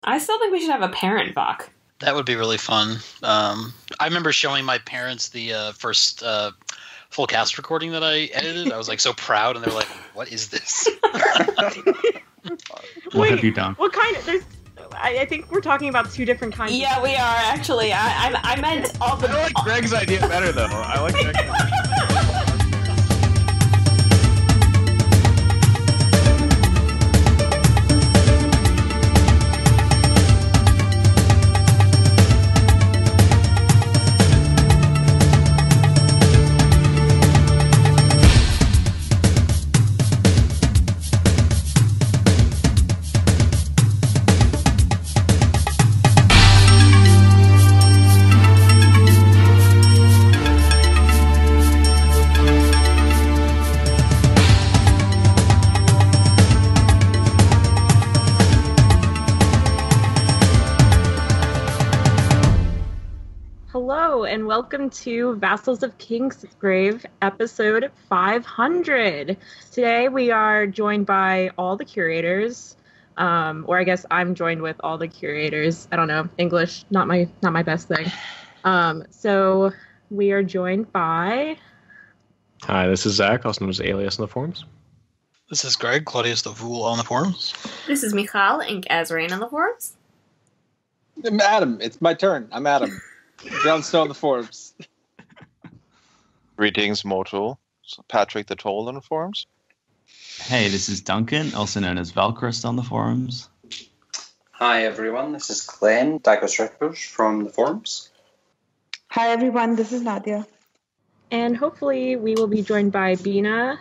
I still think we should have a parent VOK. That would be really fun. I remember showing my parents the first full cast recording that I edited. I was like so proud, and they were like, "What is this?" What have you done? What kind of? I think we're talking about two different kinds. Yeah, we are actually. I meant all the. I like Greg's idea better though. I like Greg's idea. And welcome to Vassals of Kingsgrave, episode 500. Today we are joined by all the curators, or I guess I'm joined with all the curators. I don't know, English, not my best thing. So we are joined by... Hi, this is Zach, also known as Alias on the forums. This is Greg, claudiusthefool on the forums. This is Michal, inkasrain on the forums. I'm Adam. It's my turn. I'm Adam. Drownedsnow on the forums. Greetings, mortal. Patrick the Toll on the forums. Hey, this is Duncan, also known as Valkyrist on the forums. Hi everyone, this is Glen, Regrettable from the forums. Hi everyone, this is Nadia. And hopefully we will be joined by Bina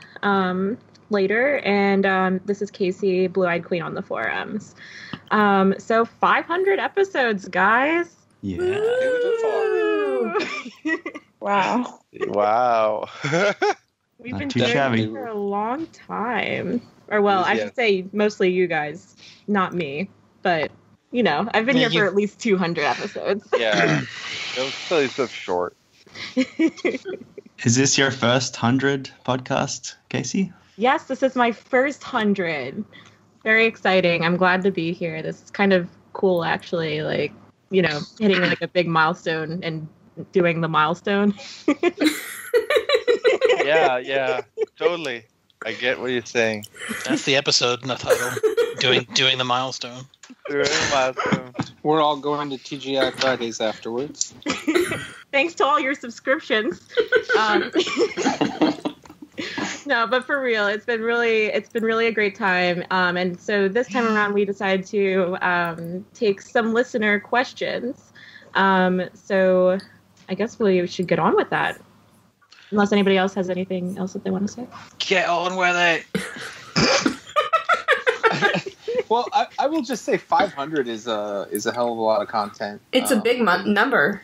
later, and this is Casey, Blue-Eyed Queen on the forums. So 500 episodes, guys. Yeah. Wow. Wow. We've Not been too doing shabby. this for a long time. Or, well, I should say mostly you guys, not me. But, you know, I've been here for at least 200 episodes. Yeah. It was still so short. Is this your first 100 podcast, Casey? Yes, this is my first 100. Very exciting. I'm glad to be here. This is kind of cool, actually. Like, you know, hitting like a big milestone and doing the milestone. Yeah, totally. I get what you're saying. That's the episode in the title. Doing the milestone. Doing the milestone. We're all going to TGI Fridays afterwards. Thanks to all your subscriptions. No, but for real, it's been really a great time. And so this time around, we decided to take some listener questions. So I guess we should get on with that. Unless anybody else has anything else that they want to say. Get on with it. Well, I will just say 500 is a hell of a lot of content. It's a big number.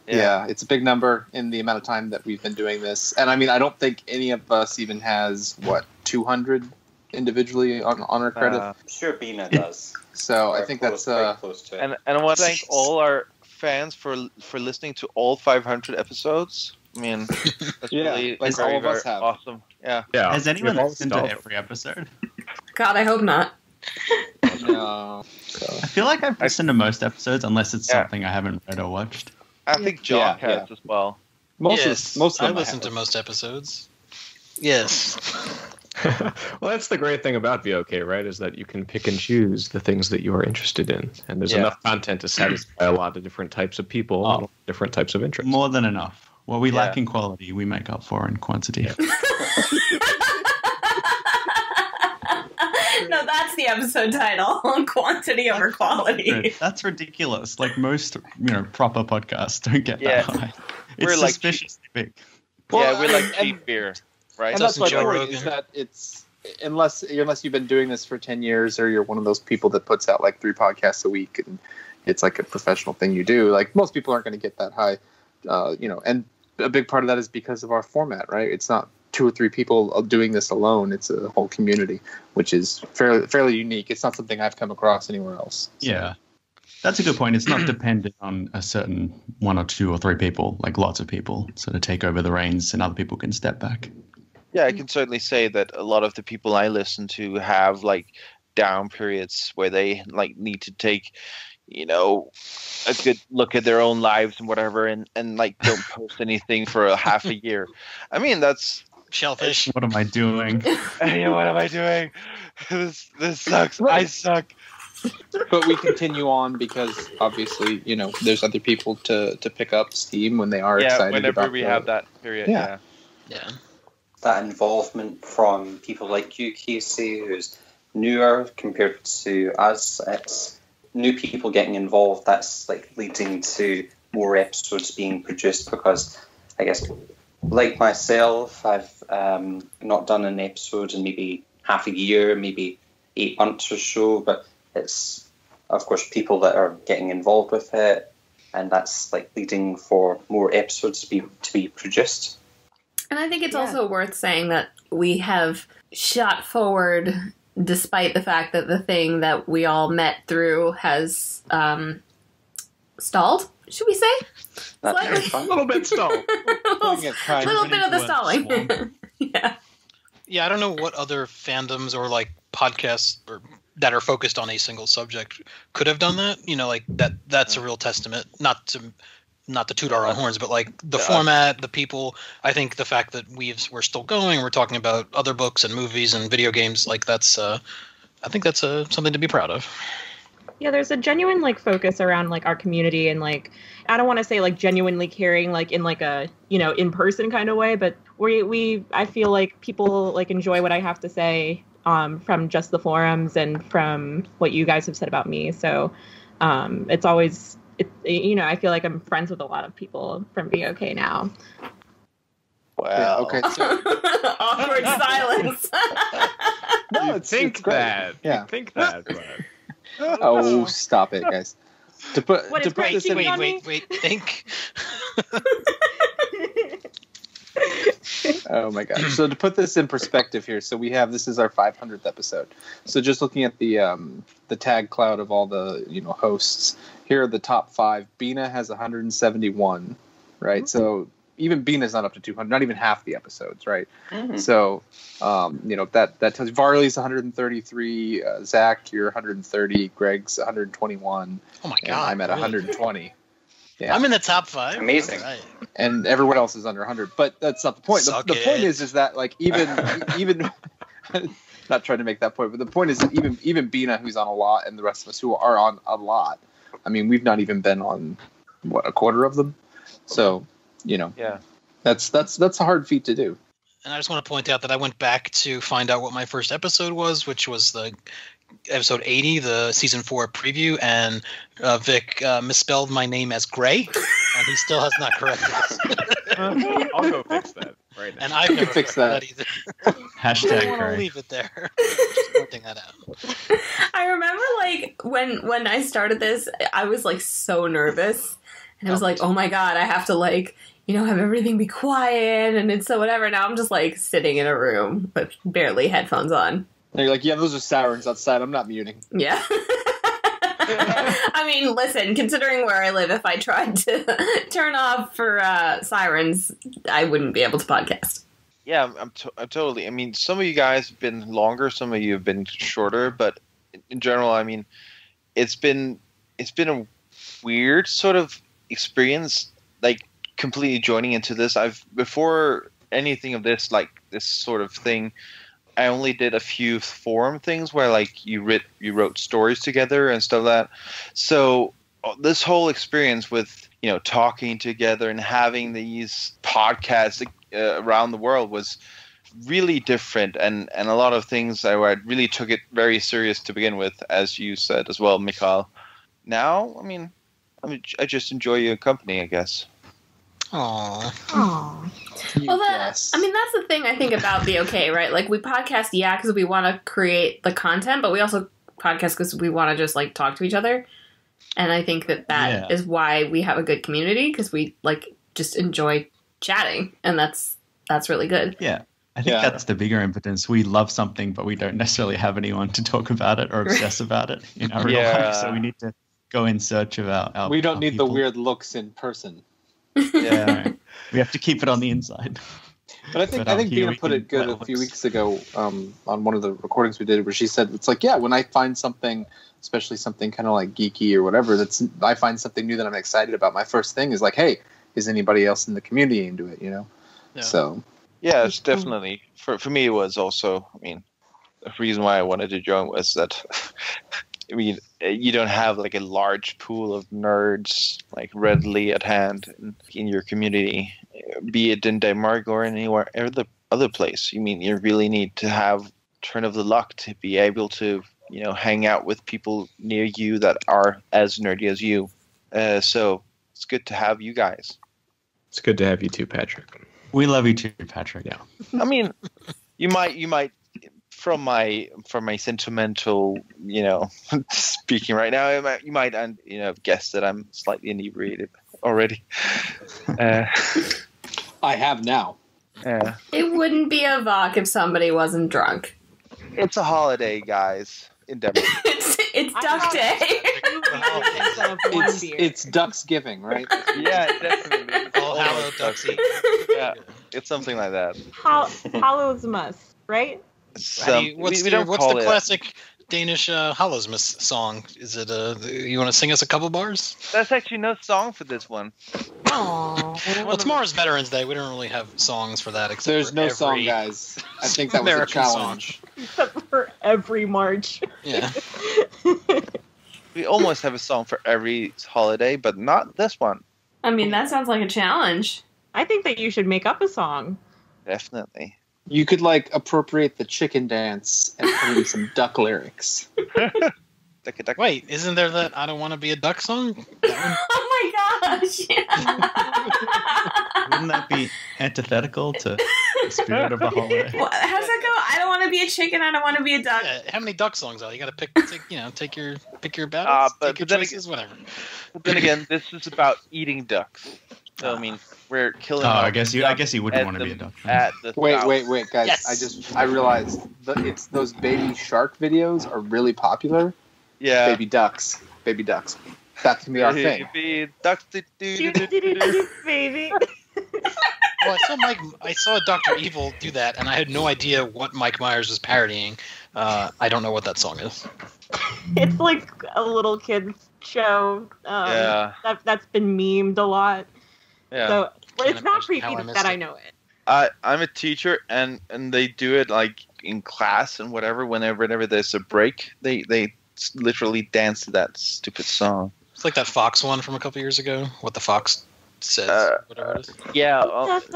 Yeah, it's a big number in the amount of time that we've been doing this. And I mean, I don't think any of us even has, 200 individually on our credit? Sure, Bina does. So I think that's... close to it. And I want to thank all our fans for listening to all 500 episodes. I mean, that's really like very, all of us very have. awesome. Yeah. Has anyone listened to every episode? God, I hope not. No. I feel like I've listened to most episodes, unless it's something I haven't read or watched. I think John has as well. Most of I them listen to most episodes. Yes. Well, that's the great thing about VOK, right? Is that you can pick and choose the things that you are interested in, and there's enough content to satisfy a lot of different types of people, and different types of interests. More than enough. What we lack in quality, we make up for in quantity. No, that's the episode title. Quantity over quality. That's ridiculous. Like most, proper podcasts don't get that high. We're It's like suspiciously big. Well, we're like cheap beer, right? And that's my Joe point, Rogan. is that it's... Unless you've been doing this for 10 years, or you're one of those people that puts out like 3 podcasts a week, and it's like a professional thing you do, like most people aren't going to get that high, and a big part of that is because of our format, right? It's not 2 or 3 people doing this alone. It's a whole community, which is fairly unique. It's not something I've come across anywhere else. So. Yeah. That's a good point. It's not dependent on a certain 1 or 2 or 3 people, like lots of people sort of take over the reins and other people can step back. Yeah, I can certainly say that a lot of the people I listen to have like down periods where they like need to take, a good look at their own lives and whatever, and like don't post anything for a half a year. I mean, that's shellfish. What am I doing? yeah, what am I doing? This sucks. I suck. But we continue on because obviously, there's other people to pick up steam when they are excited whenever about we have that period. Yeah. Yeah. That involvement from people like you, Casey, who's newer compared to us, it's new people getting involved. That's like leading to more episodes being produced, because I guess, like myself, I've not done an episode in maybe half a year, maybe 8 months or so, but it's, of course, people that are getting involved with it, and that's like leading for more episodes to be produced. And I think it's also worth saying that we have shot forward despite the fact that the thing that we all met through has stalled, should we say? That's A little bit stalled. A little bit of the stalling. Yeah. Yeah, I don't know what other fandoms or like podcasts that are focused on a single subject could have done that. Like that's a real testament, not to toot our own horns, but like the format, the people. I think the fact that we're still going, we're talking about other books and movies and video games, like that's I think that's something to be proud of. Yeah, there's a genuine like focus around like our community, and like I don't want to say like genuinely caring like in like a in person kind of way, but I feel like people like enjoy what I have to say from just the forums and from what you guys have said about me. So it's always I feel like I'm friends with a lot of people from VOK now. Wow. Okay. So, Awkward silence. no, You think great. that. Yeah. You think that, but... Oh, stop it, guys. To put this in. Wait. Think. Oh my gosh. So to put this in perspective here, so this is our 500th episode. So just looking at the tag cloud of all the hosts, here are the top 5. Bina has 171, right? Mm-hmm. So even Bina's not up to 200, not even half the episodes, right? Mm-hmm. So that tells you Varley's 133, Zach, you're 130, Greg's 121. Oh my god, I'm at 120. Yeah. I'm in the top 5. Amazing. Right. And everyone else is under 100. But that's not the point. The point is that like even not trying to make that point, but the point is that even Bina, who's on a lot, and the rest of us who are on a lot, I mean, we've not even been on a quarter of them. So, yeah, that's a hard feat to do. And I just want to point out that I went back to find out what my first episode was, which was the episode 80, the season 4 preview, and Vic misspelled my name as Gray, and he still has not corrected it. I'll go fix that right now. And I've never fix that either. Hashtag I Gray. will leave it there. Just pointing that out. I remember like when I started this, I was like so nervous, and I was like, oh my god, I have to like have everything be quiet, and it's so whatever. Now I'm just like sitting in a room with barely headphones on. And you're like, yeah, those are sirens outside. I'm not muting. Yeah. I mean, listen, considering where I live, if I tried to turn off for sirens, I wouldn't be able to podcast. Yeah, I'm totally. I mean, some of you guys have been longer, some of you have been shorter, but in general, I mean, it's been a weird sort of experience, like completely joining into this. Before anything of this, like this sort of thing, I only did a few forum things where like you wrote stories together and stuff like that. So this whole experience with talking together and having these podcasts around the world was really different, and a lot of things I really took it very serious to begin with, as you said as well, Michal. Now, I mean, I just enjoy your company, I guess. Aww. Well, that's the thing I think about VOK, right? Like, we podcast, because we want to create the content, but we also podcast because we want to just, like, talk to each other. And I think that is why we have a good community, because we, like, just enjoy chatting, and that's really good. Yeah. I think that's the bigger impotence. We love something, but we don't necessarily have anyone to talk about it or obsess about it in our real life. So we need to go in search of our we don't need people. the weird looks in person. Yeah. We have to keep it on the inside. But I think Dina put it good a few weeks ago on one of the recordings we did, where she said it's like, yeah, when I find something, especially something kind of like geeky or whatever, I find something new that I'm excited about. My first thing is like, hey, is anybody else in the community into it? Yeah. So yeah, it's definitely for me. It was also, the reason why I wanted to join was that you don't have like a large pool of nerds like readily at hand in your community, be it in Denmark or anywhere other place. You really need to have turn of the luck to be able to hang out with people near you that are as nerdy as you. So it's good to have you guys. It's good to have you too, Patrick. We love you too, Patrick. Yeah. You might from my sentimental, speaking right now, you might guess that I'm slightly inebriated already. I have now. It wouldn't be a VOK if somebody wasn't drunk. It's a holiday, guys. In Denmark. It's Duck Day. It's Ducksgiving, right? Yeah, definitely. All Hallow Ducksy. Yeah, it's something like that. Hallows right? What's the classic Danish Hallows song? Is it you want to sing us a couple bars? There's actually no song for this one. Aww. Well, tomorrow's Veterans Day. We don't really have songs for that. Except there's no song, guys. I think that was a challenge. Except for every March. Yeah. We almost have a song for every holiday, but not this one. That sounds like a challenge. I think that you should make up a song. Definitely. You could appropriate the chicken dance and put in some duck lyrics. Wait, isn't there that I Don't Want to Be a Duck song? Oh my gosh! Wouldn't that be antithetical to the spirit of a holiday? How's that go? I don't want to be a chicken. I don't want to be a duck. Yeah, how many duck songs are there? You got to pick your battles, take your choices, whatever. But then again, this is about eating ducks. So we're killing. Oh, I guess you wouldn't want to be a duck. Wait, guys! Yes. I realized it's those baby shark videos are really popular. Yeah. Baby ducks. That can be our thing. Baby ducks. Baby. Well, I saw Dr. Evil do that, and I had no idea what Mike Myers was parodying. I don't know what that song is. It's like a little kid's show. That's been memed a lot. Yeah. So it's not creepy that I know it. I'm a teacher, and they do it in class and whatever. Whenever there's a break, they literally dance to that stupid song. It's like that Fox one from a couple years ago. What the Fox says, whatever it is. Yeah.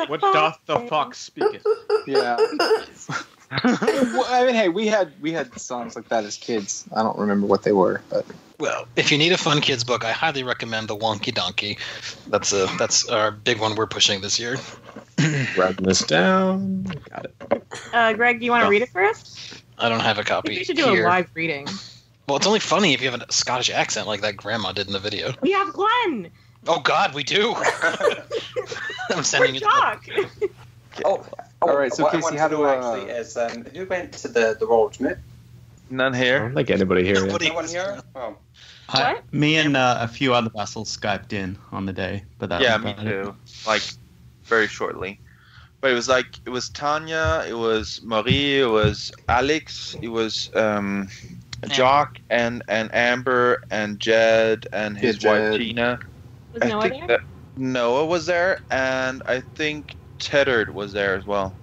What doth the fox speaketh? Yeah. Hey, we had songs like that as kids. I don't remember what they were, but well, if you need a fun kids book, I highly recommend the Wonky Donkey. That's our big one we're pushing this year. Writing this down. Got it. Greg, do you want to read it for us? I don't have a copy. We should do a live reading. Well, it's only funny if you have a Scottish accent like that grandma did in the video. We have Glen. Oh God, we do. I'm sending it. All right. So Casey, how do actually is who went to the World Moot? None here. I don't think anybody here. No one here. Oh. Me and a few other vassals Skyped in on the day, but that me too. Very shortly. But it was Tanya, it was Marie, it was Alex, it was Jock and Amber and Jed and his wife Gina. Was Noah there? Noah was there, and I think Tethered was there as well.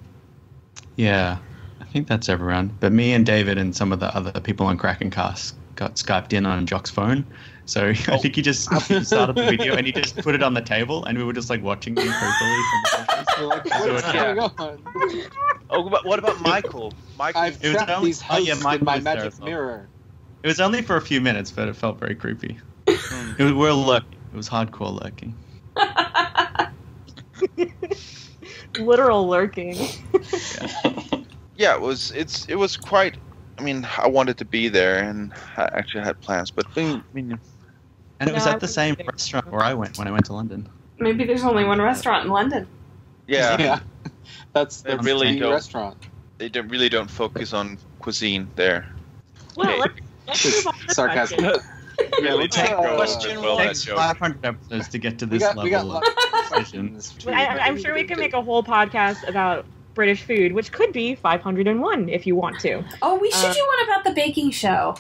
Yeah, I think that's everyone. But me and David and some of the other people on Kraken Cast got Skyped in on Jock's phone. So I think he just started the video and he just put it on the table, and we were just whatching him creepily from the what's going on? Oh, but what about Michael? I've trapped these hosts in my magic mirror. It was only for a few minutes, but it felt very creepy. We're lurking. It was hardcore lurking. Literal lurking. Yeah, it was quite. I wanted to be there, and I actually had plans, but and it was at the same restaurant where I went when I went to London. Maybe there's only one restaurant in London. Yeah. That's really the restaurant. They really don't focus on cuisine there. Well, let's move on to sarcasm. Really take question. It takes 500 episodes to get to this level of precision. I'm sure we can make a whole podcast about British food, which could be 501 if you want to. Oh, we should do one about the baking show.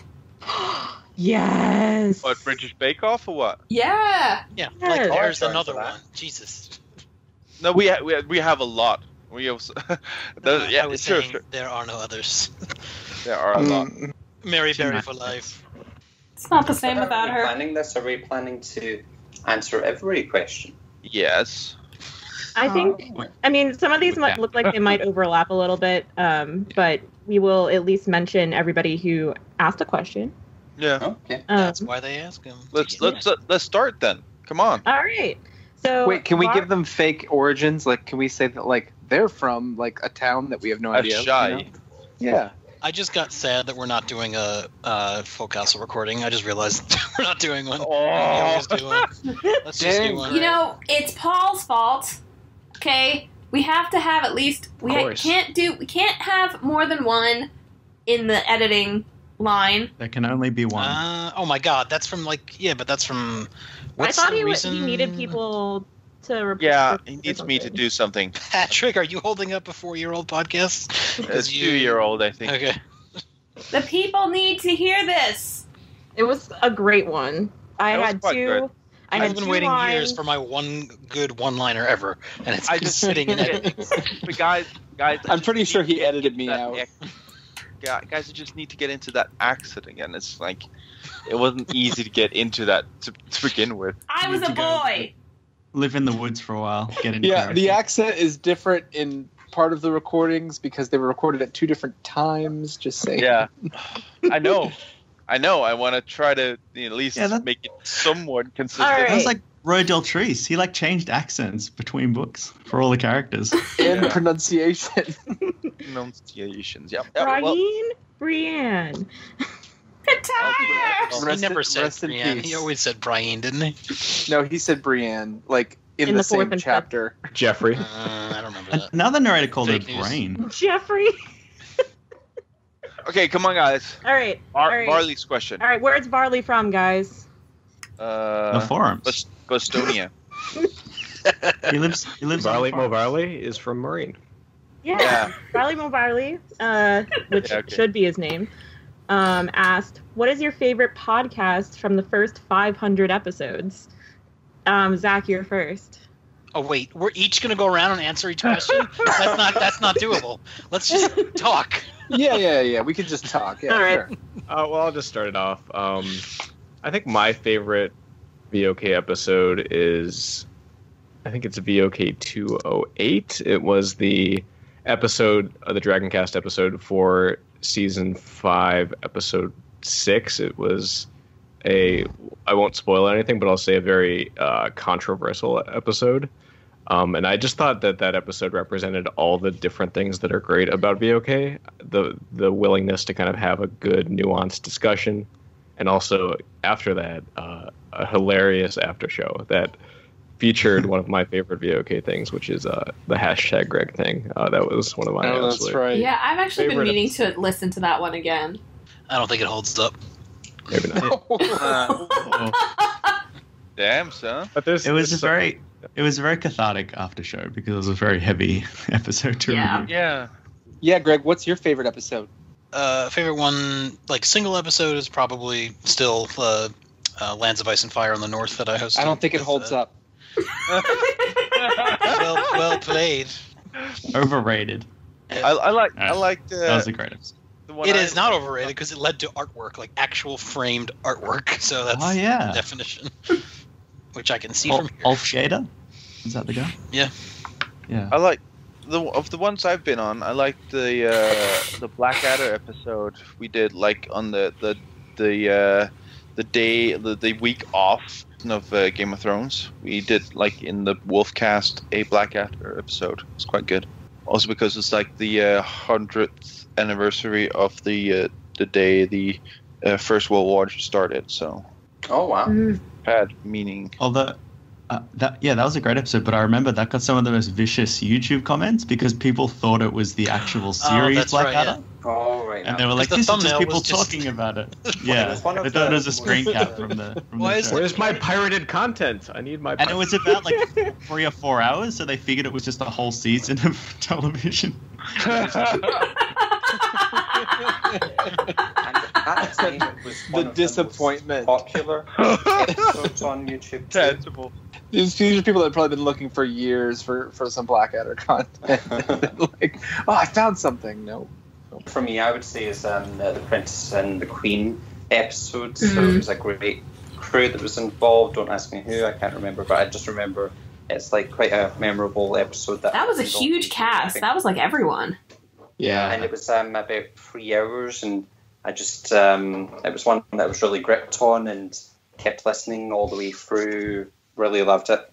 Yes. What, British Bake Off or what? Yeah. Yeah, Yes. like there's Sorry another for that. one. Jesus. No, we have a lot. We have, I was saying there are no others. there are a lot. Mary Berry for life. It's not the same Are without we her. planning this? Are we planning to answer every question? Yes. I think, I mean, some of these might look like they might overlap a little bit, but we will at least mention everybody who asked a question. Yeah. Okay. That's why they ask him. Let's start then. Come on. All right. So Wait, can we Var- give them fake origins? Like, can we say that like they're from like a town that we have no idea? Shy. You know? Yeah. I just got sad that we're not doing a full castle recording. I just realized we're not doing one. Oh. We always do one. Let's just do one. You know, it's Paul's fault. Okay, we have to have at least we can't have more than one in the editing line. There can only be one. Oh my God, that's from but that's from. I thought he needed people to report. Yeah, he needs me to do something. Patrick, are you holding up a 4-year-old podcast? It's 2-year-old, I think. Okay. The people need to hear this. It was a great one. I That was had quite good. two. I had I've been two waiting lines. years for my one good one-liner ever, and it's been sitting in editing. But guys, I'm pretty sure he edited me out. Yeah, guys, you just need to get into that accent again. It's like it wasn't easy to get into that to begin with. I was need a to go. boy. Live in the woods for a while. Get into Yeah, character. the accent is different in part of the recordings because they were recorded at 2 different times. Just saying. Yeah, I know. I want to try to at least make it somewhat consistent. All right. That's like Roy Daltrece. He changed accents between books for all the characters. And pronunciation. Pronunciations. Yep. Brienne. Guitar. He never said rest in Brienne. peace. He always said Brienne, didn't he? No, he said Brienne, like in the the fourth same and fifth. chapter. Jeffrey. I don't remember that. Another narrator called Fake it news. Brain. Jeffrey. Okay, come on, guys. All right. All right. Barley's question. All right. Where's Barley from, guys? The forums. Bostonia. He lives Varley on a farm. Movarley is from Marine. Yeah. Barley Mo Barley, which should be his name, asked, "What is your favorite podcast from the first 500 episodes?" Zach, you're first. Oh wait, we're each gonna go around and answer each question. That's not doable. Let's just talk. Yeah. We could just talk. Yeah, All right. sure. Well, I'll just start it off. I think my favorite VOK episode is, I think it's VOK 208. It was the episode, the Dragoncast episode for season 5, episode 6. It was I won't spoil anything, but I'll say a very controversial episode. And I just thought that episode represented all the different things that are great about VOK. The willingness to kind of have a good, nuanced discussion. And also, after that, a hilarious after show that featured one of my favorite VOK things, which is the hashtag Greg thing. That was one of my That's absolute right. Yeah, I've actually been favorite meaning to listen to that one again. I don't think it holds up. maybe not. Damn, son. But there's It was a very cathartic after show because it was a very heavy episode to Yeah. review. Yeah. Yeah, Greg, what's your favorite episode? Favorite one, single episode, is probably still Lands of Ice and Fire on the North that I hosted. I don't think it holds up. Well played. Overrated. I like That was a great episode. the one It is not overrated because it led to artwork, like actual framed artwork. So that's Oh, yeah. the definition, which I can see from here. Ulf Shader? Is that the guy? Yeah. Yeah. I like of the ones I've been on. I like the Blackadder episode we did, on the week off of Game of Thrones. We did in the Wolfcast a Blackadder episode. It's quite good. Also because it's the 100th anniversary of the day the First World War started. So Oh wow. had meaning. Although That was a great episode, but I remember that got some of the most vicious YouTube comments because people thought it was the actual series Blackadder. Oh, right. And they were like, this is just people talking about it. Yeah, they thought it was a screen cap from the show. Where's my pirated content? I need my And it was about like 3 or 4 hours, so they figured it was just a whole season of television. And at the time, it was one The of disappointment. the most popular episodes on YouTube. Tangible. These are people that have probably been looking for years for some Blackadder content. Like, oh, I found something. No. For me, I would say is the Princess and the Queen episode. So it was a great crew that was involved. Don't ask me who, I can't remember, but I just remember it's like quite a memorable episode. That was a huge cast. That was like everyone. Yeah. And it was about 3 hours, and I just it was one that I was really gripped on and kept listening all the way through. Really loved it.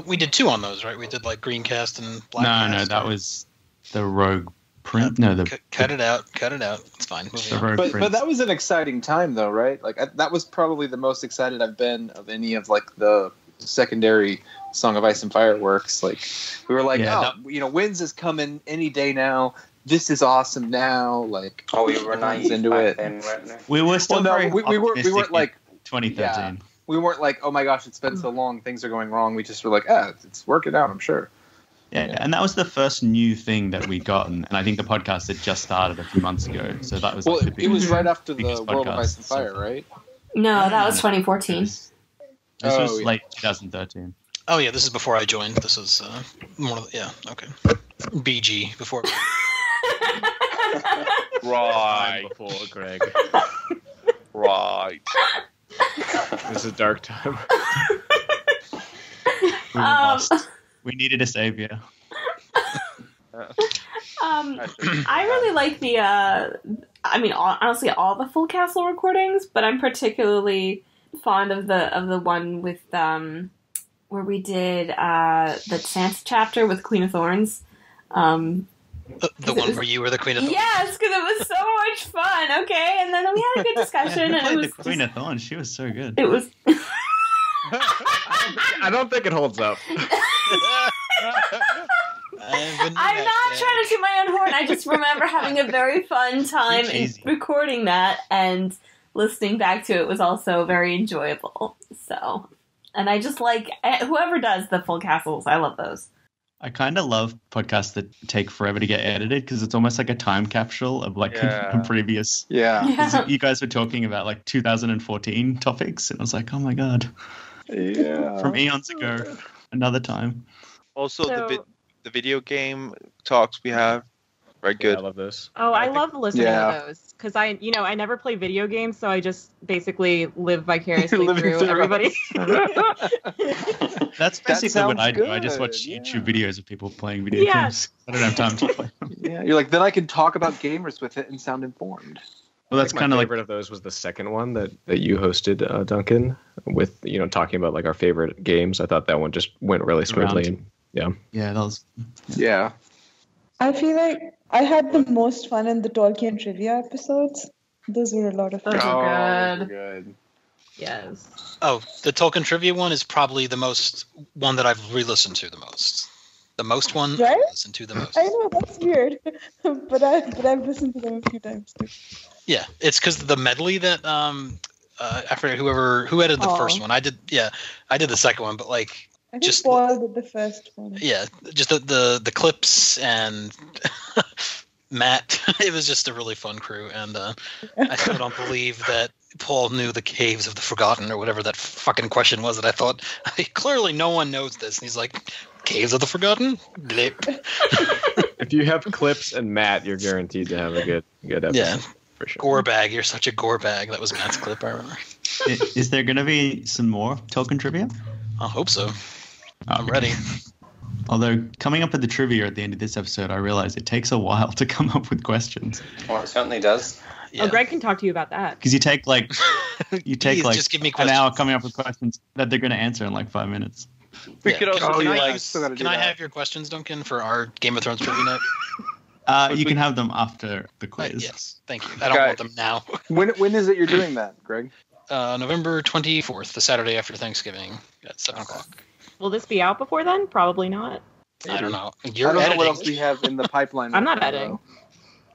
We did 2 on those, right? We did like Greencast and Blackcast. No, that was the Rogue Print. No, cut it out. It's fine. But that was an exciting time, though, right? Like that was probably the most excited I've been of any of like the secondary Song of Ice and Fireworks. Like we were like, Winds is coming any day now. This is awesome now. Like we were naive into it. Then, weren't we were still we weren't like 2013. Yeah, we weren't like, oh my gosh, it's been so long, things are going wrong. We just were like, it's working out, I'm sure. Yeah, and that was the first new thing that we'd gotten, and I think the podcast had just started a few months ago. So that was it was right after the World of Ice and Fire, right? No, that was 2014. This was late 2013. Oh yeah, this is before I joined. This is one of okay. BG before. Right before Greg. Right. This is a dark time. We needed a savior. I really like the. Honestly, all the Full Castle recordings, but I'm particularly fond of the one with where we did the Sansa chapter with Queen of Thorns. The one where you were the Queen of Thorns? Yes, because it was so much fun, okay? And then we had a good discussion. Yeah, and it was the Queen of Thorns. She was so good. It was... I don't think it holds up. I'm not trying to toot my own horn. I just remember having a very fun time recording that, and listening back to it was also very enjoyable. So, and I just like... Whoever does the Full Castles, I love those. I kind of love podcasts that take forever to get edited because it's almost like a time capsule of like a previous. Yeah. You guys were talking about like 2014 topics, and I was like, oh my god. Yeah. From eons ago, another time. Also, the video game talks we have, very good. I love this. Oh, I love listening to those because I never play video games, so I just basically live vicariously through everybody. That's basically what I do. I just watch YouTube videos of people playing video games. I don't have time to play them. Yeah, you're like, then I can talk about gamers with it and sound informed. Well, that's kind of like... My favorite of those was the second one that you hosted, Duncan, with, talking about like our favorite games. I thought that one just went really smoothly. And, yeah, that was... Yeah. I feel like I had the most fun in the Tolkien trivia episodes. Those were a lot of fun. Those were good. Yes. Oh, the Tolkien trivia one is probably the most one that I've re-listened to the most. The most one I've listened to the most. I know, that's weird. but I've listened to them a few times too. Yeah, it's because the medley that I forget who edited the first one. I did the second one, but like I think Paul did the first one. Yeah, just the clips and Matt. It was just a really fun crew, and I still don't believe that Paul knew the Caves of the Forgotten or whatever that fucking question was that I thought clearly no one knows this, and he's like, Caves of the Forgotten? Blip. If you have clips and Matt, you're guaranteed to have a good episode. Yeah, for sure. Gore bag, you're such a gore bag. That was Matt's clip, I remember. Is there going to be some more Tolkien trivia? I hope so. I'm ready. Although, coming up with the trivia at the end of this episode, I realize it takes a while to come up with questions. Well, it certainly does. Yeah. Oh, Greg can talk to you about that. Because you take just give me an hour coming up with questions that they're going to answer in like 5 minutes. We could also Can I have your questions, Duncan, for our Game of Thrones trivia night? You can have them after the quiz. Yes, thank you. I don't want them now. When is it you're doing that, Greg? November 24th, the Saturday after Thanksgiving at 7 o'clock. Will this be out before then? Probably not. I don't know. I You're don't know editing. what else we have in the pipeline. I'm not right now, editing.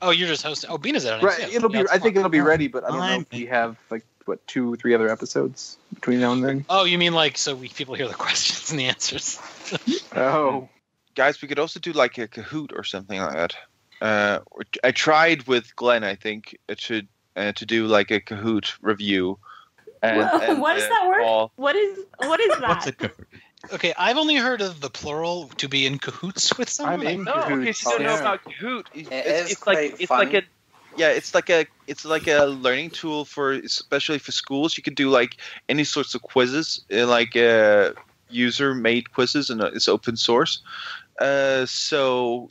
Oh, you're just hosting. Oh, Bina's editing. Right, Yeah, it'll be. that's I think fine. it'll be ready, but I don't know if we have like 2 or 3 other episodes between now and then. Oh, you mean like so people hear the questions and the answers? Oh, Guys, we could also do like a Kahoot or something like that. I tried with Glen, I think, to do like a Kahoot review. What is that word? Paul. What is that? What's a Kahoot? Okay, I've only heard of the plural to be in cahoots with someone. I'm in No, okay, Kahoots. so you don't know Yeah. about Kahoot. It's like a learning tool for especially for schools. You can do like any sorts of quizzes, like user-made quizzes, and it's open source. So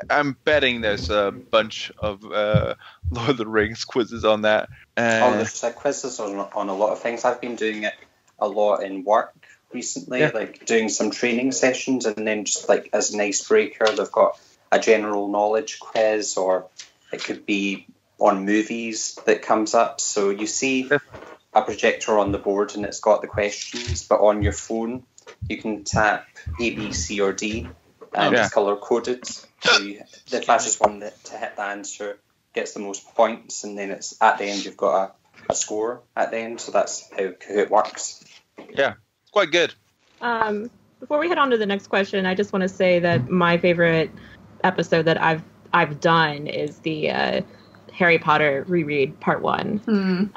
I'm betting there's a bunch of Lord of the Rings quizzes on that. there's quizzes on a lot of things. I've been doing it a lot in work recently, like doing some training sessions, and then just like as an icebreaker, they've got a general knowledge quiz, or it could be on movies that comes up. So you see a projector on the board and it's got the questions, but on your phone you can tap A, B, C, or D, and it's color coded. So the fastest one to hit the answer gets the most points, and then it's at the end you've got a score at the end. So that's how Kahoot works. Yeah, it's quite good. Before we head on to the next question, I just want to say that my favorite episode that I've done is the Harry Potter reread part 1.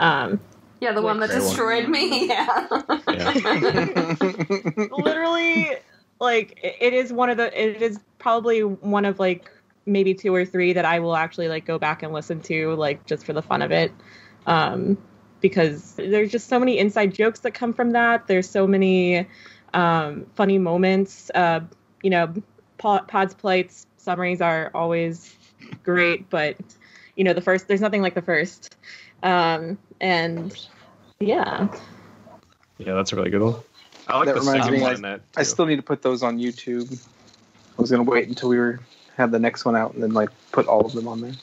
Yeah, the one that destroyed me. Yeah. Literally, like it is probably one of like maybe 2 or 3 that I will actually like go back and listen to, like just for the fun of it. Because there's just so many inside jokes that come from that. There's so many funny moments. Pod's plights summaries are always great, but there's nothing like the first. And yeah, that's a really good one. I like that the reminds second me. one in that I too. still need to put those on YouTube. I was gonna wait until we had the next one out and then like put all of them on there.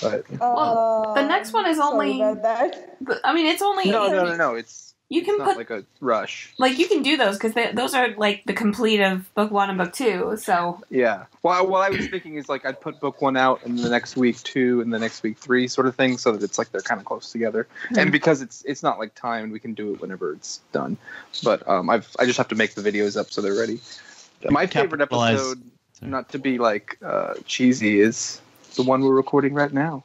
But Well, the next one is only. Sorry about that. I mean, it's only. no. It's You can it's not put like a rush. like you can do those because those are like the complete of book 1 and book 2. So Yeah. Well, what I was thinking is like I'd put book 1 out and the next week 2 and the next week 3 sort of thing, so that it's like they're kind of close together. And because it's not like timed, we can do it whenever it's done. But I just have to make the videos up so they're ready. My favorite episode, not to be like cheesy, is the one we're recording right now.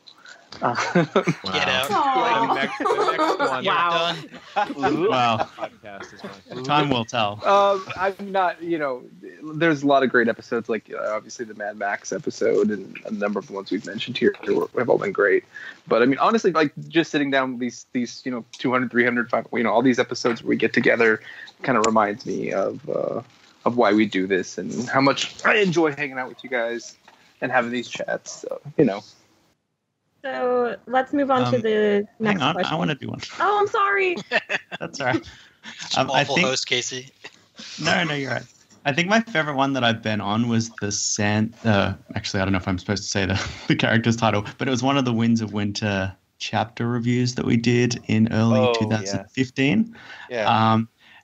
Get out. The next one. Wow. Wow. Podcast is fine. Time will tell. I'm not, there's a lot of great episodes, like obviously the Mad Max episode and a number of the ones we've mentioned here have all been great. But I mean, honestly, like just sitting down these 200, 300, 500, all these episodes where we get together kind of reminds me of why we do this and how much I enjoy hanging out with you guys and having these chats. So, So let's move on to the next Hang on, question. I want to do one. Oh, I'm sorry. That's all right. Awful host, Casey. No, you're right. I think my favorite one that I've been on was the actually, I don't know if I'm supposed to say the character's title, but it was one of the Winds of Winter chapter reviews that we did in early 2015. Yeah.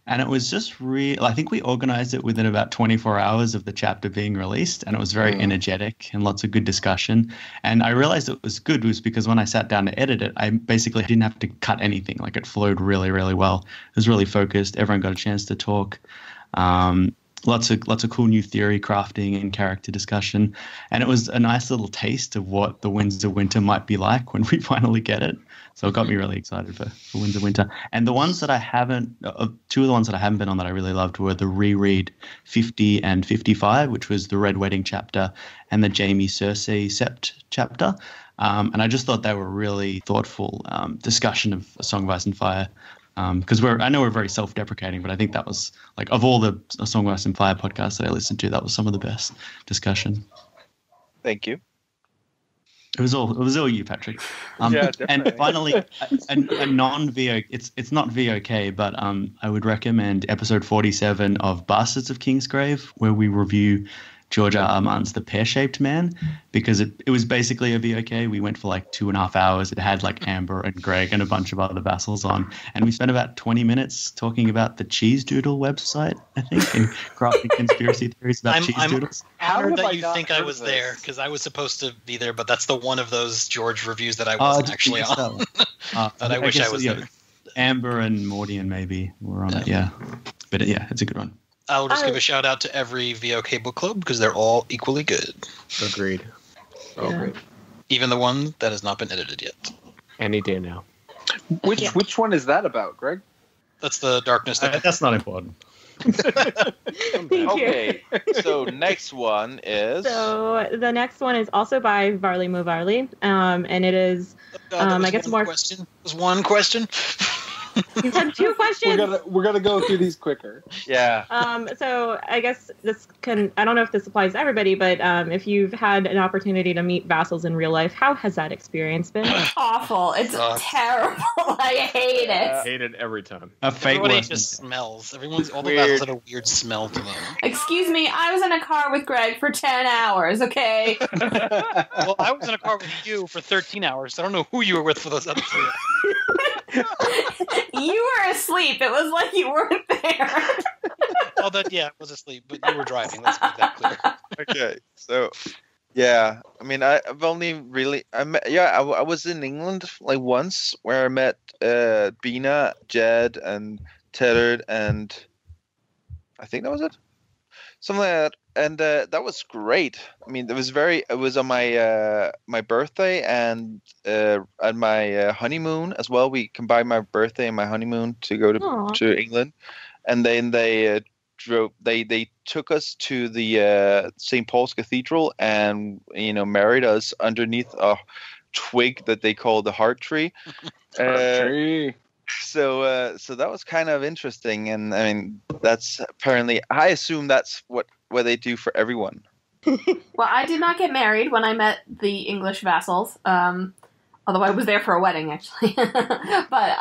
And it was just I think we organized it within about 24 hours of the chapter being released, and it was very energetic and lots of good discussion. And I realized it was good was because when I sat down to edit it, I basically didn't have to cut anything. Like it flowed really, really well. It was really focused. Everyone got a chance to talk. Lots of cool new theory crafting and character discussion. And it was a nice little taste of what the Winds of Winter might be like when we finally get it. So it got me really excited for Winds of Winter. And the ones that I haven't, 2 of the ones that I haven't been on that I really loved were the reread 50 and 55, which was the Red Wedding chapter, and the Jaime Cersei Sept chapter. And I just thought they were really thoughtful discussion of A Song of Ice and Fire. Because I know we're very self-deprecating, but I think that was like of all the A Song of Ice and Fire podcasts that I listened to, that was some of the best discussion. Thank you. It was all you, Patrick. Yeah, definitely. And finally, a non-VOK. It's not VOK, but I would recommend episode 47 of Bastards of Kingsgrave, where we review George R. R. Martin's The Pear-Shaped Man, because it was basically a VOK. We went for like 2.5 hours. It had like Amber and Greg and a bunch of other vassals on. And we spent about 20 minutes talking about the Cheese Doodle website, I think, and crafting conspiracy theories about cheese doodles. I'm honored that you think I was there, because I was supposed to be there, but that's the one of those George reviews that I wasn't actually on. But I wish I was there. Amber and Mordian maybe were on it, yeah. But yeah, it's a good one. I'll just give a shout out to every VOK book club because they're all equally good. Agreed. Great. Even the one that has not been edited yet. Any day now. Which one is that about, Greg? That's the darkness. That's not important. Okay, so next one is... So the next one is also by Varley Mo Varley, and it is, I guess more... Question. There's one question. You had 2 questions. We're gonna go through these quicker. Yeah. So I guess this can, I don't know if this applies to everybody, but if you've had an opportunity to meet vassals in real life, how has that experience been? Awful. It's terrible. I hate it. I hate it every time. Everybody just smells. All the vassals have a weird smell to them. Excuse me, I was in a car with Greg for 10 hours, okay? Well, I was in a car with you for 13 hours. So I don't know who you were with for those other 3 hours. You were asleep. It was like you weren't there. Oh, I was asleep, but you were driving. Let's make that clear. Okay, so yeah, I mean, I've only really I was in England like once where I met Bina, Jed, and Tethered, and I think that was it, something like that. And that was great. I mean, it was on my my birthday and my honeymoon as well. We combined my birthday and my honeymoon to go to England, and then they took us to the St. Paul's Cathedral and married us underneath a twig that they call the heart tree. So that was kind of interesting, and I mean that's apparently, I assume that's what they do for everyone. Well, I did not get married when I met the English vassals, although I was there for a wedding actually. But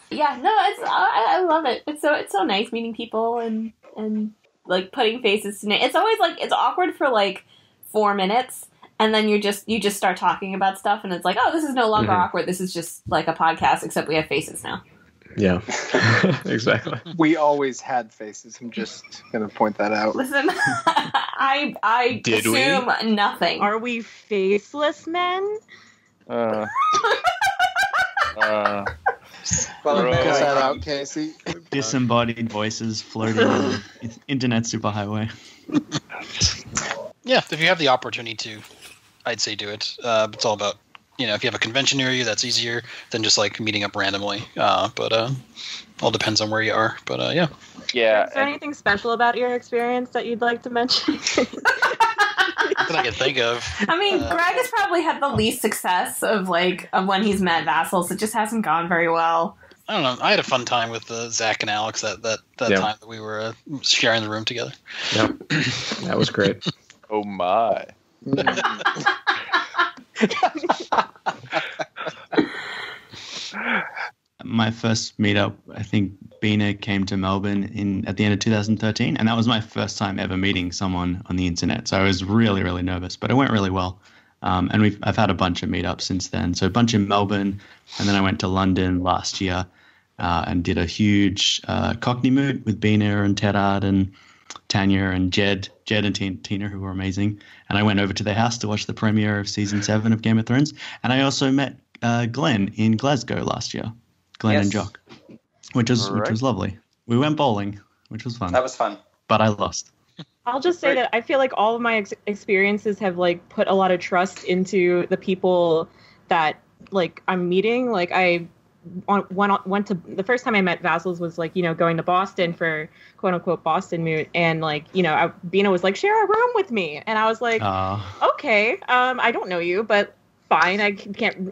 yeah, no, I love it. It's so nice meeting people and like putting faces to names. It's always like it's awkward for like 4 minutes. And then you just start talking about stuff, and it's like, oh, this is no longer awkward. This is just like a podcast, except we have faces now. Yeah, exactly. We always had faces. I'm just going to point that out. Listen, I assume nothing. Are we faceless men? Well, figure that out, Casey. Disembodied voices floating on the internet superhighway. Yeah, if you have the opportunity to, I'd say do it. It's all about, if you have a convention near you, that's easier than just like meeting up randomly. But all depends on where you are. But yeah. Yeah. Is there anything special about your experience that you'd like to mention? That I can think of. I mean, Greg has probably had the least success of when he's met vassals. It just hasn't gone very well. I don't know. I had a fun time with Zach and Alex that time that we were sharing the room together. Yep. That was great. Oh my. My first meetup, I think Bina came to Melbourne at the end of 2013, and that was my first time ever meeting someone on the internet. So I was really, really nervous, but it went really well. And I've had a bunch of meetups since then. So a bunch in Melbourne, and then I went to London last year and did a huge Cockney moot with Bina and Terad and Tanya and Jed and Tina, who were amazing. And I went over to their house to watch the premiere of season 7 of Game of Thrones. And I also met Glen in Glasgow last year. Glen and Jock, which was lovely. We went bowling, which was fun. That was fun. But I lost. I'll just say that I feel like all of my experiences have like put a lot of trust into the people that like I'm meeting. Like I went to the first time I met vassals was like, going to Boston for quote unquote Boston moot. And like, Bina was like, share a room with me. And I was like, okay, I don't know you, but fine.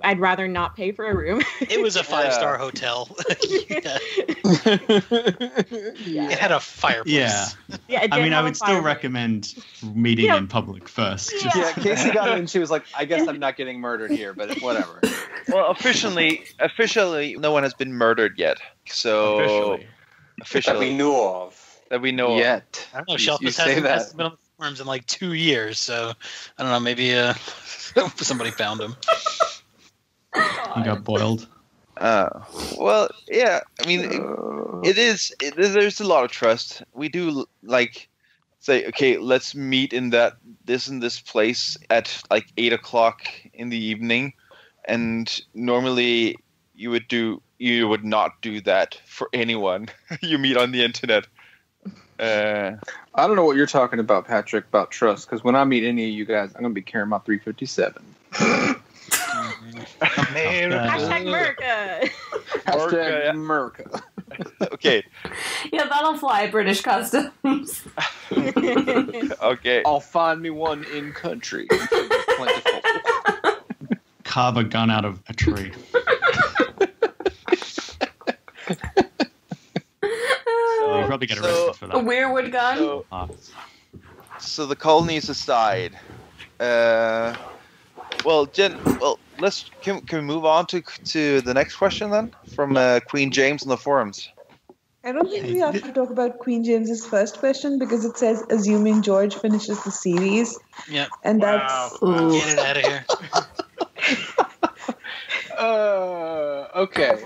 I'd rather not pay for a room. It was a 5-star hotel. Yeah. It had a fireplace. Yeah. I mean, I would still recommend meeting in public first. Yeah, Casey got in and she was like, I guess I'm not getting murdered here, but whatever. Well, officially, no one has been murdered yet. So officially. That we know of. That we know yet. I don't know. Shelf has been on worms in like 2 years. So I don't know. Maybe somebody found him. He got boiled. Well, yeah. I mean, there's a lot of trust. We do like say, okay, let's meet in this place at like 8:00 in the evening, and normally you would not do that for anyone you meet on the internet. I don't know what you're talking about, Patrick, about trust, because when I meet any of you guys, I'm going to be carrying my 357. Hashtag America. Hashtag America. Okay. Yeah, that'll fly British customs. Okay. I'll find me one in country. Plentiful. Carve a gun out of a tree. You probably get arrested for that. A weirwood gun? So the colonies aside, well, Jen, can we move on to the next question then from Queen James on the forums? I don't think we have to talk about Queen James's first question because it says assuming George finishes the series. Yep. And that's Get it out of here. Okay.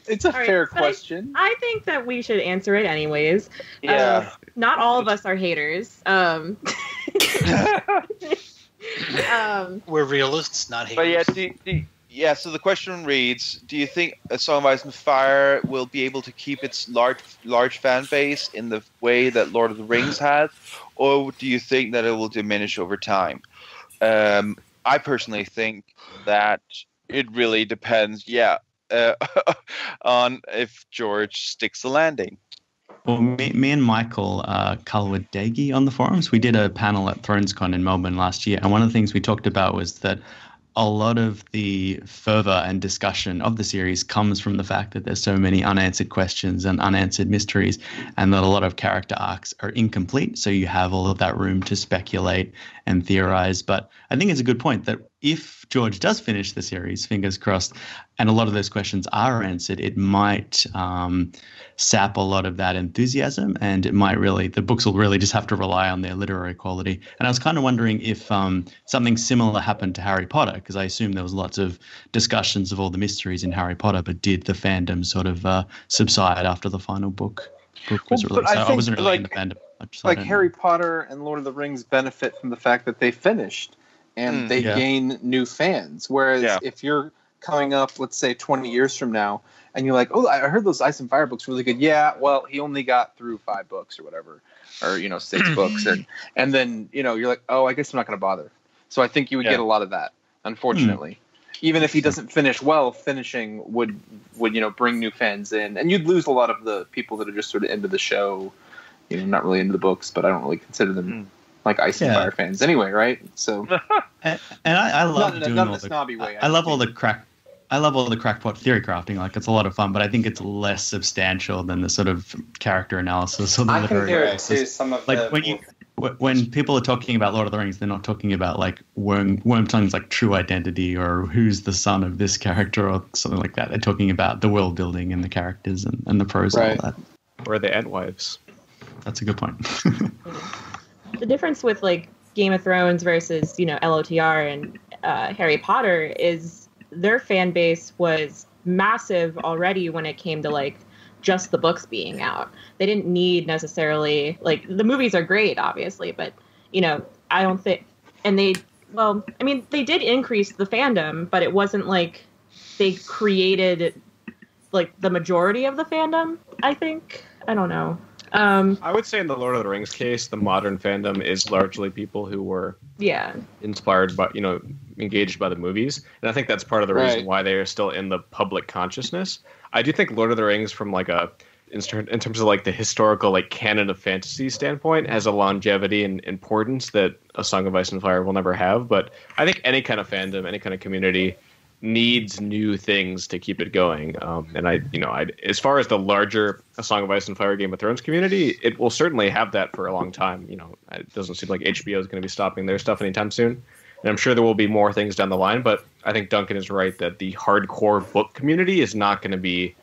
It's a fair question. I think that we should answer it anyways. Yeah. Not all of us are haters. We're realists, not haters. But yeah, so the question reads, do you think A Song of Ice and Fire will be able to keep its large fan base in the way that Lord of the Rings has, or do you think that it will diminish over time? I personally think that it really depends, on if George sticks the landing. Well, me and Michael Kalwadegi on the forums, we did a panel at ThronesCon in Melbourne last year, and one of the things we talked about was that a lot of the fervor and discussion of the series comes from the fact that there's so many unanswered questions and unanswered mysteries, and that a lot of character arcs are incomplete, so you have all of that room to speculate and theorize. But I think it's a good point that if George does finish the series, fingers crossed, and a lot of those questions are answered, it might sap a lot of that enthusiasm, and it might really, the books will really just have to rely on their literary quality. And I was kind of wondering if something similar happened to Harry Potter, because I assume there was lots of discussions of all the mysteries in Harry Potter, but did the fandom sort of subside after the final book was released? I wasn't really in the fandom much. Like Harry Potter and Lord of the Rings benefit from the fact that they finished and they gain new fans. Whereas if you're coming up, let's say 20 years from now, and you're like, oh, I heard those Ice and Fire books really good. Yeah, well, he only got through 5 books or whatever, or 6 books, and then you're like, oh, I guess I'm not going to bother. So I think you would get a lot of that, unfortunately. Even if he doesn't finish well, finishing would bring new fans in, and you'd lose a lot of the people that are just sort of into the show, not really into the books, but I don't really consider them like Ice and Fire fans anyway, right? So, and I love doing not all the snobby way. I love all the crackpot theory crafting. Like, it's a lot of fun, but I think it's less substantial than the sort of character analysis or the literary compare it analysis. to some of like when people are talking about Lord of the Rings, they're not talking about like Wormtongue's like true identity or who's the son of this character or something like that. They're talking about the world building and the characters and the prose and all that. Or the Entwives. That's a good point. The difference with like Game of Thrones versus LOTR and Harry Potter is their fan base was massive already when it came to like just the books being out. They didn't need necessarily, like, the movies are great obviously, but I don't think, and they did increase the fandom, but it wasn't like they created like the majority of the fandom. I don't know. I would say in the Lord of the Rings case, the modern fandom is largely people who were inspired by, engaged by the movies. And I think that's part of the reason why they are still in the public consciousness. I do think Lord of the Rings, from like in terms of like the historical like canon of fantasy standpoint, has a longevity and importance that A Song of Ice and Fire will never have. But I think any kind of fandom, any kind of community needs new things to keep it going. And as far as the larger A Song of Ice and Fire Game of Thrones community, it will certainly have that for a long time. It doesn't seem like HBO is going to be stopping their stuff anytime soon. And I'm sure there will be more things down the line, but I think Duncan is right that the hardcore book community is not going to be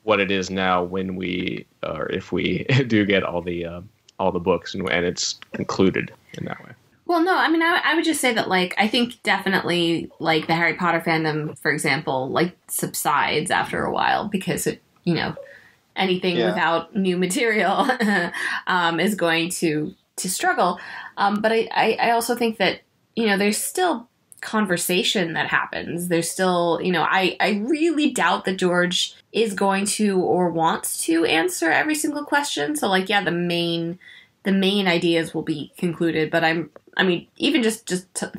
what it is now when we, or if we do get all the all the books, and it's concluded in that way. Well, no, I mean, I would just say that, like, I think definitely, like, the Harry Potter fandom, for example, like, subsides after a while because it, you know, anything without new material is going to struggle. But I also think that, you know, there's still conversation that happens. There's still, you know, I really doubt that George is going to or wants to answer every single question. So, like, yeah, the main ideas will be concluded, but I mean, even just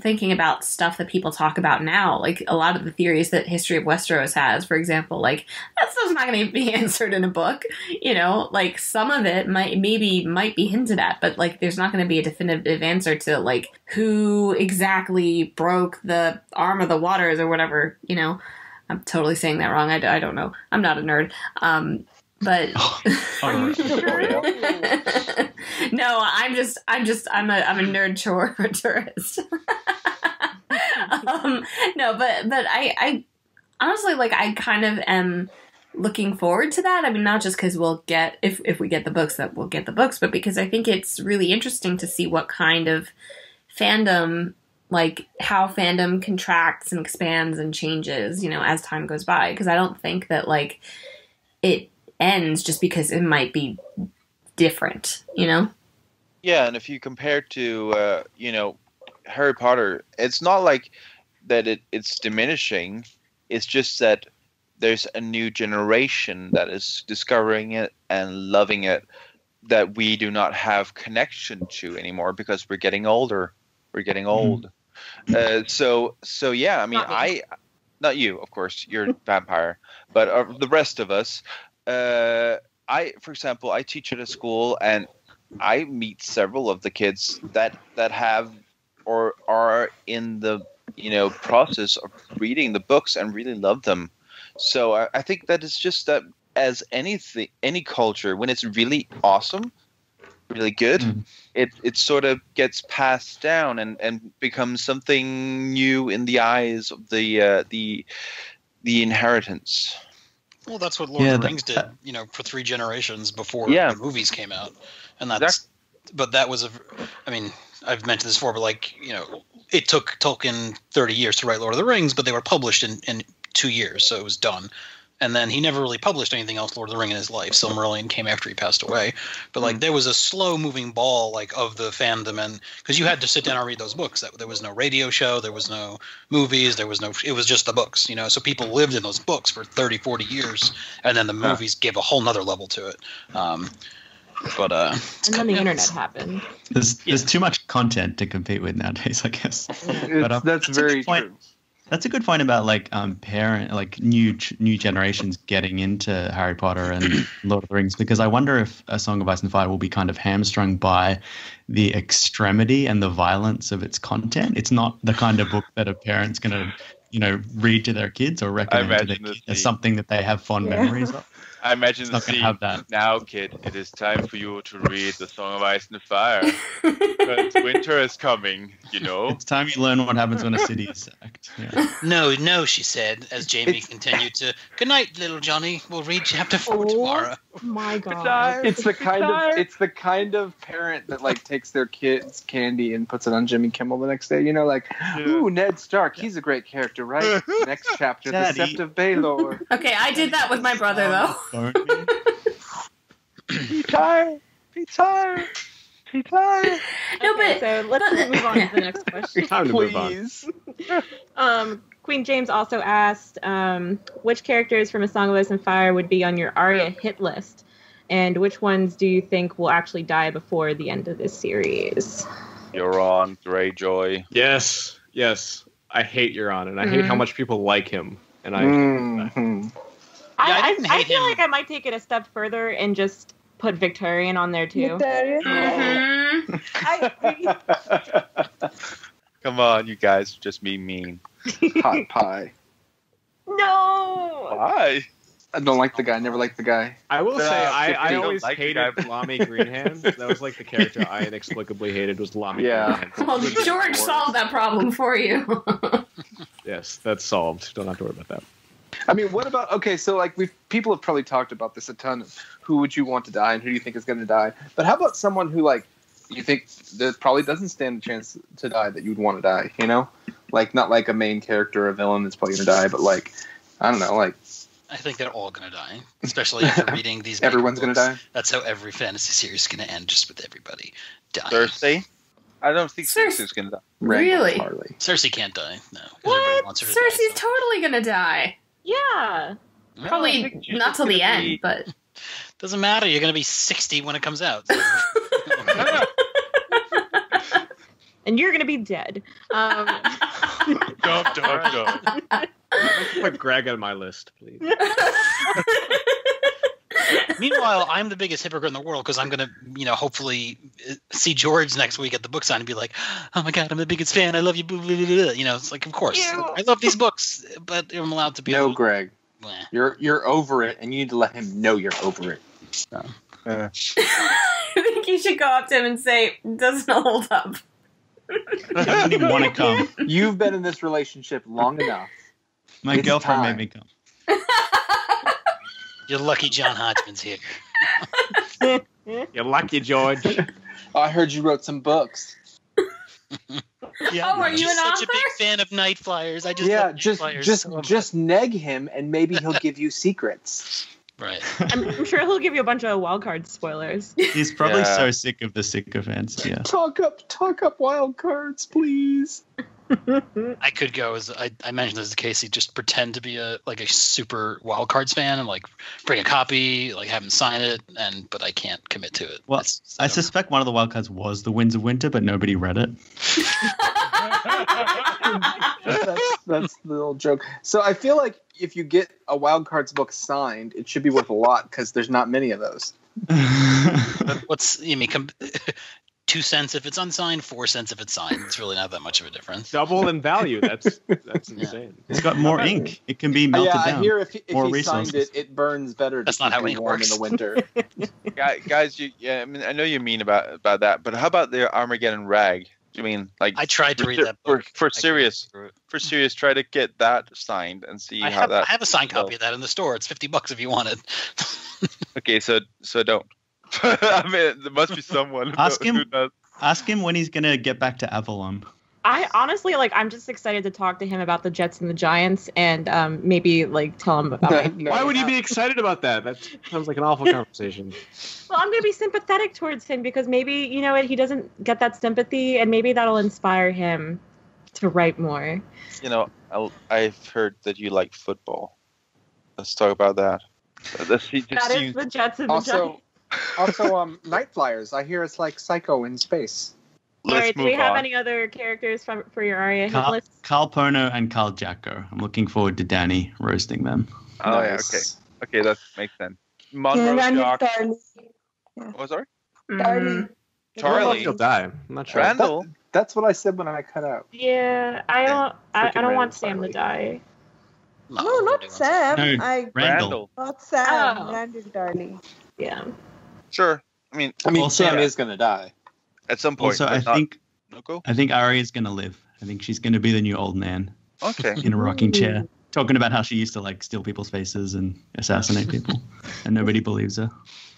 thinking about stuff that people talk about now, like a lot of the theories that History of Westeros has, for example, like that stuff's not going to be answered in a book, you know, like some of it might be hinted at, but like there's not going to be a definitive answer to like who exactly broke the arm of the waters or whatever, you know. I'm totally saying that wrong. I don't know. I'm not a nerd. But no, I'm a nerd tourist. No, but I honestly, like, I kind of am looking forward to that. I mean, not just because we'll get, if we get the books, that we'll get the books, but because I think it's really interesting to see what kind of fandom, like how fandom contracts and expands and changes, you know, as time goes by. Because I don't think that like it ends just because it might be different, you know? Yeah, and if you compare to, you know, Harry Potter, it's not like that it's diminishing. It's just that there's a new generation that is discovering it and loving it that we do not have connection to anymore because we're getting older. We're getting old. So yeah, I mean, not you, of course, you're a vampire, but the rest of us, for example, I teach at a school and I meet several of the kids that have or are in the, you know, process of reading the books and really love them. So I think that it's just that as anything, any culture, when it's really awesome, really good, it sort of gets passed down and becomes something new in the eyes of the inheritance. Well, that's what Lord of the Rings did, you know, for 3 generations before the movies came out. And that's, but that was I mean, I've mentioned this before, but like, you know, it took Tolkien 30 years to write Lord of the Rings, but they were published in 2 years, so it was done. And then he never really published anything else Lord of the Ring in his life. Silmarillion came after he passed away. But like there was a slow moving ball like of the fandom, and because you had to sit down and read those books. There was no radio show, there was no movies, it was just the books, you know. So people lived in those books for 30, 40 years, and then the movies gave a whole nother level to it. And then the internet happened. There's too much content to compete with nowadays, I guess. That's very true. That's a good point about like new generations getting into Harry Potter and Lord of the Rings, because I wonder if A Song of Ice and Fire will be kind of hamstrung by the extremity and the violence of its content. It's not the kind of book that a parent's going to, you know, read to their kids or recommend to their kids as something that they have fond memories of. I imagine the scene. Have that. Now, kid, it is time for you to read The Song of Ice and Fire. Because winter is coming, you know? It's time you learn what happens when a city is sacked. Yeah. No, she said, as Jamie continued to, "Good night, little Johnny. We'll read chapter 4 tomorrow." My God. It's the kind of parent that like takes their kids' candy and puts it on Jimmy Kimmel the next day. You know, like, ooh, Ned Stark, he's a great character, right? Next chapter, Daddy. The Sept of Baelor. Okay, I did that with my brother though. Be tired. No, but so let's move on to the next question. Time to move on. Queen James also asked which characters from A Song of Ice and Fire would be on your Arya hit list, and which ones do you think will actually die before the end of this series? Euron, Greyjoy. Yes. I hate Euron, and I hate how much people like him. And I feel like I might take it a step further and just put Victorian on there too. Come on, you guys, just be mean. Hot pie. No. Why? I don't like the guy. Never liked the guy. I will say I always like hated Lamy Greenhand. That was like the character I inexplicably hated was Lamy Greenhand. Well, George solved that problem for you. Yes, that's solved. Don't have to worry about that. I mean, what about so like people have probably talked about this a ton. Who would you want to die, and who do you think is going to die? But how about someone who like you think that probably doesn't stand a chance to die that you'd want to die? You know, like not like a main character or a villain that's probably going to die, but like I don't know, like. I think they're all going to die, especially after reading these. Everyone's going to die. That's how every fantasy series is going to end, just with everybody dying. Cersei? I don't think Cersei's going to die. Really? Cersei can't die. No. What? Cersei's totally going to die. Yeah. Probably not till the end, but doesn't matter. You're going to be 60 when it comes out. So. And you're going to be dead. Don't. Put Greg on my list, please. Meanwhile, I'm the biggest hypocrite in the world because I'm going to, hopefully see George next week at the book sign and be like, oh my God, I'm the biggest fan. I love you. Blah, blah, blah, blah. It's like, of course. I love these books, but I'm allowed to be. No, Greg. You're over it, and you need to let him know you're over it. So. I think you should go up to him and say, doesn't hold up. I don't even want to come. You've been in this relationship long enough. My girlfriend made me come. You're lucky John Hodgman's here. You're lucky, George. I heard you wrote some books. Yeah, are you an author? Such a big fan of Night Flyers. I just neg him, and maybe he'll give you secrets. Right. I'm sure he'll give you a bunch of wildcard spoilers. He's probably so sick of the sycophants. Yeah. Talk up wild cards, please. I could go as I mentioned this to Casey, just pretend to be a super wild cards fan and like bring a copy, like have him sign it, but I can't commit to it. Well, I suspect one of the wild cards was the Winds of Winter, but nobody read it. That's the little joke. So I feel like if you get a wild cards book signed, it should be worth a lot because there's not many of those. What's 2 cents if it's unsigned, 4 cents if it's signed. It's really not that much of a difference. Double in value. That's insane. It's got more ink. It can be melted down. I hear if more he resources. signed it, it burns better. That's not how ink warm works in the winter. Guys, I mean, I know you mean about that, but how about the Armageddon Rag? I mean, like I tried to read that book. For serious, try to get that signed and see how that. I have a signed copy of that in the store. It's $50 if you want it. Okay, so don't. I mean, there must be someone who does. Ask him when he's gonna get back to Avalon. I honestly I'm just excited to talk to him about the Jets and the Giants, and maybe tell him about. Why would you be excited about that? That sounds like an awful conversation. Well, I'm gonna be sympathetic towards him because maybe he doesn't get that sympathy, and maybe that'll inspire him to write more. I've heard that you like football. Let's talk about that. That is the Jets and the Giants. Also, Night Flyers. I hear it's like Psycho in space. All right, do we have any other characters for your Aria hit list? Carl Pono and Carl Jacko. I'm looking forward to Danny roasting them. Oh, nice. Yeah, okay, that makes sense. Monroe Jock. Oh, sorry? Charlie. He'll die. I'm not sure. Randall. That's what I said when I cut out. Yeah, I don't want Sam to die. No, not Sam. No, Randall. Not Sam. Oh. Randall Darley. Yeah. Sure. I mean, also, Sam is going to die at some point. Also, I think Arya is going to live. I think she's going to be the new old Nan. Okay. In a rocking chair, talking about how she used to steal people's faces and assassinate people, and nobody believes her.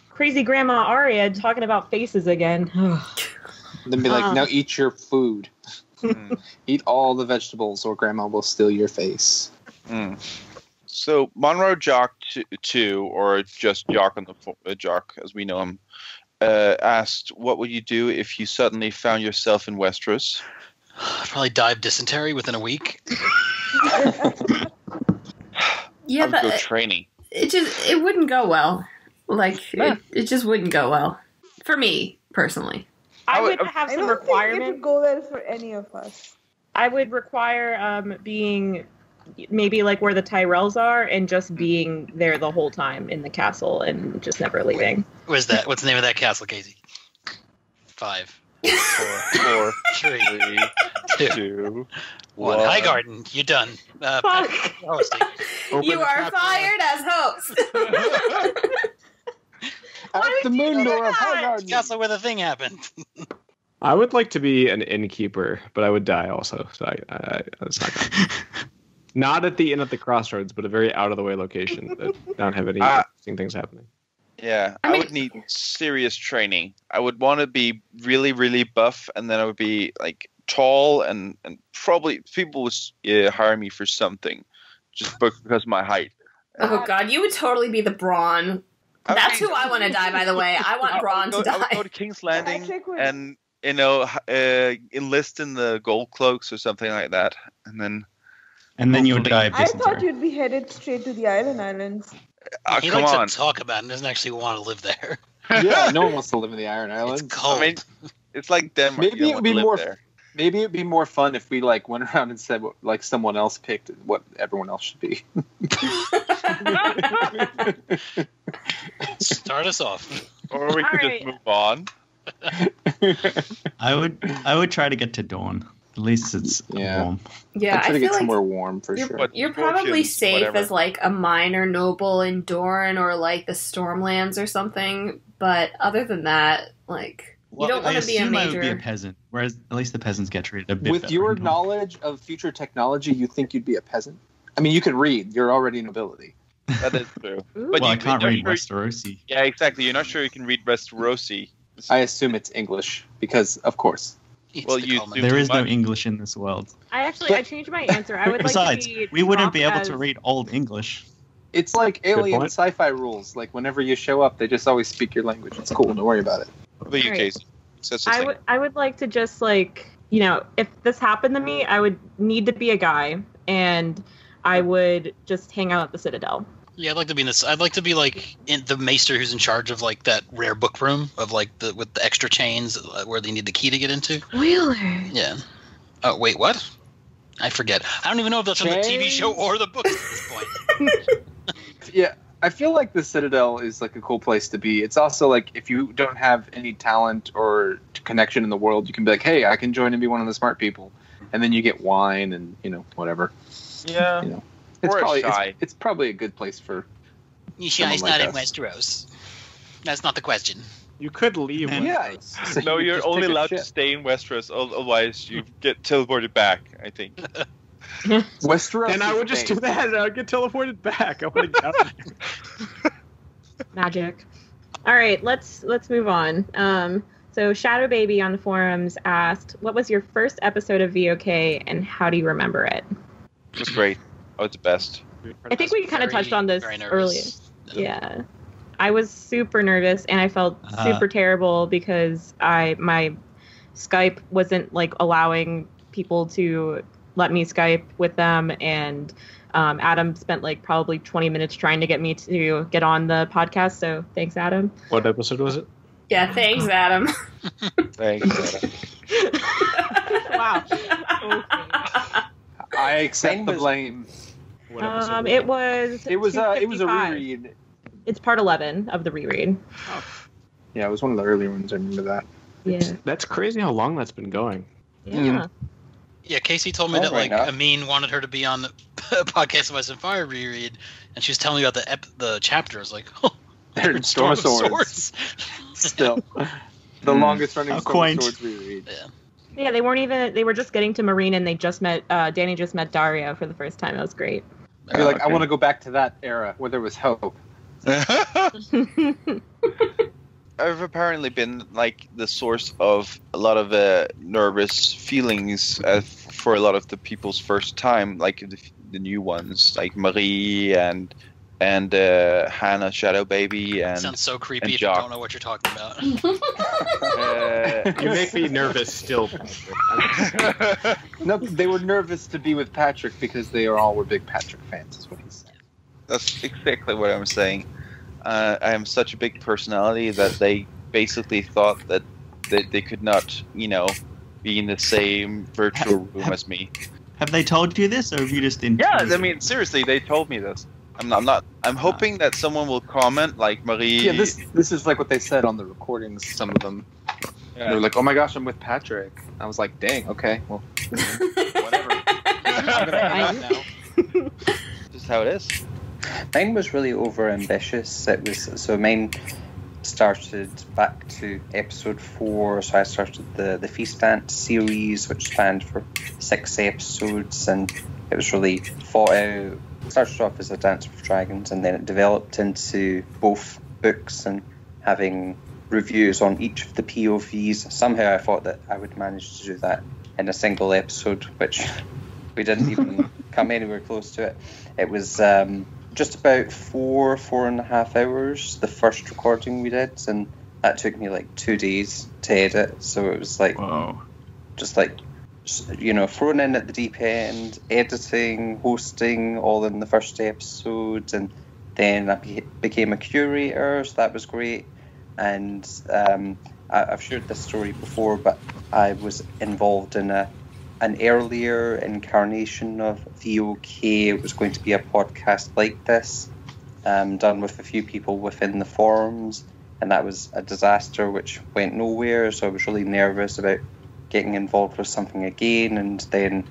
Crazy Grandma Arya talking about faces again. Then be like, "Now eat your food. Eat all the vegetables, or Grandma will steal your face." Mm. So Monroe Jock 2, or just Jock on the Jock as we know him, asked, "What would you do if you suddenly found yourself in Westeros?" I'd probably die of dysentery within a week. Yeah, but go training. It wouldn't go well. It just wouldn't go well for me personally. I would have some requirements. It would go well for any of us. I would require being maybe where the Tyrells are and just being there the whole time in the castle and just never leaving. Where's that? What's the name of that castle, Casey? 5, 4, 3, 2, 1. Hi, Garden. You're done. You are fired as host. At the moon door of Highgarden. Castle where the thing happened. I would like to be an innkeeper, but I would die also. So that's not good. Not at the inn at the crossroads, but a very out of the way location that don't have any interesting things happening. Yeah, I would need serious training. I would want to be really, really buff, and then I would be like tall, and probably people would hire me for something, just because of my height. Oh God, you would totally be the Brawn. That's who I want to die. By the way, I want Brawn to die. I would go to King's Landing and enlist in the gold cloaks or something like that, and then you would die of I dysentery. thought you'd be headed straight to the Islands. He likes to talk about it and doesn't actually want to live there. Yeah, no one wants to live in the Iron Islands. It's cold. I mean, it's like Denmark. Maybe it would be more. There. Maybe it'd be more fun if we like went around and said what like someone else picked what everyone else should be. Start us off, or we could just move on. I would try to get to Dawn. At least it's warm. Yeah, I feel get like somewhere warm for sure. You're probably safe as like a minor noble in Dorne or like the Stormlands or something. But other than that, like you don't want to be a major. I would be a peasant, whereas at least the peasants get treated a bit With better. your knowledge of future technology, you think you'd be a peasant? I mean, you could read. You're already nobility. That is true. But I can't read Westerosi. Yeah, exactly. You're not sure you can read Westerosi. I assume it's English because, of course. Well, there is no English in this world. I changed my answer. I would Besides, like to be we wouldn't be able to read Old English. It's like alien sci-fi rules. Like whenever you show up, they just always speak your language. It's cool. Don't worry about it. What about you, Casey? I would like to just like, you know, if this happened to me, I would need to be a guy, and I would just hang out at the Citadel. Yeah, I'd like to be in this. I'd like to be like in the maester who's in charge of like that rare book room of like with the extra chains where they need the key to get into. Wheeler. Yeah. Oh wait, what? I forget. I don't even know if that's on the TV show or the book at this point. Yeah, I feel like the Citadel is like a cool place to be. It's also like if you don't have any talent or connection in the world, you can be like, hey, I can join and be one of the smart people, and then you get wine and whatever. Yeah. It's probably a good place for. Shy's not in Westeros. That's not the question. You could leave. Yeah. No, you're only allowed to stay in Westeros. Otherwise, you get teleported back. I think. Westeros. Then I would just do that, and I would get teleported back. I want to get out of here. Magic. All right, let's move on. So Shadow Baby on the forums asked, "What was your first episode of VOK, and how do you remember it?" It was great. Oh, it's the best. I think we kind of touched on this earlier. Yeah. I was super nervous, and I felt super terrible because my Skype wasn't like allowing people to let me Skype with them, and Adam spent like probably 20 minutes trying to get me to get on the podcast. So thanks, Adam. What episode was it? Yeah, thanks, Adam. Thanks, Adam. Wow. I accept the blame. It was a reread. It's part 11 of the reread. Oh. Yeah, it was one of the earlier ones. I remember that. Yeah. That's crazy how long that's been going. Yeah. Yeah, Casey told me that like Amin wanted her to be on the podcast of Ice and Fire reread, and she was telling me about the chapter. I was like, oh, they're Storm of Swords. Still, the longest running Storm of Swords reread. Yeah, they weren't even. They were just getting to Marine, and they just met. Danny just met Dario for the first time. It was great. I feel like I want to go back to that era where there was hope. I've apparently been like the source of a lot of nervous feelings for a lot of the people's first time, like the new ones, like Marie and Hannah, Shadow Baby, and sounds so creepy if you don't know what you're talking about. You make me nervous still, Patrick. No, they were nervous to be with Patrick because they all were big Patrick fans, is what he said. That's exactly what I'm saying. I am such a big personality that they basically thought that they could not, be in the same virtual room as me. Have they told you this, or have you just Yeah, I mean, seriously, they told me this. I'm hoping that someone will comment, like Marie. Yeah, this is like what they said on the recordings. Some of them, they were like, "Oh my gosh, I'm with Patrick." I was like, "Dang, okay, well, whatever." I'm gonna hang out now. Just how it is. Mine was really over-ambitious. It was so mine started back to episode 4. So I started the Feast Dance series, which spanned for 6 episodes, and It was really thought out. It started off as a Dance with Dragons, and then it developed into both books and having reviews on each of the POVs. Somehow I thought that I would manage to do that in a single episode, which we didn't even come anywhere close to it. It was just about 4.5 hours, the first recording we did, and that took me like 2 days to edit. So it was like, just like, thrown in at the deep end, editing, hosting, all in the first episode, and then I became a curator, so that was great. And I've shared this story before, but I was involved in an earlier incarnation of VOK. It was going to be a podcast like this, done with a few people within the forums, and that was a disaster which went nowhere, so I was really nervous about getting involved with something again, and then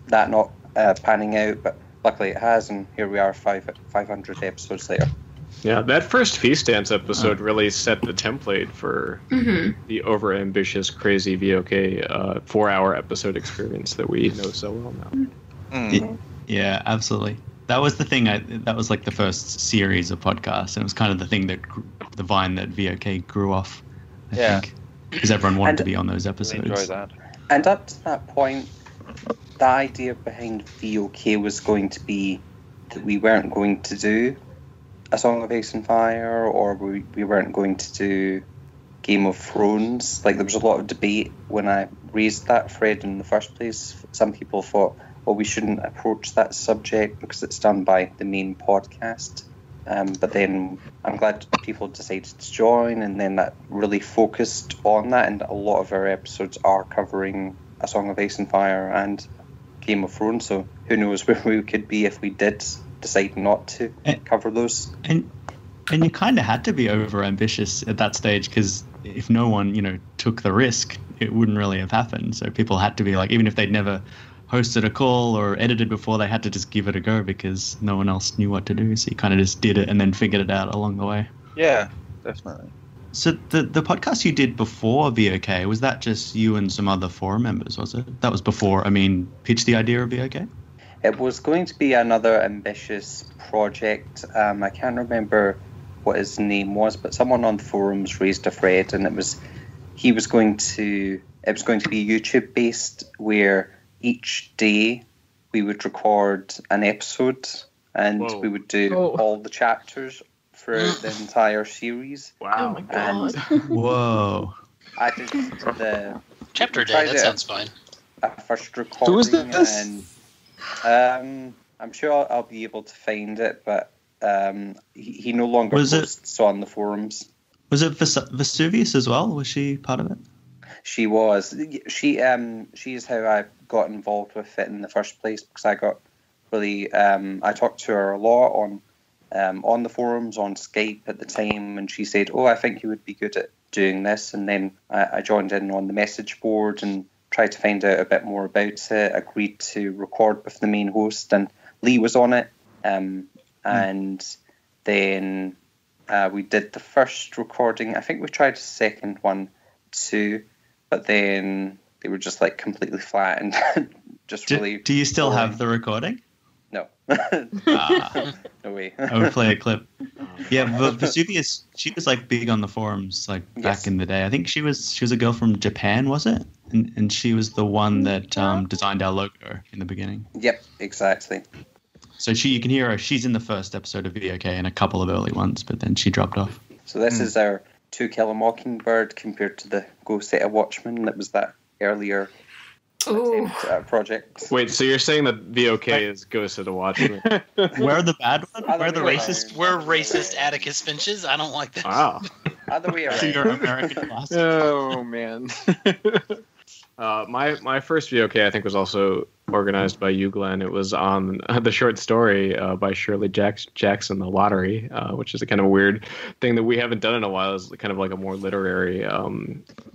that not panning out, but luckily it has, and here we are 500 episodes later. Yeah, that first Feast Dance episode really set the template for the over-ambitious, crazy VOK 4-hour episode experience that we know so well now. Yeah, absolutely. That was the thing. That was like the first series of podcasts, and it was kind of the thing that the vine that VOK grew off. I think, because everyone wanted to be on those episodes. Enjoy that. And up to that point, the idea behind VOK was going to be that we weren't going to do A Song of Ice and Fire, or we weren't going to do Game of Thrones. Like, there was a lot of debate when I raised that thread in the first place. Some people thought, well, we shouldn't approach that subject because it's done by the main podcast. But then I'm glad people decided to join, and then that really focused on that, and a lot of our episodes are covering A Song of Ice and Fire and Game of Thrones, so who knows where we could be if we did decide not to cover those. And you kind of had to be over ambitious at that stage, because if no one took the risk, it wouldn't really have happened. So people had to be like, even if they'd never hosted a call or edited before, they had to just give it a go because no one else knew what to do. So you kind of just did it and then figured it out along the way. Yeah, definitely. So the podcast you did before VOK, was that just you and some other forum members, was it? That was before, pitched the idea of VOK? It was going to be another ambitious project. I can't remember what his name was, but someone on the forums raised a thread, and it was going to be YouTube based, where each day we would record an episode, and we would do all the chapters throughout the entire series. Wow. Oh my god. Whoa. I did the Chapter day, that sounds fine. A first recording. Who was this? And I'm sure I'll be able to find it, but he no longer posts on the forums. Was it Vesuvius as well? Was she part of it? She was. She is how I got involved with it in the first place, because I got really I talked to her a lot on the forums, on Skype at the time, and she said, "Oh, I think you would be good at doing this." And then I joined in on the message board and tried to find out a bit more about it. Agreed to record with the main host, and Lee was on it. And then we did the first recording. I think we tried a second one too, but then they were just like completely flat and just really. Do you still boring. have the recording? No. No way. I would play a clip. Yeah, but Vesuvius, she was like big on the forums back in the day. I think she was a girl from Japan, was it? And she was the one that designed our logo in the beginning. Yep, exactly. So you can hear her. She's in the first episode of VOK and a couple of early ones, but then she dropped off. So this is our To Kill a Mockingbird compared to the Go Set a Watchman that was that earlier project. Wait, so you're saying that VOK is Ghost of the Watchman? We're the bad one? We're the racist? We're racist Atticus Finches? I don't like that. Wow. Other way around. To your American class. Oh, man. My first VOK, I think, was also organized by you, Glenn. It was on the short story by Shirley Jackson, The Lottery, which is a kind of weird thing that we haven't done in a while. It's kind of like a more literary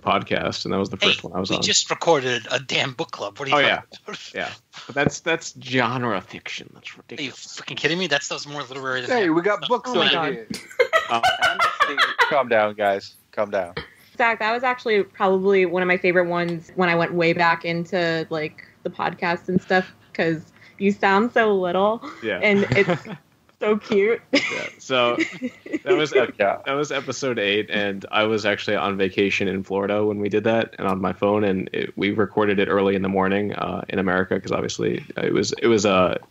podcast, and that was the first one I was on. We just recorded a damn book club. What are you talking about? Yeah. But that's genre fiction. That's ridiculous. Are you freaking kidding me? That stuff's more literary than Hey, we got books Oh my on God. here. Calm down, guys. Calm down. Zach, that was actually probably one of my favorite ones when I went way back into like the podcast and stuff, because You sound so little. Yeah. And it's so cute. Yeah. So that was episode 8, and I was actually on vacation in Florida when we did that, and on my phone, and we recorded it early in the morning in America because obviously it was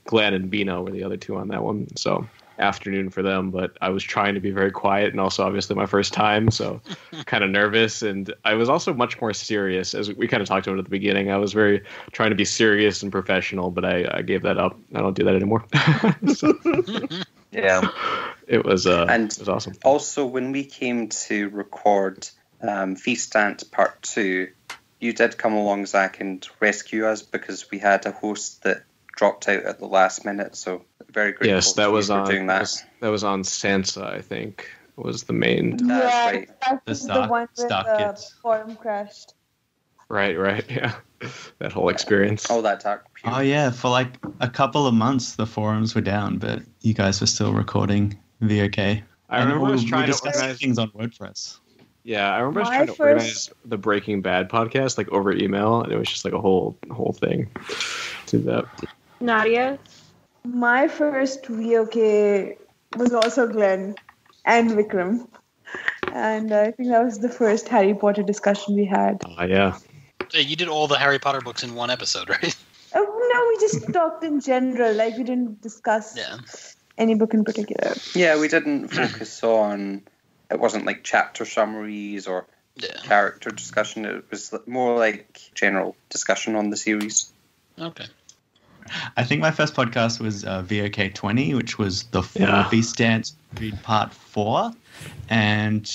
Glen and Bino were the other two on that one, so afternoon for them. But I was trying to be very quiet, and also obviously my first time, so kind of nervous, and I was also much more serious, as we kind of talked about at the beginning. I was very trying to be serious and professional, but I gave that up. I don't do that anymore. Yeah, it was awesome. Also, when we came to record Feast Ant Part 2, you did come along, Zach, and rescue us because we had a host that dropped out at the last minute. So very grateful. Yes, that was on doing that. That was on Sansa, I think, was the main. That's right. That's the one where the forum crashed. Right, yeah. That whole experience. Oh, that talk. Oh yeah, for like a couple of months the forums were down, but you guys were still recording VOK. I remember we trying to discuss organize things on WordPress. Yeah, I remember trying to organize the Breaking Bad podcast like over email, and it was just like a whole thing to that. Nadia? My first VOK was also Glen and Vikram. And I think that was the first Harry Potter discussion we had. Yeah. Hey, you did all the Harry Potter books in one episode, right? Oh, no, we just talked in general. Like, we didn't discuss any book in particular. Yeah, we didn't focus on... It wasn't like chapter summaries or character discussion. It was more like general discussion on the series. Okay. I think my first podcast was VOK 20, which was the Feast Dance Read Part 4. And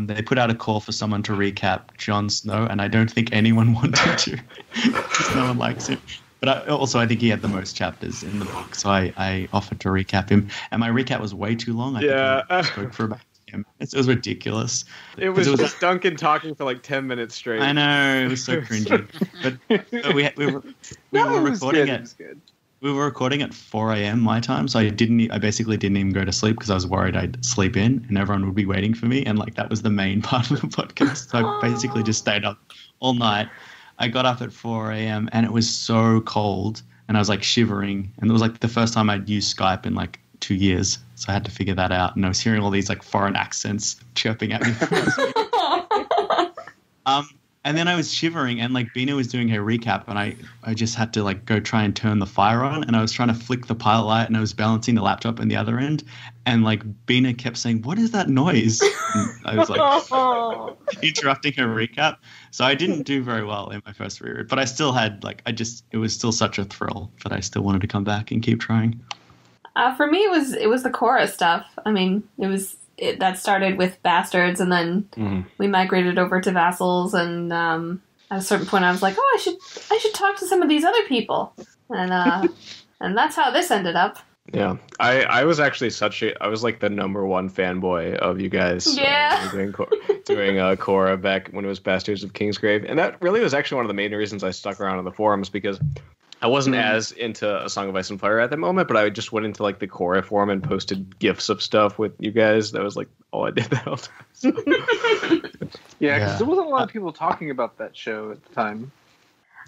they put out a call for someone to recap Jon Snow, and I don't think anyone wanted to because no one likes him. But I think he had the most chapters in the book, so I offered to recap him. And my recap was way too long. I think I spoke for about it was ridiculous. It was just Duncan talking for like 10 minutes straight. I know, it was so cringy. But we were recording it. We were recording at 4 a.m. my time, so I basically didn't even go to sleep because I was worried I'd sleep in and everyone would be waiting for me, and like that was the main part of the podcast. So I basically just stayed up all night. I got up at 4 a.m. and it was so cold and I was like shivering, and it was like the first time I'd used Skype in like 2 years, so I had to figure that out, and I was hearing all these like foreign accents chirping at me. And then I was shivering, and like Bina was doing her recap, and I just had to like go try and turn the fire on, and I was trying to flick the pilot light, and I was balancing the laptop in the other end, and like Bina kept saying, "What is that noise?" And I was like interrupting her recap, so I didn't do very well in my first reread, but I still had it was still such a thrill that I still wanted to come back and keep trying. For me, it was the Korra stuff. I mean, that started with Bastards, and then we migrated over to Vassals, and at a certain point I was like, oh, I should talk to some of these other people, and that's how this ended up. Yeah, I was actually I was like the number one fanboy of you guys. Yeah, doing Korra back when it was Bastards of Kingsgrave, and that really was actually one of the main reasons I stuck around on the forums, because I wasn't as into A Song of Ice and Fire at that moment, but I just went into like the Korra forum and posted GIFs of stuff with you guys. That was like all I did that whole time. So. Yeah, because there wasn't a lot of people talking about that show at the time.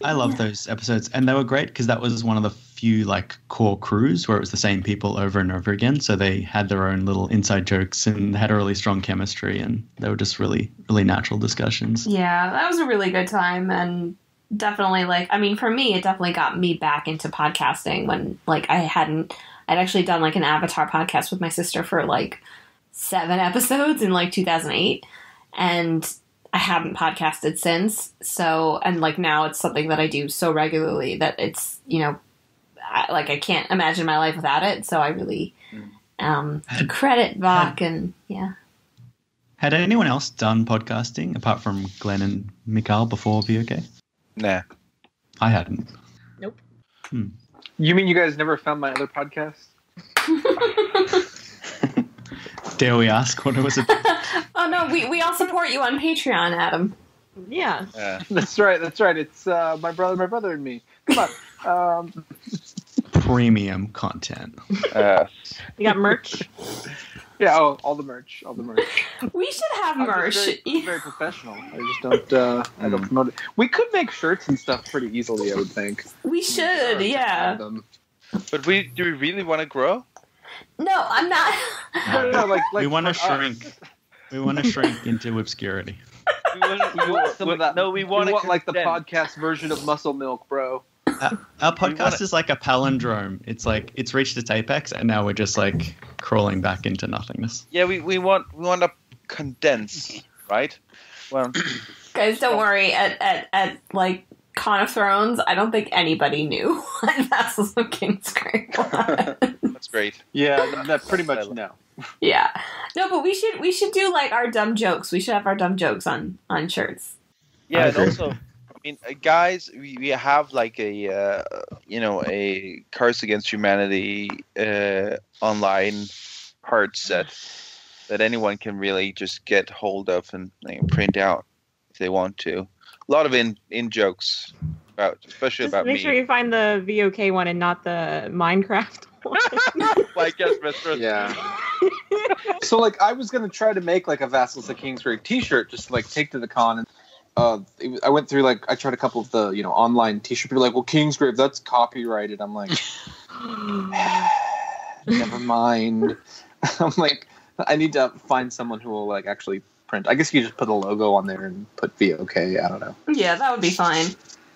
I love those episodes, and they were great because that was one of the few like core crews where it was the same people over and over again. So they had their own little inside jokes and they had a really strong chemistry, and they were just really, really natural discussions. Yeah, that was a really good time, and definitely for me, it definitely got me back into podcasting when I'd actually done like an Avatar podcast with my sister for like 7 episodes in like 2008, and I haven't podcasted since. So, and like now it's something that I do so regularly that it's, I can't imagine my life without it. So I really credit VOK and yeah. Had anyone else done podcasting apart from Glen and Michal before VOK? Nah. I hadn't. Nope. You mean you guys never found my other podcast? Dare we ask what it was about? Oh no, we all support you on Patreon, Adam. Yeah. That's right. It's my brother and me. Come on. Premium content. You got merch? Yeah, all the merch. We should have merch. I'm very professional. I just don't. I don't promote it. We could make shirts and stuff pretty easily, I would think. We should, yeah. But do we really want to grow? No, I'm not. No, like we want to for shrink. us. We want to shrink into obscurity. We want Some of that. No, we want like the podcast version of Muscle Milk, bro. Our podcast is like a palindrome. It's like it's reached its apex, and now we're just like crawling back into nothingness. Yeah, we want to condense, right? Well, Guys, don't worry. At like Con of Thrones, I don't think anybody knew what Vassals of Kingsgrave was. that's great. Yeah, that pretty much no. Yeah. No, but we should do like our dumb jokes. We should have our dumb jokes on shirts. Yeah, I and agree. also, I mean, guys, we have like a Cards Against Humanity online card set that anyone can really just get hold of and print out if they want to. A lot of in jokes especially Just about make me. sure you find the VOK one and not the Minecraft one. Well, I guess Westerosi. Yeah. So like, I was gonna try to make like a Vassals of Kingsgrave T-shirt, just to, like take to the con. And I went through like I tried a couple of the online T-shirt. People were like, well, Kingsgrave, that's copyrighted. I'm like, never mind. I'm like, I need to find someone who will like actually print. I guess you just put a logo on there and put VOK. I don't know. Yeah, that would be fine.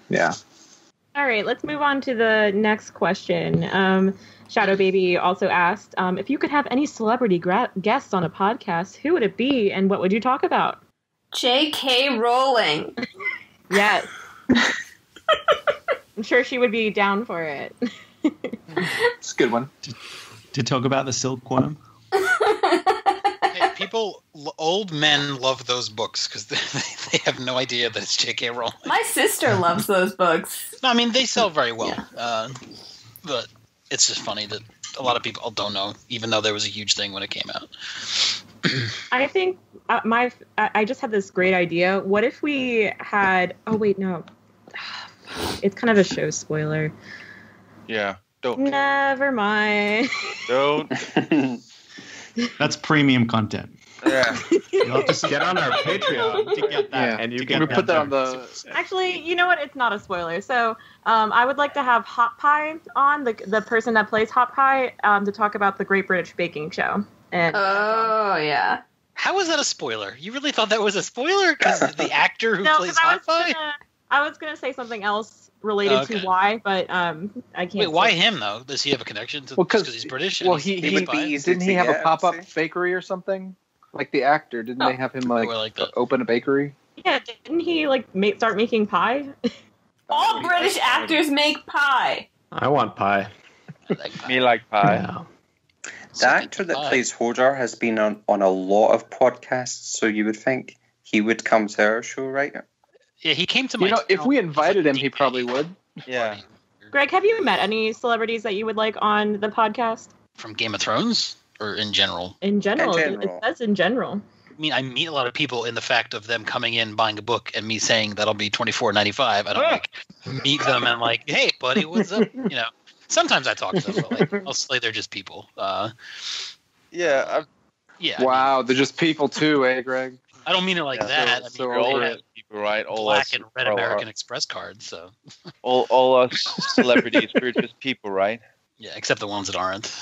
Yeah. All right, let's move on to the next question. Shadow Baby also asked, if you could have any celebrity guests on a podcast, who would it be and what would you talk about? J.K. Rowling. Yes. I'm sure she would be down for it. It's a good one. To talk about the silkworm. Hey, people, old men love those books because they have no idea that it's J.K. Rowling. My sister loves those books. No, I mean, they sell very well. But it's just funny that a lot of people don't know, even though there was a huge thing when it came out. I think I just had this great idea. What if we had... Oh, wait, no. It's kind of a show spoiler. Yeah, don't. Never mind. Don't. That's premium content. Yeah. You'll have to Get on our Patreon to get that. Yeah. and you to can get We put that on the. Actually, you know what? It's not a spoiler. So I would like to have Hot Pie on, the person that plays Hot Pie, to talk about the Great British Baking Show. And Oh, yeah. How is that a spoiler? You really thought that was a spoiler? Because the actor who no, plays 'cause Hot Pie? I was gonna say something else related to why, but I can't. Wait, why say. him, though? Does he have a connection to Well, because he's British? And Well, he's he made by- didn't he have a pop-up bakery or something? Like the actor, didn't they have him like that. open a bakery? Yeah, didn't he like start making pie? All British actors make pie. I want pie. I like pie. Me like pie. Yeah. The actor that plays Hodor has been on a lot of podcasts, so you would think he would come to our show, right? Yeah, he came to my. If we invited him, he probably would. Yeah. Greg, have you met any celebrities that you would like on the podcast? From Game of Thrones or in general? In general, In general. it says in general. I mean, I meet a lot of people in the fact of them coming in, buying a book, and me saying that'll be $24.95. I don't like meet them and like, hey, buddy, what's up? Sometimes I talk to them, but like, mostly they're just people. Yeah. Yeah. Wow, they're just people too, eh, Greg? I don't mean it like Yeah, that. so I We're mean, all they have people, right? All black us, and red all American our- Express cards. So all us celebrities, we're just people, right? yeah, except the ones that aren't.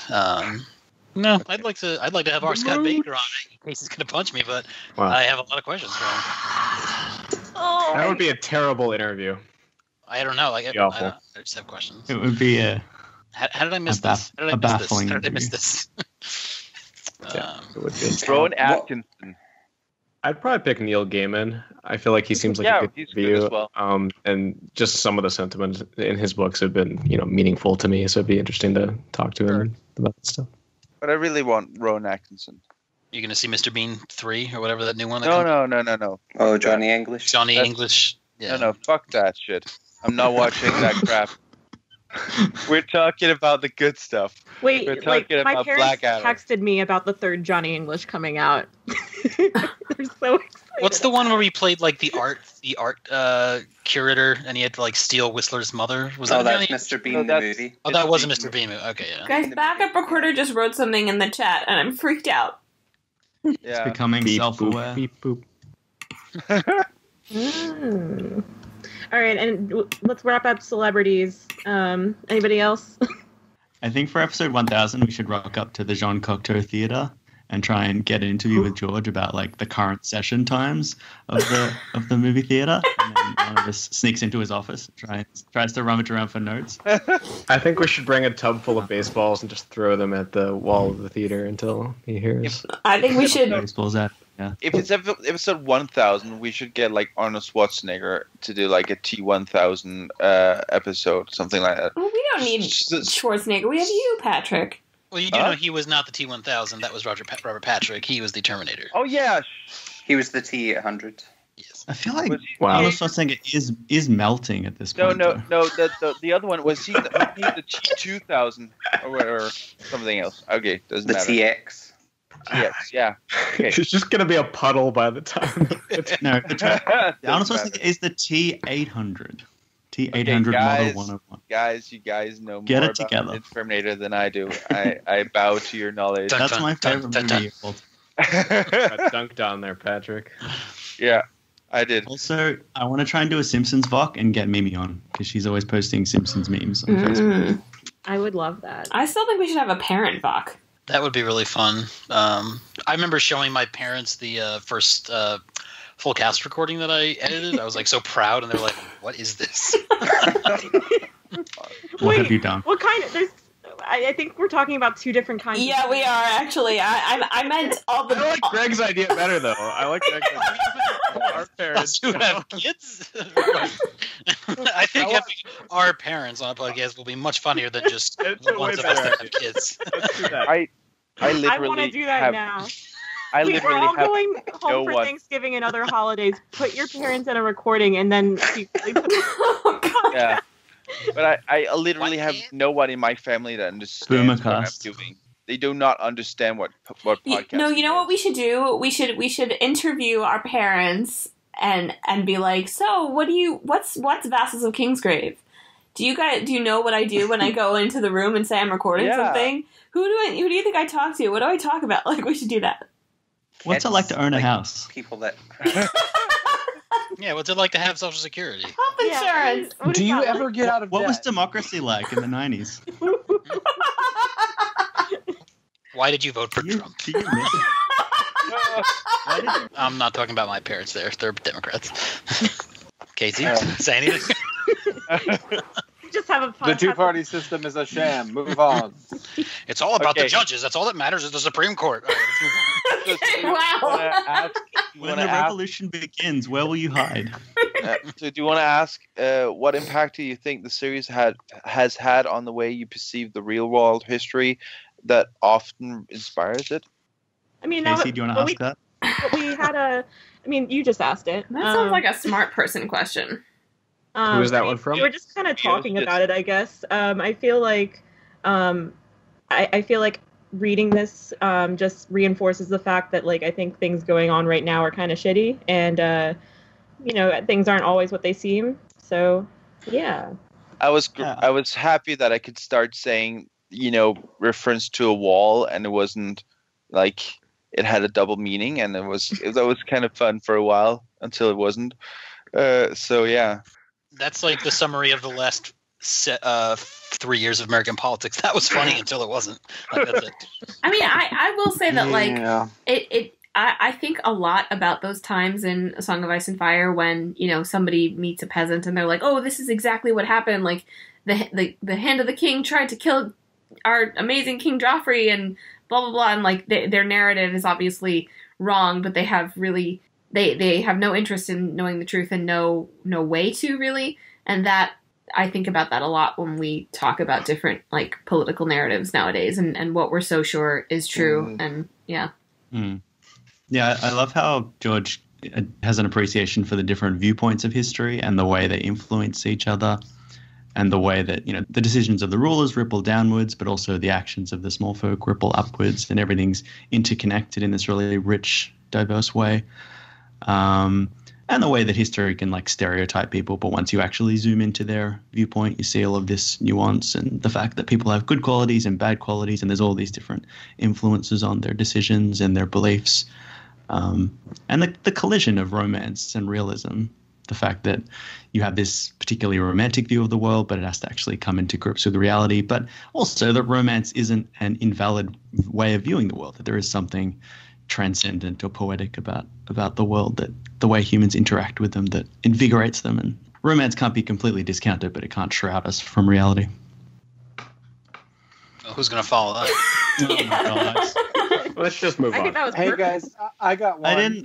No, I'd like to have our Scott Baker on in case he's gonna punch me, but Wow. I have a lot of questions for him. That would be a terrible interview. I don't know. Like, I Awful. just have questions. It would be a How did I miss A this? How did I miss this? baffling How did I miss interview. this? It would be. Rowan Atkinson. I'd probably pick Neil Gaiman. I feel like he seems like Yeah, a good he's good review. as well. And just some of the sentiments in his books have been, meaningful to me. So it'd be interesting to talk to him about that stuff. But I really want Rowan Atkinson. You gonna see Mr. Bean 3 or whatever that new one? No. Oh, Johnny English. Johnny That's- English. Yeah. No, fuck that shit. I'm not watching that crap. We're talking about the good stuff. Wait, We're like talking my about parents Blackadder. texted me about the third Johnny English coming out. They're so excited. What's the one where we played like the art curator, and he had to like steal Whistler's mother? Was Oh, that that's Johnny? Mr. Bean No, the that's- movie. Oh, that wasn't Mr. Bean. Okay, yeah. Guys, backup recorder just wrote something in the chat, and I'm freaked out. Yeah. becoming Beep, self-aware. boop, beep, boop. All right, and let's wrap up celebrities. Anybody else? I think for episode 1000, we should rock up to the Jean Cocteau Theatre and try and get an interview with George about like the current session times of the movie theater. And then one of us sneaks into his office, tries to rummage around for notes. I think we should bring a tub full of baseballs and just throw them at the wall of the theater until he hears. I think we should. Baseballs out. Yeah. If it's episode 1000, we should get like Arnold Schwarzenegger to do like a T1000 episode, something like that. Well, we don't need Schwarzenegger. We have you, Patrick. Well, you do know he was not the T1000. That was Robert Patrick. He was the Terminator. Oh yeah, he was the T800. Yes. I feel like Arnold Schwarzenegger is melting at this point. No. The other one was he the T2000 or something else. Okay, doesn't matter. The TX. Yes, yeah. Okay. It's just gonna be a puddle by the time. No, Arnold Schwarzenegger is the T800. T800 Model 101. Guys, you guys know Get more it together. about Terminator than I do. I bow to your knowledge. That's my favorite movie. Got dunked on there, Patrick. Yeah, I did. Also, I want to try and do a Simpsons VOK and get Mimi on because she's always posting Simpsons memes on Facebook. I would love that. I still think we should have a parent VOK. That would be really fun. I remember showing my parents the first full cast recording that I edited. I was like so proud, and they're like, "What is this?" What have you done? What kind of? I think we're talking about two different kinds. Yeah, we are actually. I meant all the. I like Greg's idea better, though. I like Greg's idea. Our parents who have kids. I think having our parents on a podcast will be much funnier than just the ones of us that have kids. I literally want to do that now. We're all going home for Thanksgiving and other holidays. Put your parents in a recording and then secretly put yeah. But I literally have no one in my family that understands what I'm doing. They do not understand what podcast. No, you know what we should do? We should interview our parents and be like, so what's Vassals of Kingsgrave? Do you know what I do when I go into the room and say I'm recording something? Who do you think I talk to? What do I talk about? Like, we should do that. What's it like to own a house? People that. Yeah, what's it like to have Social Security? Health insurance. Yeah. Do you ever get out of What debt? was democracy like in the 90s? Why did you vote for Trump? Do you miss it? I'm not talking about my parents there. They're Democrats. Casey, say anything? Just have a podcast. The two-party system is a sham. Move on. It's all about the judges. That's all that matters is the Supreme Court. Wow. When the revolution begins, where will you hide? So do you want to ask what impact do you think the series has had on the way you perceive the real world history that often inspires it? I mean, Casey, do you want to ask that? We had I mean, you just asked it. That sounds like a smart person question. Who is that one from? We were just kind of talking about it, I guess. I feel like I feel like reading this just reinforces the fact that, like, I think things going on right now are kind of shitty, and things aren't always what they seem. So, yeah. I was happy that I could start saying, reference to a wall, and it wasn't like it had a double meaning, and that was kind of fun for a while until it wasn't. So yeah. That's like the summary of the last 3 years of American politics. That was funny until it wasn't. Like, that's it. I mean, I will say that I think a lot about those times in A Song of Ice and Fire when somebody meets a peasant and they're like, oh, this is exactly what happened. Like the hand of the king tried to kill our amazing King Joffrey and blah blah blah. And like their narrative is obviously wrong, but they have really. They have no interest in knowing the truth and no way to really. And that I think about that a lot when we talk about different like political narratives nowadays and what we're so sure is true. And yeah. Yeah, I love how George has an appreciation for the different viewpoints of history and the way they influence each other and the way that, the decisions of the rulers ripple downwards, but also the actions of the small folk ripple upwards, and everything's interconnected in this really rich, diverse way. And the way that history can like stereotype people, but once you actually zoom into their viewpoint, you see all of this nuance and the fact that people have good qualities and bad qualities, and there's all these different influences on their decisions and their beliefs, and the collision of romance and realism the fact that you have this particularly romantic view of the world, but it has to actually come into grips with reality. But also that romance isn't an invalid way of viewing the world, that there is something transcendent or poetic about the world, that the way humans interact with them, that invigorates them. And romance can't be completely discounted, but it can't shroud us from reality. Well, who's going to follow that? Oh my God. Let's just move on. Hey guys, I got one. I didn't.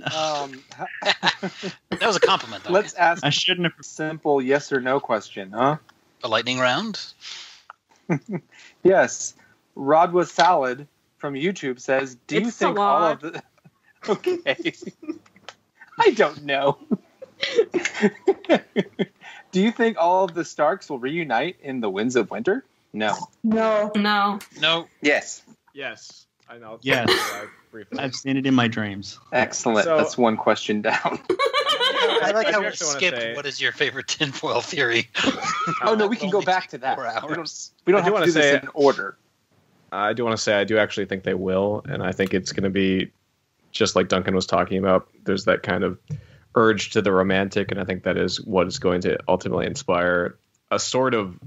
That was a compliment, though. Let's ask I shouldn't have. a simple yes or no question, huh? A lightning round? Yes. Rod with Salad from YouTube says, "Do you It's think all of the?" Okay. I don't know. Do you think all of the Starks will reunite in the Winds of Winter? No. No. No. No. Yes. Yes. I know. Yes. Briefly. I've seen it in my dreams. Excellent. So- That's one question down. I like how we actually wanna skipped say- what is your favorite tinfoil theory. Oh no, we can go Only back to that. 4 hours. We don't I do have to wanna do this say- in order. I do want to say I do actually think they will, and I think it's going to be just like Duncan was talking about. There's that kind of urge to the romantic, and I think that is what is going to ultimately inspire a sort of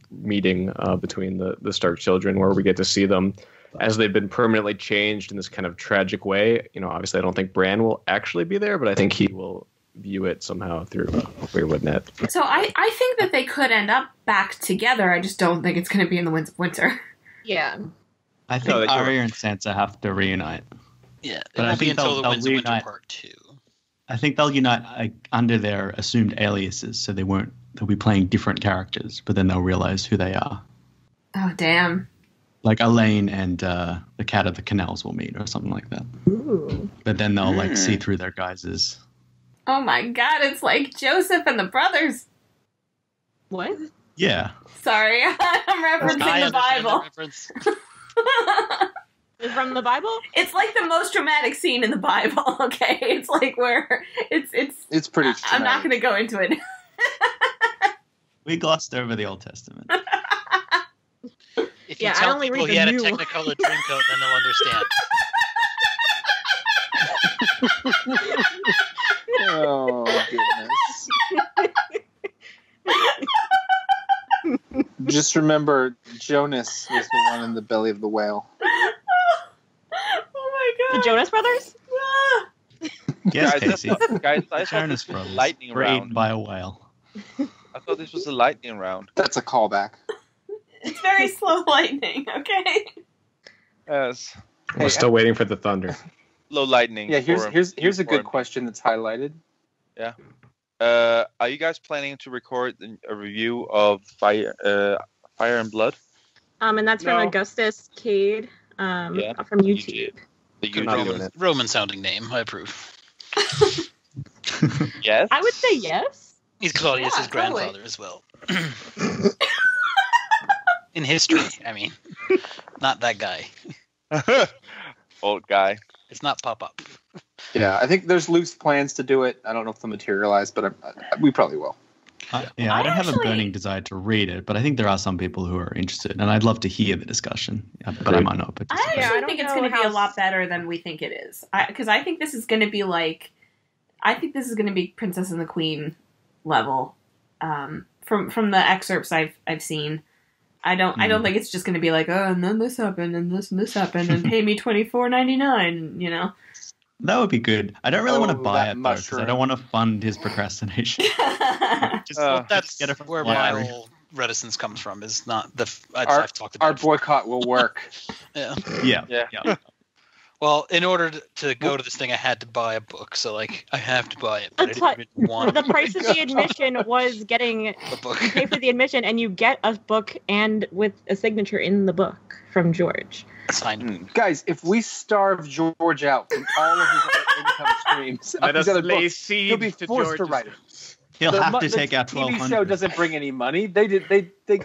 meeting between the Stark children, where we get to see them as they've been permanently changed in this kind of tragic way. You know, obviously I don't think Bran will actually be there, but I think he will view it somehow through Weirwood Net. So I think that they could end up back together. I just don't think it's going to be in the Winds of Winter. Yeah. I think that you're Arya and Sansa have to reunite. Yeah, But it I won't be think until the they'll Winds of Winter reunite- Part 2. I think they'll unite under their assumed aliases, so they'll be playing different characters, but then they'll realize who they are. Oh, damn. Like Elaine and the Cat of the Canals will meet, or something like that. Ooh. But then they'll like see through their guises. Oh my God, it's like Joseph and the brothers. What? Yeah. Sorry, I'm I referencing the understand Bible. that reference. From the Bible? It's like the most dramatic scene in the Bible. Okay, it's like where it's. It's pretty. I'm not going to go into it. We glossed over the Old Testament. If you Yeah, I tell only people read he the had a new Technicolor Dreamcoat, then they'll understand. Oh goodness. Just remember, Jonas was the one in the belly of the whale. Oh my God. The Jonas Brothers? Ah. Yes, Guys, Casey. guys, I thought Jonas this was Brothers a lightning were eaten round. by a whale. I thought this was a lightning round. That's a callback. It's very slow lightning. Okay. Yes. We're still waiting for the thunder. Low lightning. Yeah, for- here's a for- good question that's highlighted. Are you guys planning to record a review of Fire and Blood? And that's from No. Augustus Cade Yeah. from YouTube. The I'm not doing YouTube. it. Roman sounding name, I approve. Yes. I would say yes. He's Claudius's Yeah, totally. grandfather as well. In history, I mean. Not that guy. Old guy. It's not Pop-Up. Yeah, I think there's loose plans to do it. I don't know if they'll materialize, but we probably will. I don't have a actually- burning desire to read it, but I think there are some people who are interested, and I'd love to hear the discussion. But I might not I participate. actually I don't think it's know going to be a how- lot better than we think it is. Because I think this is going to be like, I think this is going to be Princess and the Queen level. From the excerpts I've seen, I don't think it's just going to be like, oh, and then this happened, and this happened, and pay me $24.99. You know. That would be good. I don't really want to Oh, buy that it though, because I mushroom. don't want to fund his procrastination. Just That's get it from where the my library. whole reticence comes from. Is not the Our- I've talked about Our it before. boycott will work. Yeah. Yeah. Yeah. Well, in order to go to this thing, I had to buy a book. So like, I have to buy it, but I That's didn't even want The price of the admission was getting the book. you pay for the admission and you get a book and with a signature in the book from George. Signed. Guys, if we starve George out from all of his other income streams, Let of his us other lay books, siege he'll be to forced to George's- write it. He'll The have to the take out TV show 1,200. doesn't bring any money. They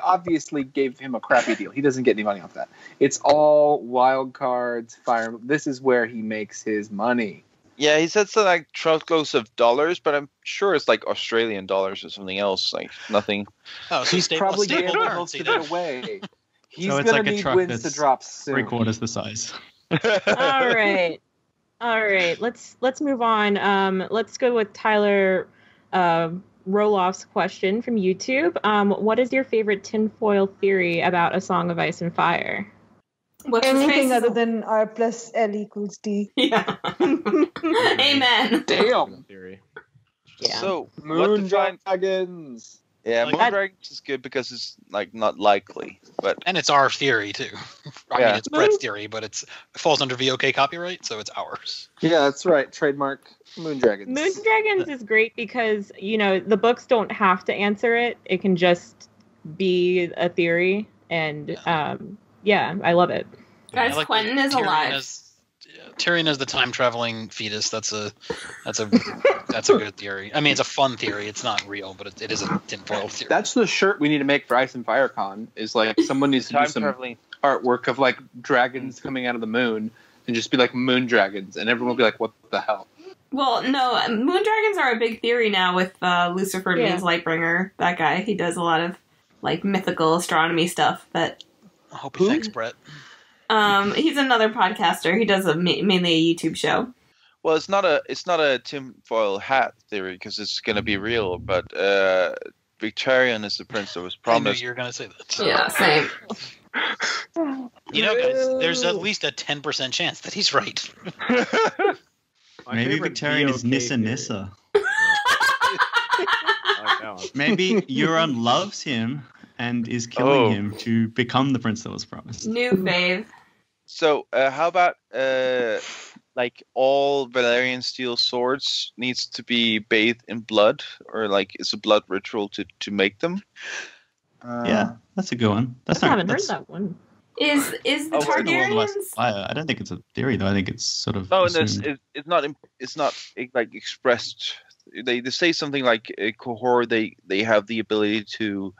obviously gave him a crappy deal. He doesn't get any money off that. It's all wild cards, fire. This is where he makes his money. Yeah, he said something like truckloads of dollars, but I'm sure it's like Australian dollars or something else. Like nothing. Oh, so He's stable, probably stable giving currency most of then. it away. He's So it's gonna like a need truck wins to that's drop soon. 3/4 the size. All right. Let's move on. Let's go with Tyler Roloff's question from YouTube. What is your favorite tinfoil theory about A Song of Ice and Fire? What's Anything other than R plus L equals D. Yeah. Amen. Damn. Theory. Yeah. So Moon dragons. Yeah, Like moon dragons is good because it's like not likely, but And it's our theory too. I Yeah. mean, it's Brett's theory, but it falls under VOK copyright, so it's ours. Yeah, that's right. Trademark moon dragons. Moon Dragons is great because, the books don't have to answer it. It can just be a theory. And, I love it. Guys, I like Quentin is Tyrion alive. Tyrion as the time traveling fetus. That's a good theory. I mean, it's a fun theory. It's not real, but it is a tinfoil theory. That's the shirt we need to make for Ice and Fire Con. Is like someone needs to do time some traveling. artwork of like dragons coming out of the moon and just be like moon dragons, and everyone will be like, "What the hell?" Well, no, moon dragons are a big theory now with Lucifer Yeah. means Lightbringer. That guy, he does a lot of like mythical astronomy stuff. That I hope he thanks Brett. he's another podcaster. He does mainly a YouTube show. Well, it's not a tinfoil hat theory because it's going to be real, but Victorian is the prince that was I knew promised. you were going to say that. Yeah, same. Guys, there's at least a 10% chance that he's right. My Maybe favorite Victorian is VOK Nissa theory. Nissa. I like that one. Maybe Euron loves him and is killing him to become the prince that was promised. New fave. So, how about like all Valerian steel swords needs to be bathed in blood, or like it's a blood ritual to make them? Yeah, that's a good one. I haven't heard that one. Is the It's in the World of Ice and Targaryens? Fire. I don't think it's a theory, though. I think it's sort of. No, and assumed. it's not like expressed. They say something like Cohort. They have the ability to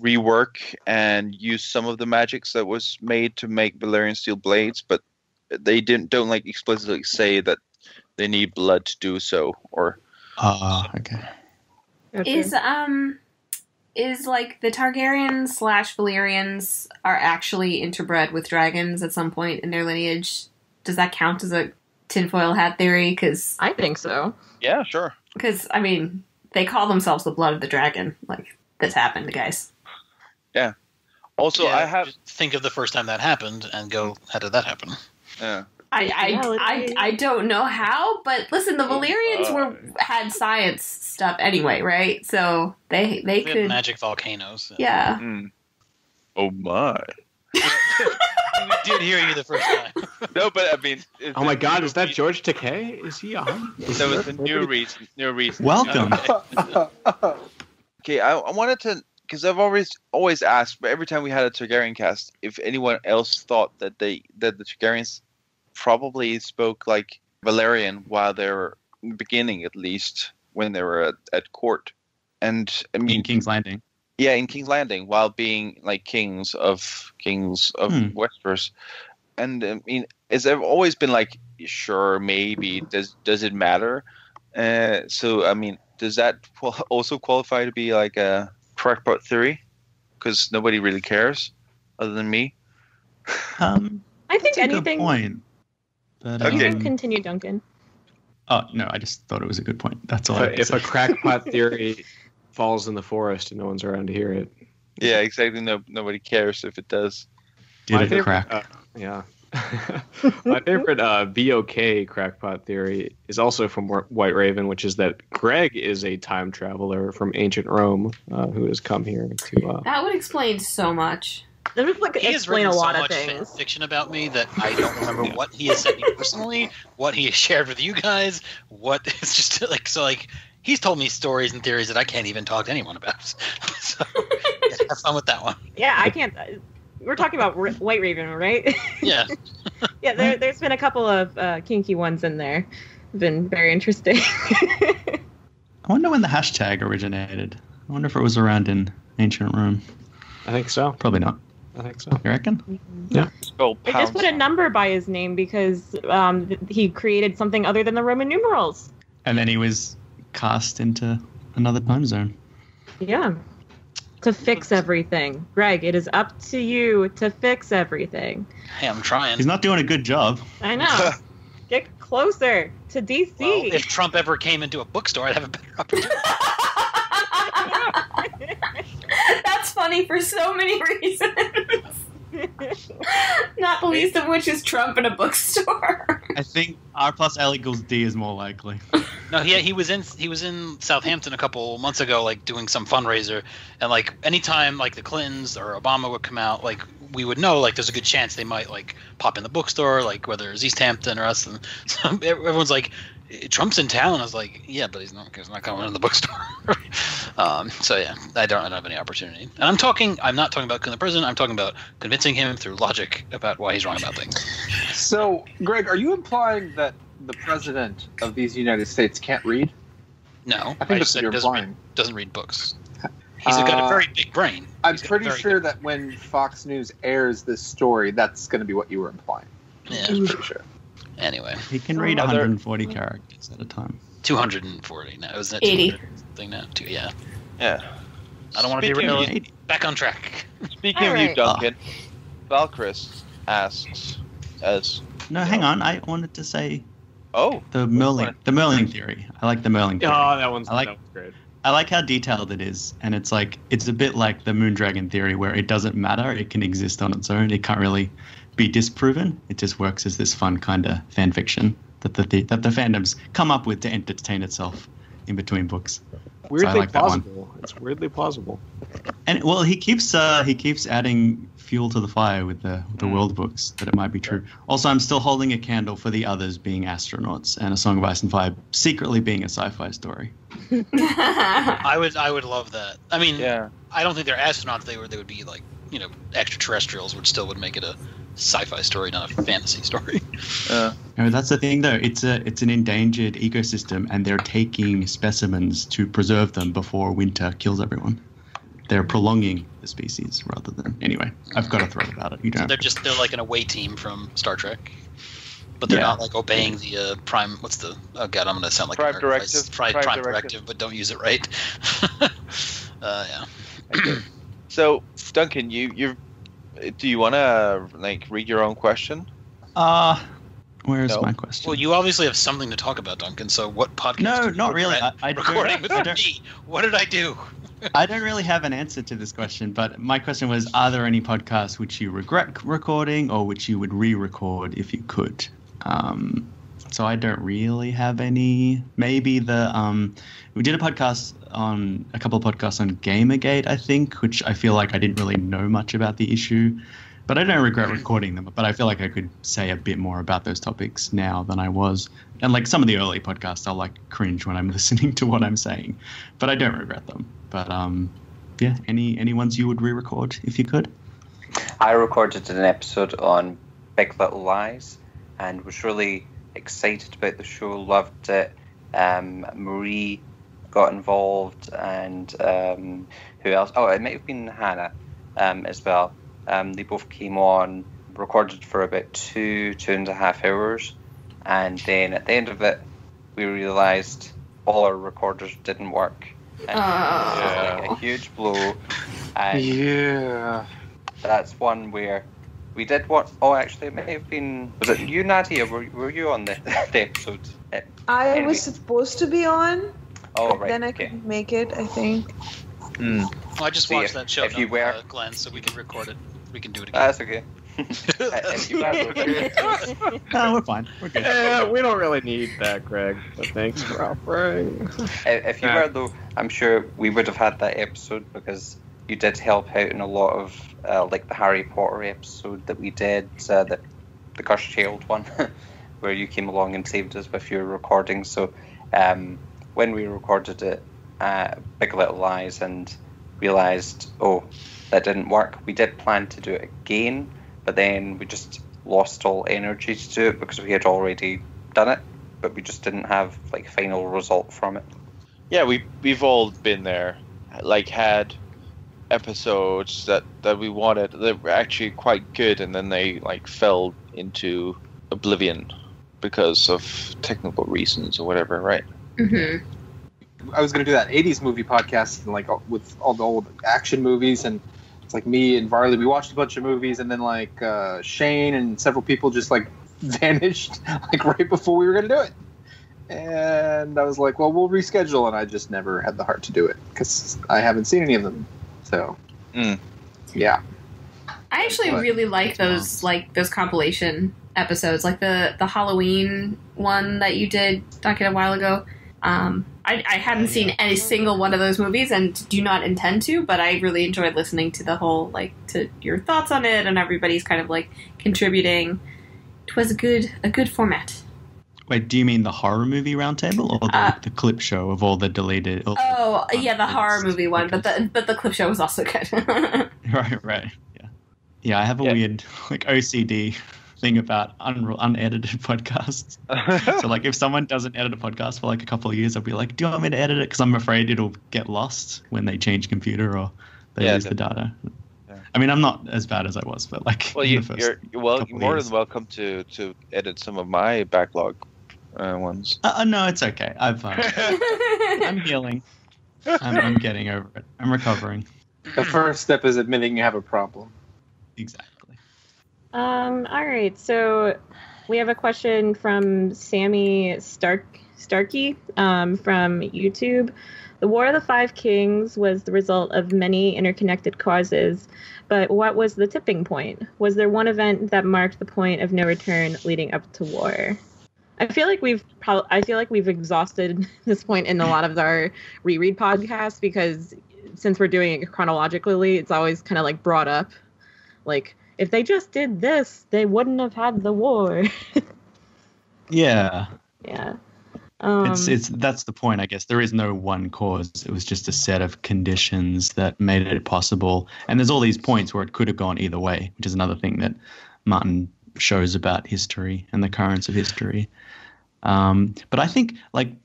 rework and use some of the magics that was made to make Valerian steel blades, but they don't like explicitly say that they need blood to do so. Or okay. Is like the Targaryens / Valyrians are actually interbred with dragons at some point in their lineage? Does that count as a tinfoil hat theory? Because I think so. yeah, sure. I mean, they call themselves the blood of the dragon. Like, this happened, guys. Yeah. Also, Yeah, I have. just think of the first time that happened and go, how did that happen? Yeah. I don't know how, but listen, the Valyrians had science stuff anyway, right? So they We have could magic volcanoes. yeah. Mm. Oh my. We did hear you the first time. No, but I mean. Oh my God, is that George Takei? Is he on? That was a new reason. Welcome. Okay, I wanted to, because I've always asked, but every time we had a Targaryen cast, if anyone else thought that the Targaryens probably spoke like Valerian while they were in the beginning, at least when they were at court, and I mean In King's Landing. yeah, in King's Landing, while being like kings of Westeros, and I mean, it's always been like sure, maybe does it matter? So I mean, does that also qualify to be like a crackpot theory? Because nobody really cares, other than me. I think That's a good anything. point. But, You Okay. can continue, Duncan. Oh no, I just thought it was a good point. That's all. I had to If a say. crackpot theory falls in the forest and no one's around to hear it. Yeah, exactly. Nobody cares if it does. Did My it favorite- crack? Yeah. My favorite VOK crackpot theory is also from White Raven, which is that Greg is a time traveler from ancient Rome who has come here to. That would explain so much. That would like He has explain written a lot so of much things. fiction about me that I don't remember what he has said to me personally, what he has shared with you guys, what it's just like he's told me stories and theories that I can't even talk to anyone about. So yeah, have fun with that one. Yeah, I can't. We're talking about White Raven, right? Yeah. Yeah, there's been a couple of kinky ones in there. Been very interesting. I wonder when the hashtag originated. I wonder if it was around in ancient Rome. I think so. Probably not. I think so. You reckon? It's called They just put a number by his name because he created something other than the Roman numerals. And then he was cast into another time zone. Yeah. To fix everything. Greg, it is up to you to fix everything. Hey, I'm trying. He's not doing a good job. I know. Get closer to DC. Well, if Trump ever came into a bookstore, I'd have a better opportunity. funny for so many reasons. Not the least of which is Trump in a bookstore. I think R plus L equals D is more likely. No, he was in Southampton a couple months ago, like doing some fundraiser, and like anytime like the Clintons or Obama would come out, like we would know like there's a good chance they might like pop in the bookstore, like whether it's East Hampton or us, and so everyone's like, Trump's in town. I was like, yeah, but he's not coming in the bookstore. So yeah, I don't have any opportunity. And I'm not talking about the president. I'm talking about convincing him through logic about why he's wrong about things. So, Greg, are you implying that the president of these United States can't read? No, I think that's what you're implying. Doesn't read books. He's got a very big brain. I'm pretty sure that when Fox News airs this story, that's going to be what you were implying. Yeah, I'm pretty sure. Anyway, he can read 140 characters at a time. 240 now. Isn't it 80 thing now? Yeah. Yeah. I don't want to be back on track. Speaking of you, Duncan, Valkyrist asks as. No, hang on. I wanted to say. Oh. The Merlin theory. I like the Merlin theory. Oh, that one's great. I like how detailed it is, and it's a bit like the Moondragon theory, where it doesn't matter. It can exist on its own. It can't really be disproven. It just works as this fun kind of fan fiction that the fandoms come up with to entertain itself in between books. Weirdly plausible. It's weirdly plausible. And well, he keeps adding fuel to the fire with the world books that it might be true. Also, I'm still holding a candle for the others being astronauts and A Song of Ice and Fire secretly being a sci-fi story. I would love that. I mean, yeah. I don't think they're astronauts. They would be like, extraterrestrials, which still would make it a sci-fi story, not a fantasy story. No, that's the thing, though. It's an endangered ecosystem, and they're taking specimens to preserve them before winter kills everyone. They're prolonging the species rather than. Anyway, I've got a thread about it. You don't. So they're like an away team from Star Trek, but they're not like obeying the prime. What's the? Oh God, I'm gonna sound like Prime Directive. Prime Directive, but don't use it right. Yeah. Okay. So, Duncan, do you want to read your own question? Where's my question? Well, you obviously have something to talk about, Duncan. So, what podcast? No, not really. Recording with me. What did I do? I don't really have an answer to this question, but my question was: are there any podcasts which you regret recording, or which you would re-record if you could? So I don't really have any. Maybe we did a couple of podcasts on Gamergate, I think, which I feel like I didn't really know much about the issue, but I don't regret recording them. But I feel like I could say a bit more about those topics now than I was. And like some of the early podcasts, I'll cringe when I'm listening to what I'm saying, but I don't regret them. But yeah, any ones you would re-record if you could? I recorded an episode on Big Little Lies and was really excited about the show, loved it. Marie got involved, and who else? Oh, it might have been Hannah as well. They both came on, recorded for about 2.5 hours, and then at the end of it, we realised all our recorders didn't work. And it was like a huge blow. And that's one where we did what? Oh, actually, it may have been. Was it you, Nadia? Were you on the episode? I was supposed to be on. Oh, right. Then I couldn't make it, I think. Well, I just watched that show, if you were Glen, so we can record it. We can do it again. That's okay. If you were No, we're fine. We're good. Yeah, we don't really need that, Greg. But thanks for offering. If you were, though, I'm sure we would have had that episode because you did help out in a lot of, like the Harry Potter episode that we did, the Cursed Child one, where you came along and saved us with your recording. So when we recorded it, Big Little Lies, and realised, oh, that didn't work, we did plan to do it again, but then we just lost all energy to do it because we had already done it, but we just didn't have final result from it. Yeah, we've all been there, had episodes that we wanted that were actually quite good, and then they fell into oblivion because of technical reasons or whatever, right? Mm-hmm. I was going to do that 80s movie podcast with all the old action movies, and it's me and Varley, we watched a bunch of movies, and then Shane and several people just vanished right before we were going to do it. And I was well, we'll reschedule, and I just never had the heart to do it because I haven't seen any of them. So Yeah. I actually really like those compilation episodes, like the Halloween one that you did, Duncan, a while ago. I hadn't seen any single one of those movies and do not intend to, but I really enjoyed listening to the whole, to your thoughts on it, and everybody's kind of, contributing. It was a good format. Wait, do you mean the horror movie roundtable or the clip show of all the deleted? The horror movie one, but the clip show was also good. Right. Yeah, I have a weird OCD thing about unedited podcasts. So if someone doesn't edit a podcast for a couple of years, I'll be like, do you want me to edit it? Because I'm afraid it'll get lost when they change computer or they lose the data. Yeah. I mean, I'm not as bad as I was, but you're more than welcome to edit some of my backlog ones. No, it's okay. I'm healing. I'm getting over it. I'm recovering. The first step is admitting you have a problem. Exactly. All right, so we have a question from Sammy Starkey from YouTube. The War of the Five Kings was the result of many interconnected causes, but what was the tipping point? Was there one event that marked the point of no return leading up to war? I feel like we've exhausted this point in a lot of our reread podcasts, because since we're doing it chronologically, it's always kind of brought up. If they just did this, they wouldn't have had the war. Yeah. Yeah. That's the point, I guess. There is no one cause. It was just a set of conditions that made it possible. And there's all these points where it could have gone either way, which is another thing that Martin shows about history and the currents of history. But I think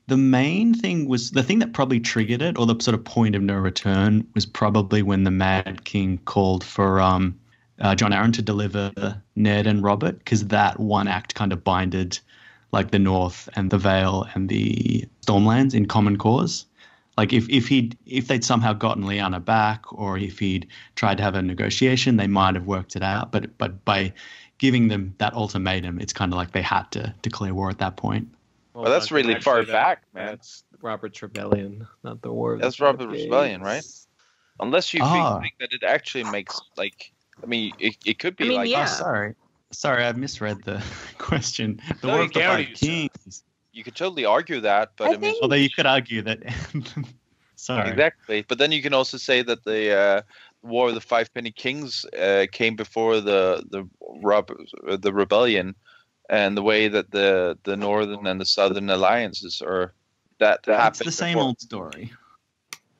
the main thing was the thing that probably triggered it, or the sort of point of no return, was probably when the Mad King called for John Arryn to deliver Ned and Robert, because that one act kind of binded the North and the Vale and the Stormlands in common cause. If they'd somehow gotten Lyanna back, or if he'd tried to have a negotiation, they might have worked it out. But by giving them that ultimatum, it's kind of they had to declare war at that point. Well, that's really far back, man. That's Robert's Rebellion, not the War. That's Robert's Rebellion, right? Unless you think that it actually makes it could be yeah. Oh, sorry, I misread the question. The War of the Five Kings. You could totally argue that, but although you could argue that. Sorry. Exactly, but then you can also say that the War of the Five Penny Kings came before the rebellion, and the way that the northern and the southern alliances that's happened. It's the same before. old story.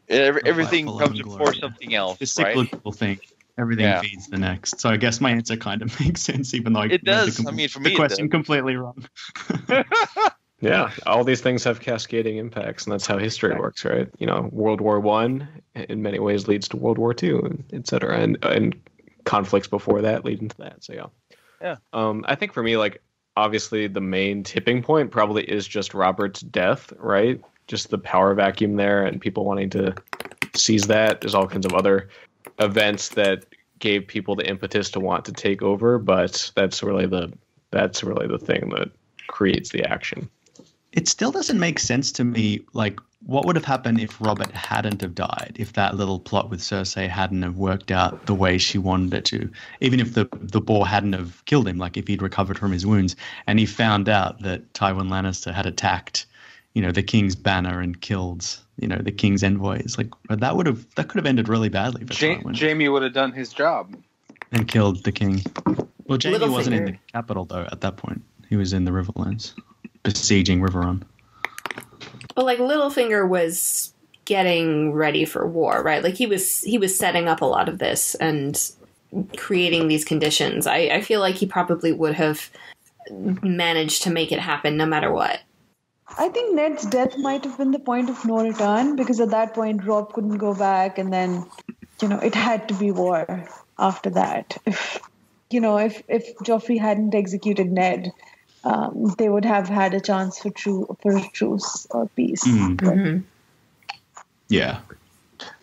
Everything comes before something else. The cyclical thing. Everything feeds the next. So I guess my answer kind of makes sense, even though it does. For me, the question completely wrong. Yeah, all these things have cascading impacts, and that's how history works, right? World War I in many ways leads to World War II, et cetera, and conflicts before that lead into that. So yeah. I think for me, obviously the main tipping point probably is just Robert's death, right? Just the power vacuum there, and people wanting to seize that. There's all kinds of other events that gave people the impetus to want to take over, but that's really the thing that creates the action. It still doesn't make sense to me, what would have happened if Robert hadn't have died, if that little plot with Cersei hadn't have worked out the way she wanted it to, even if the boar hadn't have killed him, if he'd recovered from his wounds and he found out that Tywin Lannister had attacked, the king's banner and killed, the king's envoys. That could have ended really badly for Tywin. Jaime would have done his job and killed the king. Well, Jaime wasn't in the capital though at that point. He was in the Riverlands, besieging Riverrun. But Littlefinger was getting ready for war, right? He was setting up a lot of this and creating these conditions. I feel like he probably would have managed to make it happen no matter what. I think Ned's death might have been the point of no return, because at that point Robb couldn't go back, and then it had to be war after that. If Joffrey hadn't executed Ned, they would have had a chance for a truce or peace. Mm-hmm. Yeah.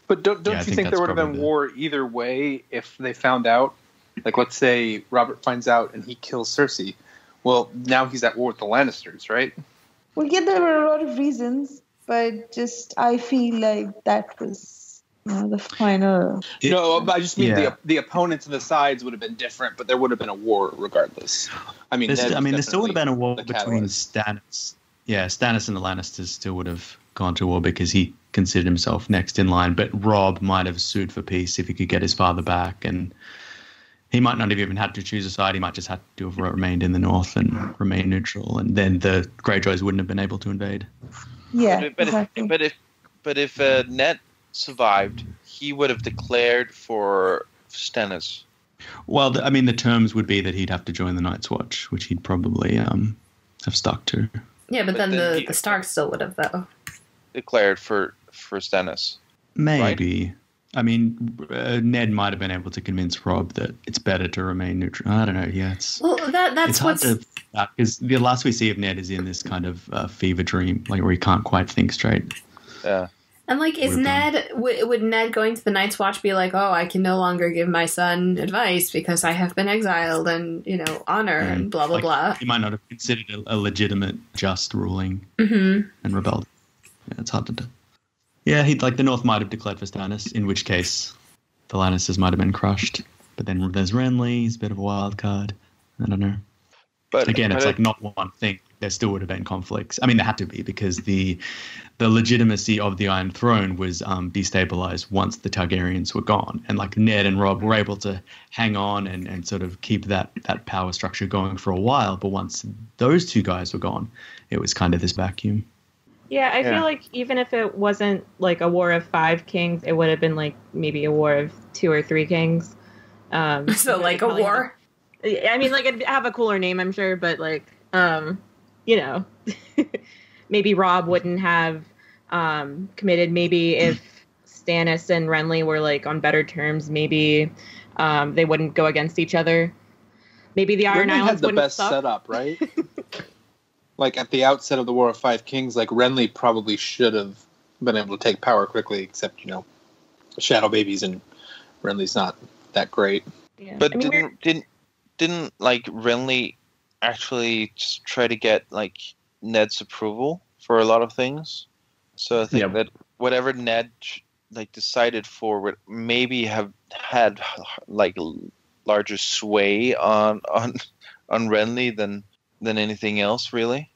But don't you think there would have been war either way if they found out? Let's say Robert finds out and he kills Cersei. Well, now he's at war with the Lannisters, right? Well, yeah, there were a lot of reasons, but I feel like that was the final. No, but I just mean the opponents and the sides would have been different, but there would have been a war regardless. I mean, there still would have been a war between Stannis. Yeah, Stannis and the Lannisters still would have gone to war because he considered himself next in line. But Robb might have sued for peace if he could get his father back, and he might not have even had to choose a side. He might just have to have remained in the north and remain neutral, and then the Greyjoys wouldn't have been able to invade. Yeah, but if Ned survived, he would have declared for Stannis. Well, the terms would be that he'd have to join the Night's Watch, which he'd probably have stuck to. Yeah, but then the Starks still would have, though. Declared for Stannis. Maybe. Right? I mean, Ned might have been able to convince Robb that it's better to remain neutral. I don't know. Yeah, it's hard to, because the last we see of Ned is in this kind of fever dream, like where he can't quite think straight. Yeah. And like, would Ned going to the Night's Watch be like, oh, I can no longer give my son advice because I have been exiled and, honor and blah, blah, blah. He might not have considered a legitimate, just ruling and rebelled. Yeah, it's hard to do. Yeah, the North might have declared for Stannis, in which case the Lannisters might have been crushed. But then there's Renly, he's a bit of a wild card. I don't know. But again, it's not one thing. There still would have been conflicts. I mean, there had to be, because the legitimacy of the Iron Throne was destabilized once the Targaryens were gone. And Ned and Robb were able to hang on and sort of keep that power structure going for a while. But once those two guys were gone, it was kind of this vacuum. Yeah, I feel like even if it wasn't a war of 5 kings, it would have been maybe a war of 2 or 3 kings. So a war? I mean, it'd have a cooler name, I'm sure, but maybe Robb wouldn't have committed. Maybe if Stannis and Renly were on better terms, maybe they wouldn't go against each other. Maybe the Iron Islands wouldn't had the best setup, right? At the outset of the War of 5 Kings, Renly probably should have been able to take power quickly, except, shadow babies, and Renly's not that great. Yeah. But didn't Renly actually just try to get Ned's approval for a lot of things? So I think that whatever Ned decided for would maybe have had larger sway on Renly than anything else, really.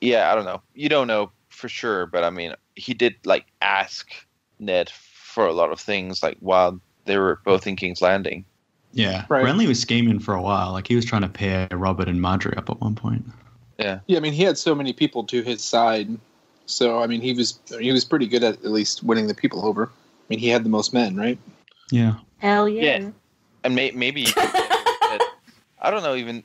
Yeah, I don't know. You don't know for sure, but I mean, he did ask Ned for a lot of things while they were both in King's Landing. Yeah, right. Renly was scheming for a while. He was trying to pair Robert and Margaery up at one point. Yeah. I mean, he had so many people to his side, so I mean, he was pretty good at least winning the people over. I mean, he had the most men, right? Yeah. Hell yeah. Yeah. And maybe I don't know. Even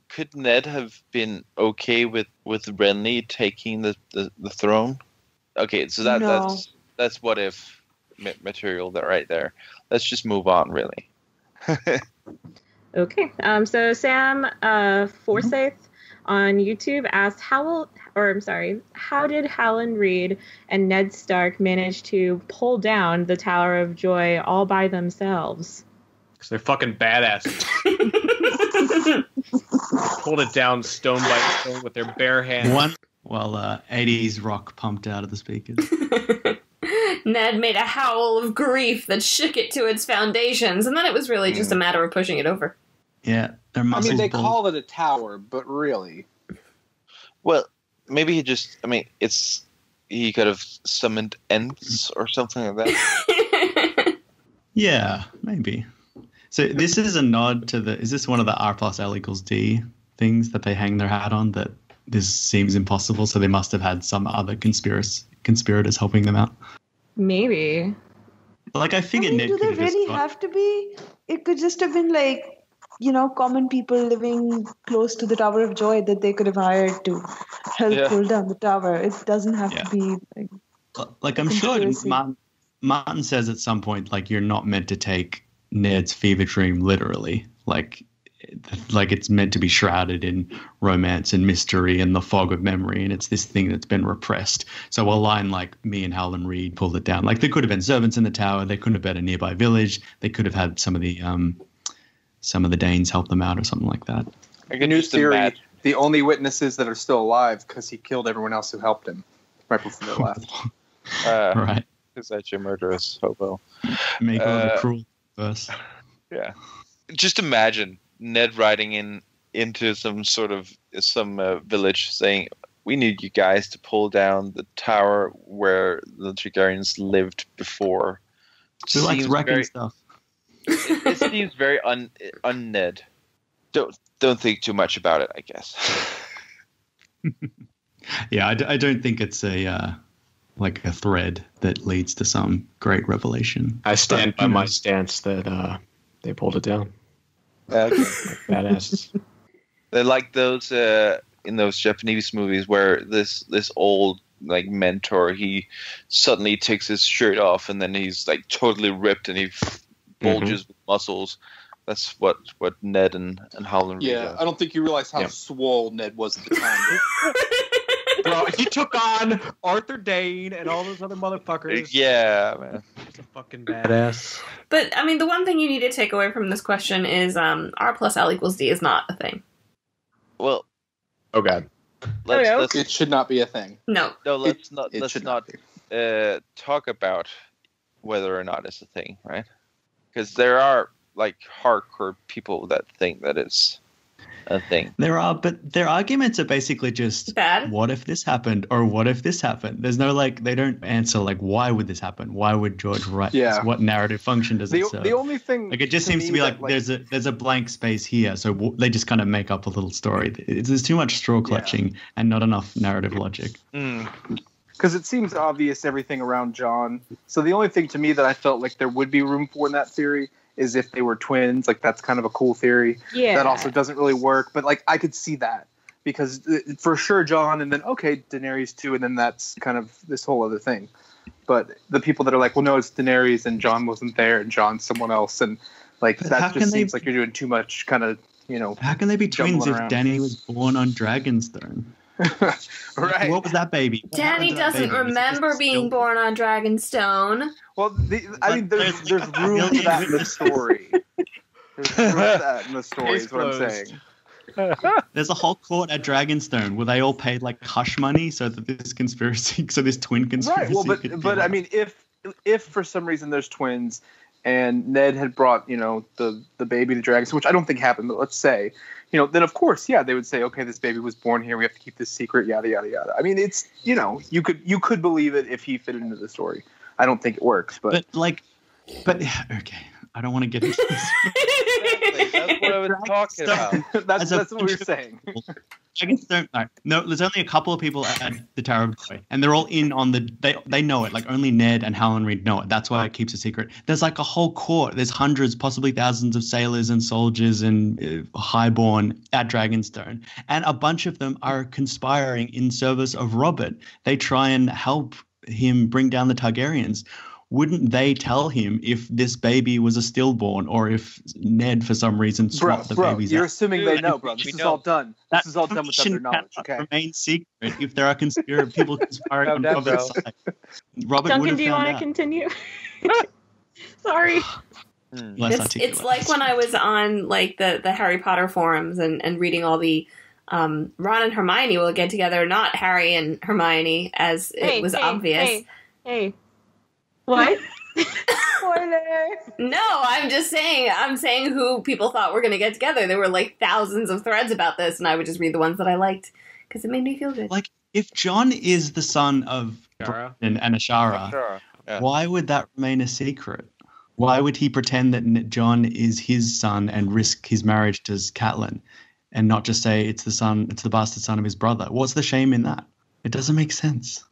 could Ned have been okay with Renly taking the throne? Okay, so that's what if material right there. Let's just move on, really. Okay. So Sam Forsyth on YouTube asked how did Howland Reed and Ned Stark manage to pull down the Tower of Joy all by themselves? Because they're fucking badasses. Pulled it down stone by stone with their bare hands. While 80s rock pumped out of the speakers. Ned made a howl of grief that shook it to its foundations, and then it was really just a matter of pushing it over. Yeah, their muscles. I mean, they call it a tower, but really. Well, maybe he could have summoned Ents or something like that. Yeah, maybe. So this is a nod to is this one of the R+L=D things that they hang their hat on, that this seems impossible, so they must have had some other conspirators helping them out? Maybe. I figured Ned do they really have to be? It could just have been common people living close to the Tower of Joy that they could have hired to help pull down the tower. It doesn't have to be I'm sure Martin says at some point you're not meant to take Ned's fever dream literally. It's meant to be shrouded in romance and mystery and the fog of memory, and it's this thing that's been repressed. So a line like me and Howland Reed pulled it down. There could have been servants in the tower. They couldn't have been a nearby village. They could have had some of the Danes help them out or something like that. New theory: the only witnesses that are still alive because he killed everyone else who helped him right before they left. Right. Is that your murderous hobo? Make all the cruel first. Yeah. Just imagine Ned riding into some village saying, "We need you guys to pull down the tower where the Targaryens lived before." Who likes wrecking stuff? It seems very un-Ned. Don't think too much about it, I guess. Yeah, I don't think it's a thread that leads to some great revelation. I stand by my stance that they pulled it down. Okay. Badasses. They're like those in those Japanese movies where this old mentor, he suddenly takes his shirt off and then he's like totally ripped and he bulges with muscles. That's what Ned and Howland. Yeah, I don't think you realize how swole Ned was at the time. Bro, he took on Arthur Dane and all those other motherfuckers. Yeah, man. He's a fucking badass. But, I mean, the one thing you need to take away from this question is R plus L equals D is not a thing. Well, oh god. It should not be a thing. No. No, let's not talk about whether or not it's a thing, right? Because there are hardcore people that think that it's a thing. There are, but their arguments are basically just bad. What if this happened, or what if this happened? There's no they don't answer why would this happen? Why would George write this? What narrative function does it serve? The only thing it just seems to be there's a blank space here, so they just kind of make up a little story. There's too much straw clutching and not enough narrative logic. Because it seems obvious everything around Jon. So the only thing to me that I felt like there would be room for in that theory is if they were twins. That's kind of a cool theory. Yeah. That also doesn't really work, but I could see that because for sure Jon, and then Daenerys too, and then that's kind of this whole other thing. But the people that are well, no, it's Daenerys and Jon wasn't there, and Jon's someone else, and that just seems like you're doing too much kind of How can they be twins if Dany was born on Dragonstone? Right. What was that baby? Dany doesn't remember being born on Dragonstone. Well, there's room for that in the story. There's room for that in the story, is what I'm saying. There's a whole court at Dragonstone where they all paid hush money so that this twin conspiracy. Right. Well, but I mean, if for some reason there's twins, and Ned had brought the baby to Dragonstone, which I don't think happened, but let's say. Then of course, they would say, okay, this baby was born here. We have to keep this secret, yada yada yada. I mean, it's you could believe it if he fit into the story. I don't think it works, but okay, I don't want to get into this. That's what I was talking about. That's what we were saying. No, there's only a couple of people at the Tower of Joy, and they're all in on they know it. Only Ned and Howland Reed know it. That's why it keeps a secret. There's a whole court. There's hundreds, possibly thousands of sailors and soldiers and highborn at Dragonstone, and a bunch of them are conspiring in service of Robert. They try and help him bring down the Targaryens. Wouldn't they tell him if this baby was a stillborn or if Ned, for some reason, swapped the babies you're out? assuming they know, bro. This is all done. This is all done without their knowledge, okay? Remain secret if there are people conspiring on Robert's side. Robert Duncan, do you want to continue? Sorry. It's like when I was on the Harry Potter forums and reading all the Ron and Hermione will get together, not Harry and Hermione, as it was obvious. Hey. What? Spoiler. No, I'm just saying. I'm saying who people thought were going to get together. There were thousands of threads about this, and I would just read the ones that I liked because it made me feel good. If Jon is the son of Bran and Ashara, why would that remain a secret? Why would he pretend that Jon is his son and risk his marriage to Catelyn, and not just say it's the bastard son of his brother? What's the shame in that? It doesn't make sense.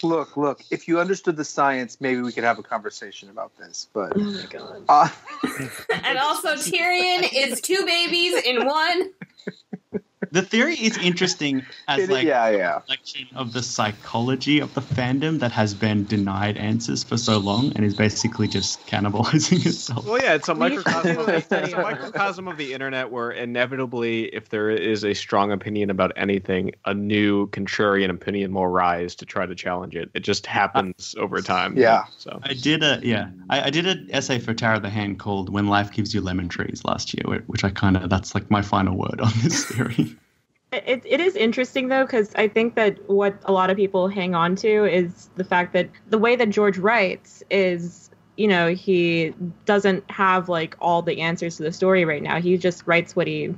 Look. If you understood the science, maybe we could have a conversation about this. But oh my god! And also, Tyrion is two babies in one. The theory is interesting as a reflection of the psychology of the fandom that has been denied answers for so long and is basically just cannibalizing itself. Well, yeah, it's a microcosm of the internet where inevitably, if there is a strong opinion about anything, a new contrarian opinion will rise to try to challenge it. It just happens over time. Yeah. So I did an essay for Tara the Hand called "When Life Gives You Lemon Trees" last year, which that's my final word on this theory. It is interesting, though, because I think that what a lot of people hang on to is the fact that the way that George writes is, he doesn't have, like, all the answers to the story right now. He just writes what he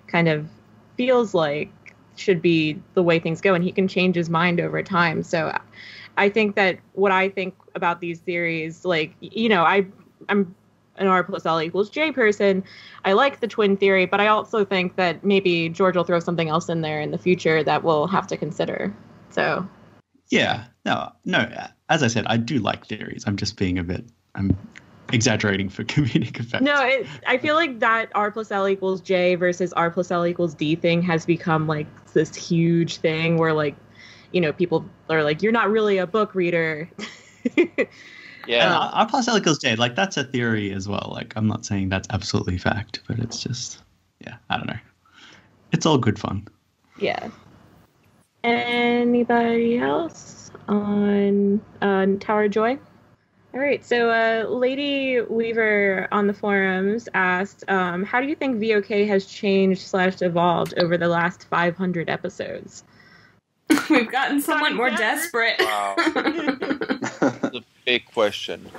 kind of feels like should be the way things go, and he can change his mind over time. So I think that what I think about these theories, like, I'm an R plus L equals J person. I like the twin theory, but I also think that maybe George will throw something else in there in the future that we'll have to consider. So, yeah, no. As I said, I do like theories. I'm just being I'm exaggerating for comedic effect. No, I feel like that R plus L equals J versus R plus L equals D thing has become like this huge thing where, like, people are like, you're not really a book reader. Yeah, R plus L equals J, like, that's a theory as well. Like, I'm not saying that's absolutely fact, but it's just, I don't know. It's all good fun. Yeah. Anybody else on Tower of Joy? All right, so Lady Weaver on the forums asked, how do you think VOK has changed/evolved over the last 500 episodes? We've gotten somewhat more desperate. Wow. That's a big question.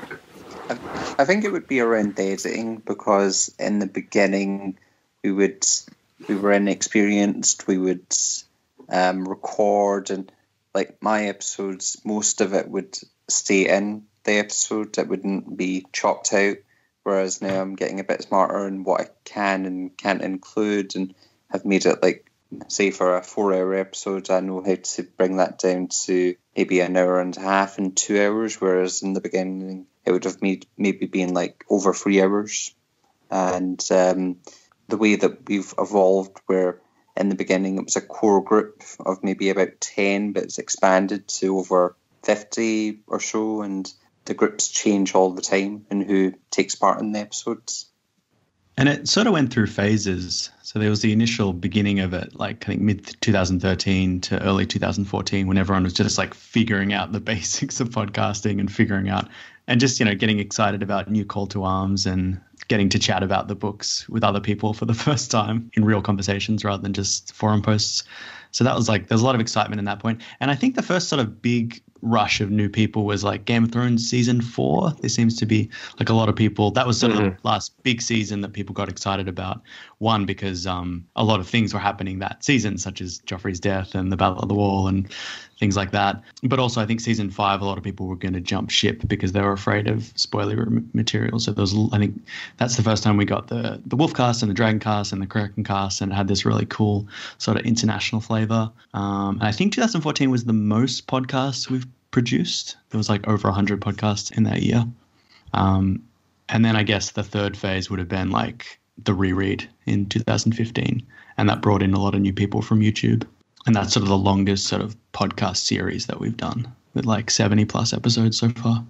I think it would be around editing, because in the beginning we were inexperienced. We would record, and like my episodes, most of it would stay in the episode. It wouldn't be chopped out. Whereas now I'm getting a bit smarter in what I can and can't include, and have made it, like, say for a 4-hour episode, I know how to bring that down to maybe an hour and a half and 2 hours, whereas in the beginning it would have maybe been like over 3 hours. And the way that we've evolved, where in the beginning it was a core group of maybe about 10, but it's expanded to over 50 or so, and the groups change all the time and who takes part in the episodes. And it sort of went through phases. So there was the initial beginning of it, like, I think mid-2013 to early 2014, when everyone was just, like, figuring out the basics of podcasting and figuring out, and just, getting excited about new call to arms and getting to chat about the books with other people for the first time in real conversations rather than just forum posts. So that was, like, there's a lot of excitement in that point. And I think the first sort of big rush of new people was like Game of Thrones season 4. There seems to be, like, a lot of people. That was sort of the last big season that people got excited about. One, because a lot of things were happening that season, such as Joffrey's death and the Battle of the Wall and things like that. But also, I think season 5, a lot of people were going to jump ship because they were afraid of spoiler material. So there was, I think that's the first time we got the Wolf cast and the Dragon cast and the Kraken cast, and it had this really cool sort of international flavor. And I think 2014 was the most podcasts we've produced. There was like over 100 podcasts in that year. And then I guess the third phase would have been like the reread in 2015. And that brought in a lot of new people from YouTube. And that's sort of the longest sort of podcast series that we've done, with like 70 plus episodes so far.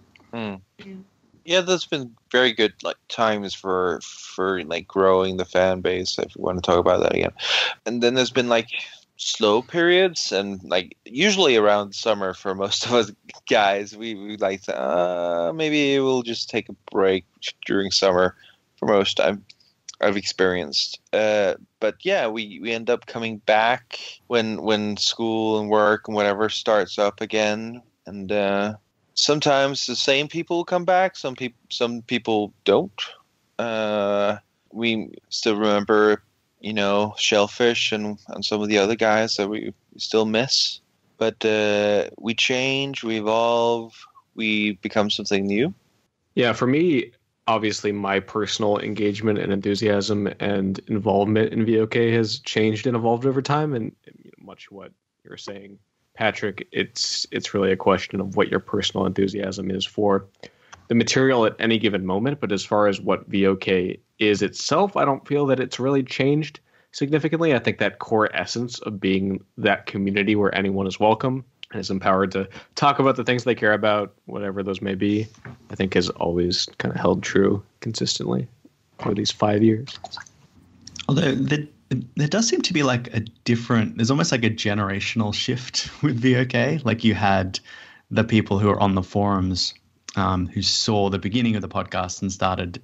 Yeah, that's been very good, like, times for like growing the fan base, if you want to talk about that again. And then there's been like slow periods, and like usually around summer for most of us guys, we like to, maybe we'll just take a break during summer for most. I've experienced, but yeah, we end up coming back when school and work and whatever starts up again, and sometimes the same people come back. Some people don't. We still remember, Shellfish and some of the other guys that we still miss. But we change, we evolve, we become something new. Yeah, for me, obviously my personal engagement and enthusiasm and involvement in VOK has changed and evolved over time. And much what you're saying, Patrick, it's really a question of what your personal enthusiasm is for the material at any given moment. But as far as what VOK is itself, I don't feel that it's really changed significantly. I think that core essence of being that community where anyone is welcome and is empowered to talk about the things they care about, whatever those may be, I think has always kind of held true consistently for these 5 years. Although there does seem to be like there's almost like a generational shift with VOK. Like you had the people who are on the forums who saw the beginning of the podcast and started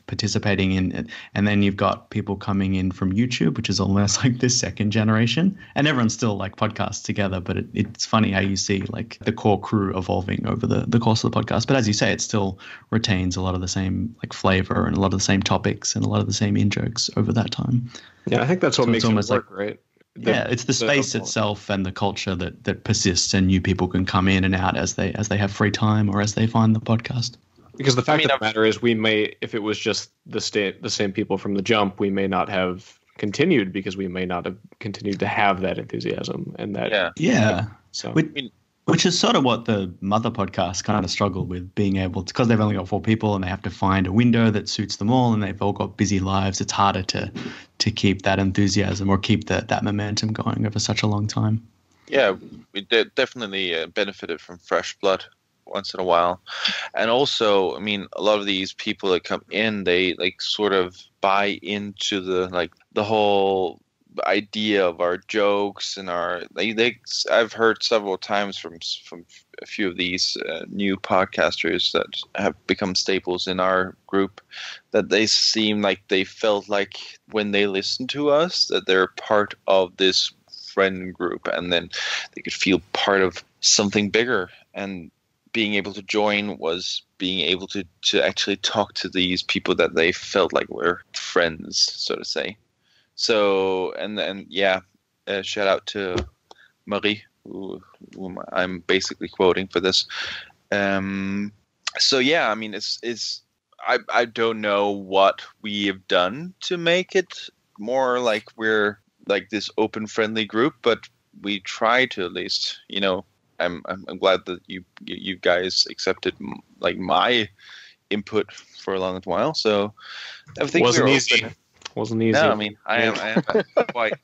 participating in it. And then you've got people coming in from YouTube, which is almost like the second generation. And everyone's still like podcasts together, but it's funny how you see like the core crew evolving over the course of the podcast. But as you say, it still retains a lot of the same like flavor and a lot of the same topics and a lot of the same in-jokes over that time. Yeah, I think that's what makes it work, like, right? It's the space itself and the culture that persists, and new people can come in and out as they have free time or as they find the podcast. Because the fact of the matter is, we may, if it was just the same people from the jump, we may not have continued because we may not have continued to have that enthusiasm and that. Yeah. So. Which is sort of what the mother podcast kind of struggled with, being able to, because they've only got 4 people and they have to find a window that suits them all, and they've all got busy lives. It's harder to keep that enthusiasm or keep that momentum going over such a long time. Yeah, we definitely benefited from fresh blood once in a while. And also, I mean, a lot of these people that come in, they like sort of buy into the whole idea of our jokes and our I've heard several times from a few of these new podcasters that have become staples in our group that they seem like they felt like when they listened to us that they're part of this friend group, and then they could feel part of something bigger, and being able to join was being able to actually talk to these people that they felt like were friends, so to say. So, and then, shout out to Marie, who I'm basically quoting for this. So, yeah, I mean, I don't know what we have done to make it more like we're like this open, friendly group, but we try to at least, you know. I'm glad that you guys accepted like my input for a long while. So, I think wasn't easy. Wasn't easy. No, I mean, I am quite.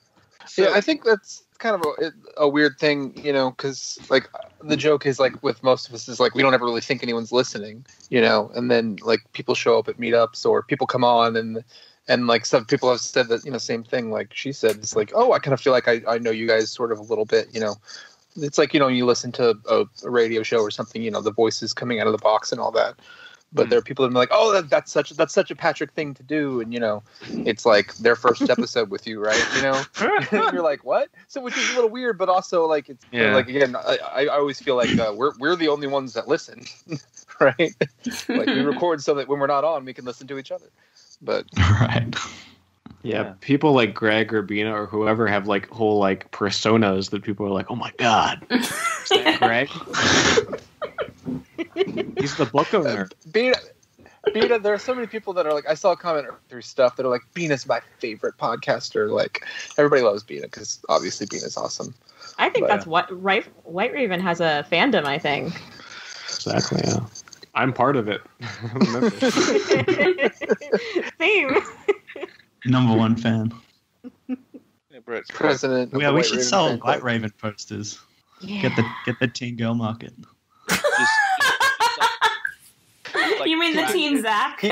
So, yeah, I think that's kind of a weird thing, you know, because like the joke is like with most of us is like we don't ever really think anyone's listening, you know, and then like people show up at meetups or people come on and like some people have said that, you know, same thing like she said. It's like, oh, I kind of feel like I know you guys sort of a little bit, you know. It's like, you know, you listen to a radio show or something, you know, the voices coming out of the box and all that. But there are people that are like, oh, that's such a Patrick thing to do, and you know, it's like their first episode with you, right? You know, you're like, what? So, which is a little weird, but also like it's like again, I always feel like we're the only ones that listen, right? Like we record so that when we're not on, we can listen to each other. But right. Yeah, people like Greg or Bina or whoever have like whole like personas that people are like, oh my god, is that Greg? He's the book owner. Bina, there are so many people that are like, I saw a comment through stuff that are like, Bina's my favorite podcaster. Like, everybody loves Bina because obviously Bina's awesome. I think that's what White Raven has a fandom, I think. Exactly, yeah. I'm part of it. Same. Number 1 fan. Brett's president. Yeah, we should sell White Raven posters. Yeah. Get the teen girl market. Like, you mean the teen Zach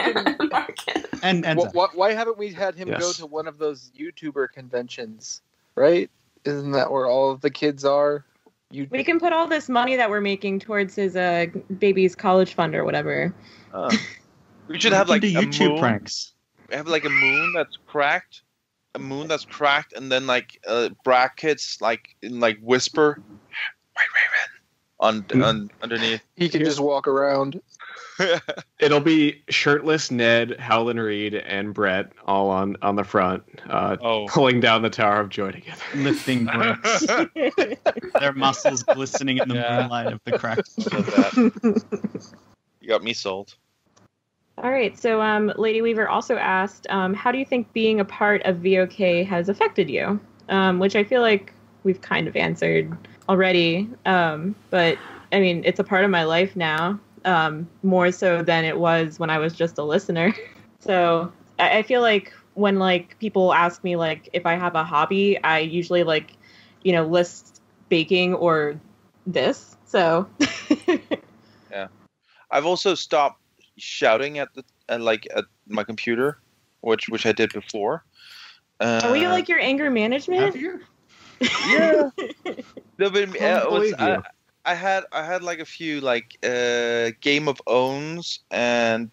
market? And why haven't we had him go to one of those YouTuber conventions? Right? Isn't that where all of the kids are? We can put all this money that we're making towards his baby's college fund or whatever. We should have like a YouTube moon. pranks. We have like a moon that's cracked, and then like brackets like in like whisper, White Raven underneath. He can just walk around. It'll be shirtless Ned, Howlin' Reed, and Brett all on the front, pulling down the Tower of Joy together, lifting bricks. Their muscles glistening in the moonlight of the cracked. You got me sold. All right, so Lady Weaver also asked, how do you think being a part of VOK has affected you? Which I feel like we've kind of answered already, but I mean, it's a part of my life now. More so than it was when I was just a listener. So I feel like when like people ask me like if I have a hobby, I usually like, you know, list baking or this. So yeah, I've also stopped shouting at my computer, which I did before. Are you like your anger management? Yeah. No, but I had like a few like Game of Owns and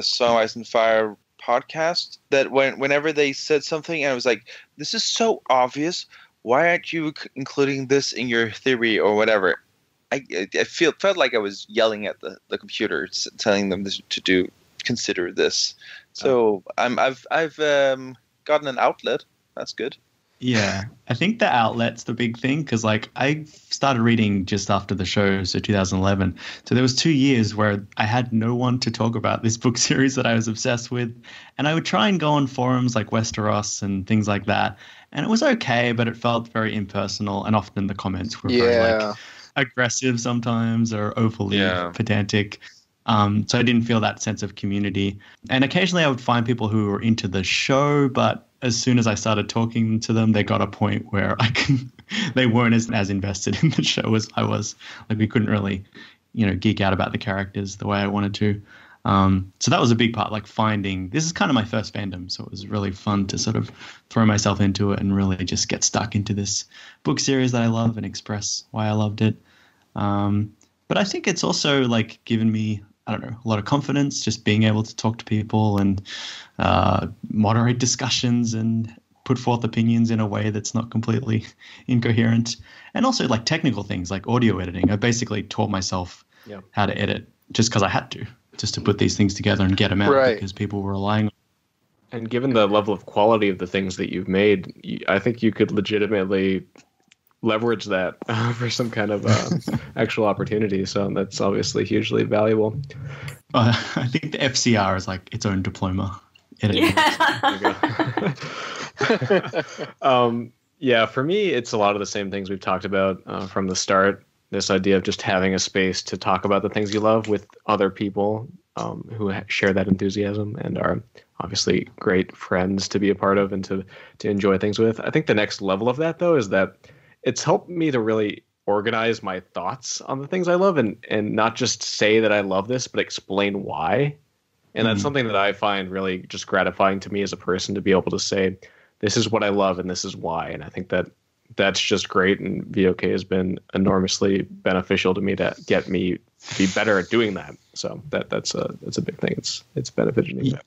Song Ice and Fire podcast that whenever they said something, I was like, this is so obvious. Why aren't you including this in your theory or whatever? I felt like I was yelling at the computer, telling them to consider this. So I've gotten an outlet. That's good. Yeah, I think the outlet's the big thing because, like, I started reading just after the show, so 2011. So there was 2 years where I had no one to talk about this book series that I was obsessed with, and I would try and go on forums like Westeros and things like that, and it was okay, but it felt very impersonal, and often the comments were very like aggressive sometimes or overly pedantic. So I didn't feel that sense of community, and occasionally I would find people who were into the show, but as soon as I started talking to them, they got a point where they weren't as invested in the show as I was. Like, we couldn't really, geek out about the characters the way I wanted to. So that was a big part, like finding, this is kind of my first fandom. So it was really fun to sort of throw myself into it and really just get stuck into this book series that I love and express why I loved it. But I think it's also like given me, I don't know, a lot of confidence, just being able to talk to people and moderate discussions and put forth opinions in a way that's not completely incoherent. And also like technical things like audio editing. I basically taught myself how to edit just because I had to, just to put these things together and get them out because people were relying on. And given the level of quality of the things that you've made, I think you could legitimately leverage that for some kind of actual opportunity. So that's obviously hugely valuable. I think the FCR is like its own diploma. Yeah, for me, it's a lot of the same things we've talked about from the start. This idea of just having a space to talk about the things you love with other people who share that enthusiasm and are obviously great friends to be a part of and to enjoy things with. I think the next level of that, though, is that it's helped me to really organize my thoughts on the things I love and not just say that I love this, but explain why. And that's something that I find really just gratifying to me as a person, to be able to say, this is what I love and this is why. And I think that that's just great. And VOK has been enormously beneficial to me to get me to be better at doing that. So that's a big thing. It's benefited me.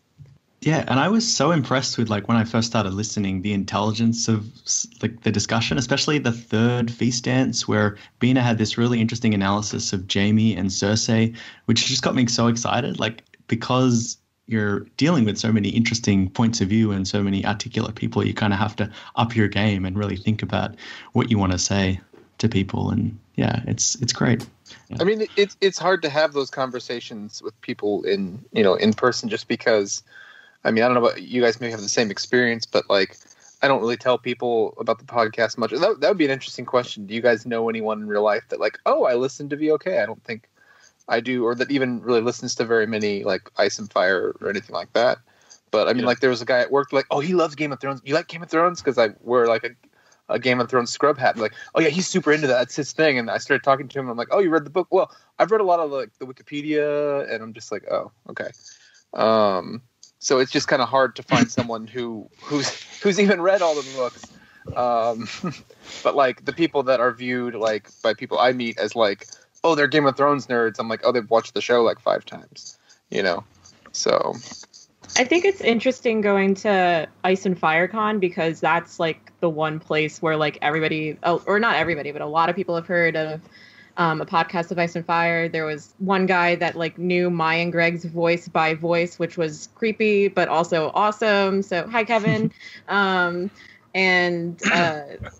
Yeah, and I was so impressed with, like, when I first started listening, the intelligence of, like, the discussion, especially the third feast dance, where Bina had this really interesting analysis of Jaime and Cersei, which just got me so excited, like, because you're dealing with so many interesting points of view and so many articulate people, you kind of have to up your game and really think about what you want to say to people. And yeah, it's great. Yeah. I mean, it's hard to have those conversations with people in person, just because, I mean, I don't know about you guys, maybe have the same experience, but like, I don't really tell people about the podcast much. That would be an interesting question. Do you guys know anyone in real life that, like, oh, I listened to VOK? I don't think I do, or that even really listens to very many, like, Ice and Fire or anything like that. But I mean, like, there was a guy at work, like, oh, he loves Game of Thrones. You like Game of Thrones? Because I wear like a Game of Thrones scrub hat. And like, oh yeah, he's super into that. That's his thing. And I started talking to him. And I'm like, oh, you read the book? Well, I've read a lot of like the Wikipedia, and I'm just like, oh, okay. So it's just kind of hard to find someone who's even read all the books. But like the people that are viewed like by people I meet as like, oh, they're Game of Thrones nerds. I'm like, oh, they've watched the show like 5 times, So I think it's interesting going to Ice and Fire Con, because that's like the one place where like everybody, or not everybody, but a lot of people have heard of a podcast of Ice and Fire. There was one guy that like knew my and Greg's voice by voice, which was creepy but also awesome. So hi, Kevin. And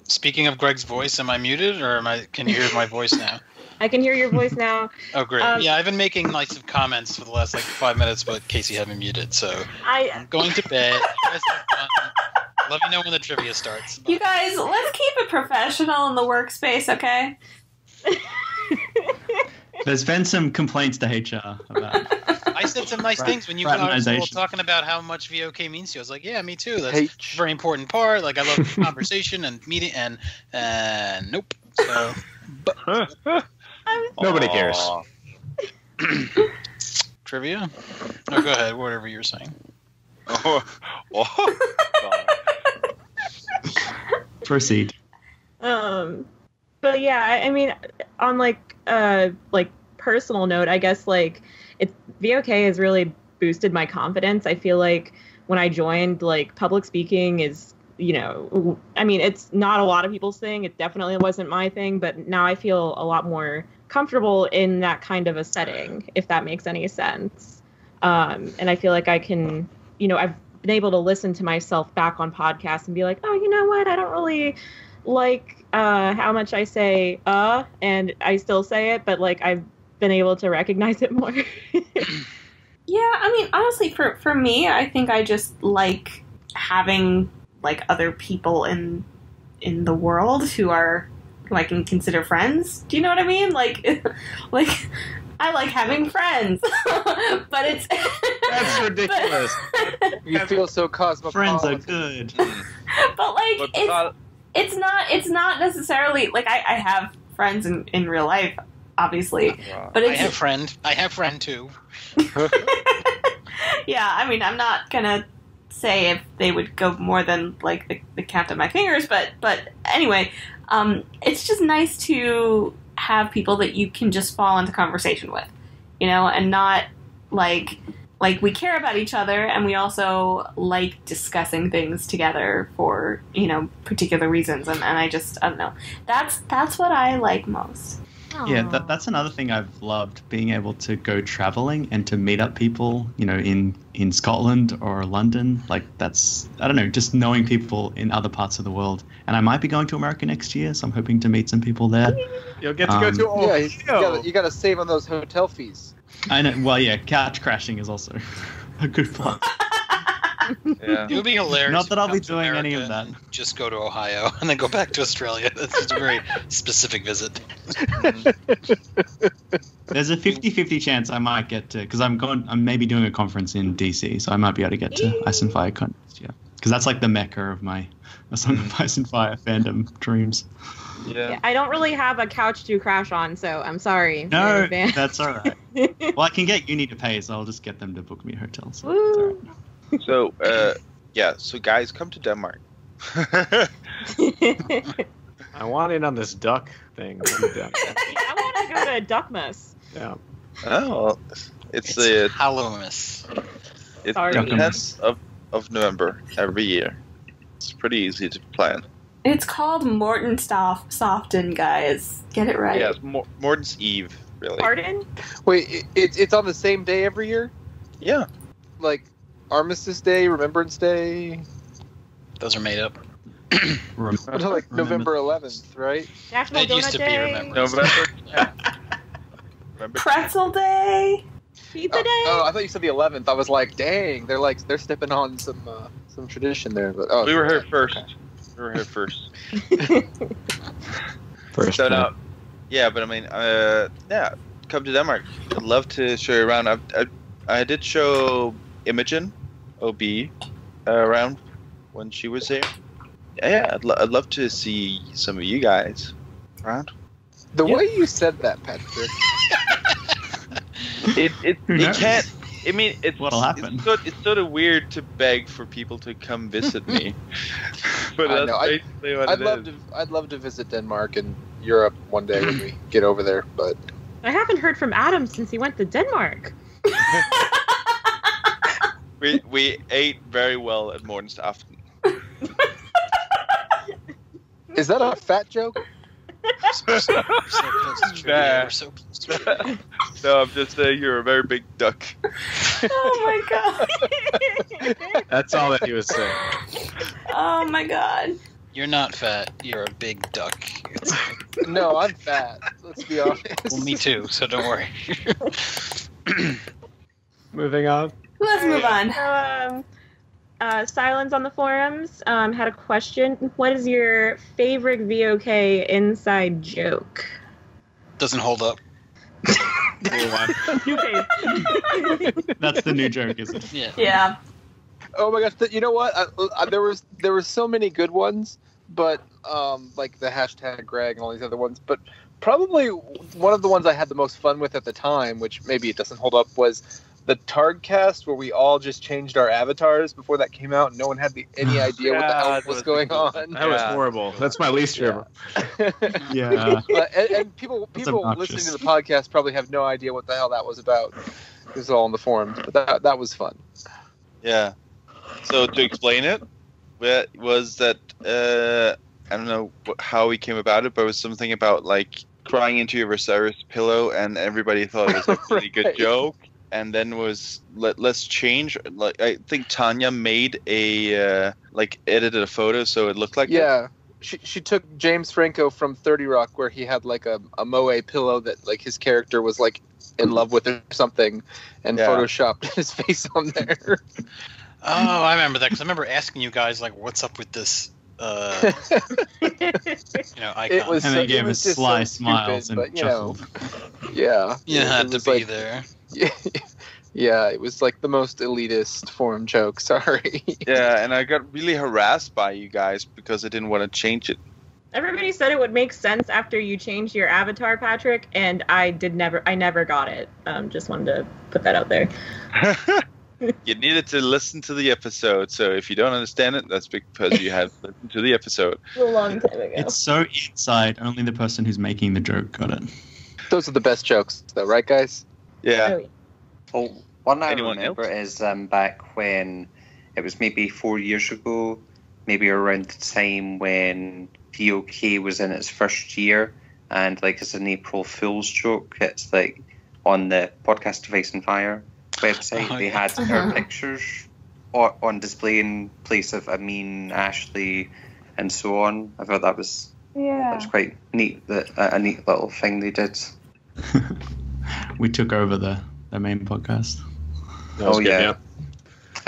speaking of Greg's voice, am I muted, or can you hear my voice now? I can hear your voice now. Oh, great. Yeah, I've been making nice comments for the last like 5 minutes, but Casey had me muted, so I'm going to bed. You guys have fun. Let me know when the trivia starts. Bye. You guys, let's keep it professional in the workspace, okay? There's been some complaints to HR about. I said some nice things when you guys were talking about how much VOK means to you. I was like, yeah, me too. That's a very important part. Like, I love the conversation and meeting, and nope. So, nobody cares. Trivia? No, go ahead. Whatever you're saying. Proceed. But yeah, I mean, on like a like personal note, I guess like VOK has really boosted my confidence. I feel like when I joined, like public speaking is, I mean, it's not a lot of people's thing. It definitely wasn't my thing, but now I feel a lot more comfortable in that kind of a setting, if that makes any sense. And I feel like I can, I've been able to listen to myself back on podcasts and be like, oh, you know what? I don't really like how much I say, and I still say it, but like I've been able to recognize it more. Yeah, I mean, honestly, for me, I think I just like having like other people in the world who I can consider friends. Do you know what I mean? Like I like having friends, but it's that's ridiculous. You feel so cosmopolitan. Friends are good, but like it's not necessarily like I have friends in real life, obviously, but it's, I have friend too. Yeah, I mean, I'm not gonna say if they would go more than like the count of my fingers, but anyway, it's just nice to have people that you can just fall into conversation with, and not like we care about each other, and we also like discussing things together for particular reasons, and I don't know, that's what I like most. Yeah, that's another thing I've loved, being able to go traveling and to meet up people, in Scotland or London. Like that's, I don't know, just knowing people in other parts of the world. And I might be going to America next year, so I'm hoping to meet some people there. You'll get to go to Ohio. You got to save on those hotel fees. I know. Well, yeah, couch crashing is also a good plot. Yeah. It would be hilarious. Not that I'll be doing any of that. Just go to Ohio and then go back to Australia. That's just a very specific visit. There's a 50-50 chance I might get to, because I'm maybe doing a conference in DC, so I might be able to get to Ice and Fire next year. Because that's like the mecca of my Song of Ice and Fire fandom dreams. Yeah, I don't really have a couch to crash on, so I'm sorry. No, that's all right. Well, I can get uni to pay, so I'll just get them to book me a hotel. So it's all right. So, so guys, come to Denmark. I want in on this duck thing. I want to go to Duckmas. Yeah. Oh, it's the Hallowmas. It's the 10th of November every year. It's pretty easy to plan. It's called Mortensoften, guys. Get it right. Yeah, it's Morton's Eve, really. Pardon? Wait, it's on the same day every year? Yeah. Like Armistice Day, Remembrance Day. Those are made up. Like November 11th, right? National It used Donut to Day. be Remembrance. November. Yeah. Pretzel Day. Pizza Day. Oh, I thought you said the 11th. I was like, dang, they're stepping on some tradition there. But we were here first. Okay. We were here first. So now, yeah, but I mean, come to Denmark. I'd love to show you around. I did show Imogen, OB, around when she was there. Yeah, I'd love to see some of you guys around. The way you said that, Patrick. it can't. I mean, what'll happen? It's sort of weird to beg for people to come visit me. But that's basically what it is. I'd love to visit Denmark and Europe one day when we get over there. But I haven't heard from Adam since he went to Denmark. We ate very well at Mortensoften. Is that a fat joke? No, I'm just saying you're a very big duck. Oh my god. That's all that he was saying. Oh my god. You're not fat. You're a big duck. No, I'm fat. Let's be honest. Well, me too, so don't worry. Moving on. Let's move on. Silence on the forums had a question. What is your favorite VOK inside joke? Doesn't hold up. New face. That's the new joke, isn't it? Yeah. Yeah. Oh my gosh! You know what? There was so many good ones, but like the hashtag Greg and all these other ones. But probably one of the ones I had the most fun with at the time, which maybe it doesn't hold up, was the Targcast where we all just changed our avatars before that came out, and no one had any idea what the hell was going on. That was horrible. That's my least favorite. Yeah. And people listening to the podcast probably have no idea what the hell that was about. It was all in the forums, but that was fun. Yeah. So to explain it, was that I don't know how we came about it, but it was something about like crying into your Viserys pillow, and everybody thought it was a really good joke. And then was let's change. Like I think Tanya made a edited a photo so it looked like that. She took James Franco from 30 Rock, where he had like a moe pillow that like his character was like in love with or something, and photoshopped his face on there. Oh, I remember that because I remember asking you guys like, "What's up with this?" Icon. And they gave us sly smiles and chuckled. You had to be there. Yeah, it was like the most elitist forum joke. Sorry. Yeah, and I got really harassed by you guys because I didn't want to change it. Everybody said it would make sense after you changed your avatar, Patrick, and I never got it. Just wanted to put that out there. You needed to listen to the episode, so if you don't understand it, that's because you have listened to the episode. A long time ago. It's so inside, only the person who's making the joke got it. Those are the best jokes, though, right, guys? Yeah. Well, one I Anyone remember else? is back when it was maybe 4 years ago, maybe around the time when VOK was in its first year, and like it's an April Fool's joke. It's like on the Podcast Device and Fire website, they had our pictures on display in place of Amin, Ashley, and so on. I thought that was quite neat. A neat little thing they did. We took over the main podcast. Oh good, yeah.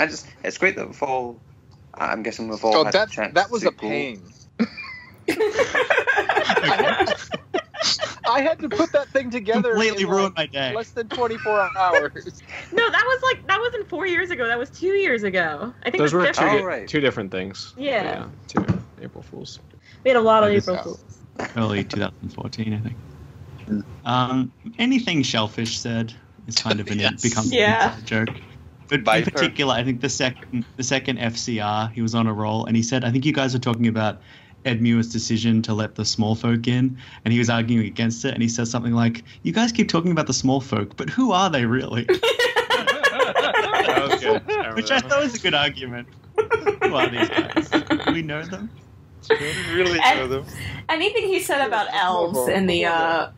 It's great that we've all. I'm guessing we've all had a chance. That was to a pain. I had to put that thing together. Completely ruined my day. Less than 24 hours. No, that wasn't 4 years ago. That was 2 years ago. I think those were different. two different things. Yeah. 2 April Fools. We had a lot of April Fools. Early 2014, I think. Anything Shellfish said is kind of becomes an inside joke. But in particular, I think the second FCR, he was on a roll, and he said, I think you guys are talking about Ed Muir's decision to let the small folk in, and he was arguing against it, and he says something like, you guys keep talking about the small folk, but who are they really? That was good. Which I thought was a good argument. Who are these guys? Do we know them? Really know them. Anything he said about elves in the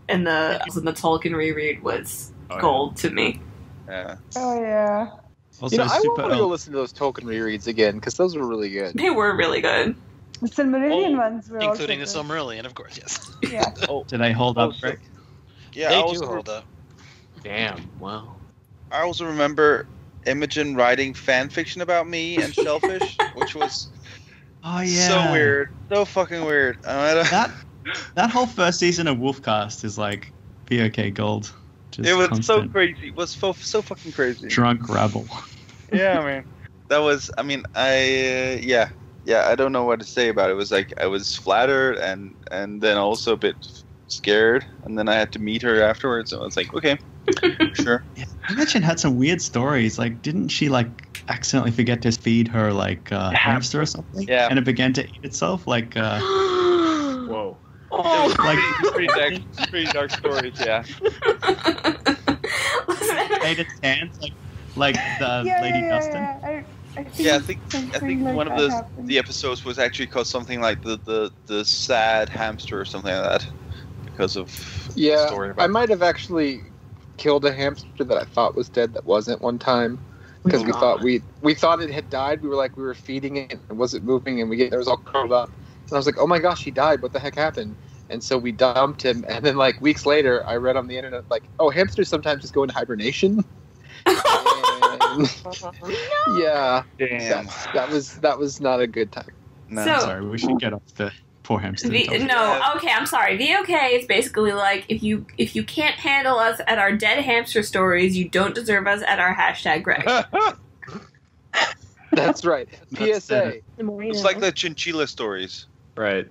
Tolkien reread was gold to me. Yeah. Oh yeah. Also, I want to go listen to those Tolkien rereads again because those were really good. They were really good. The Silmarillion ones were including the also good. Silmarillion, of course. Yes. Yeah. Did they hold up, Greg? Yeah, they do hold up. Damn. Wow. I also remember Imogen writing fan fiction about me and Shellfish, which was so weird, so fucking weird. That whole first season of Wolfcast is like VOK gold. Just it was constant. so crazy. It was so fucking crazy. Drunk rabble. Yeah, man. That was. I mean, yeah. I don't know what to say about it. It was like I was flattered and then also a bit scared, and then I had to meet her afterwards. So I was like, okay, sure. Yeah, Imogen had some weird stories. Like, didn't she like accidentally forget to feed her like hamster or something? Yeah. And it began to eat itself. Like, whoa. Oh, like pretty dark stories. Yeah. ate its hands like the Lady Dustin. I think like one of the episodes was actually called something like the sad hamster or something like that because of the story about I might have actually killed a hamster that I thought was dead that wasn't one time because we thought it had died. We were feeding it and it wasn't moving, and it was all curled up, and I was like, oh my gosh, he died, what the heck happened? And so we dumped him, and then like weeks later I read on the internet like, oh, hamsters sometimes just go into hibernation. Yeah. Damn. That was not a good time. No. So- Sorry, we should get off the poor hamster. I'm sorry. VOK is basically like if you can't handle us at our dead hamster stories, you don't deserve us at our hashtag Greg. That's right. PSA. It's like the chinchilla stories. Right.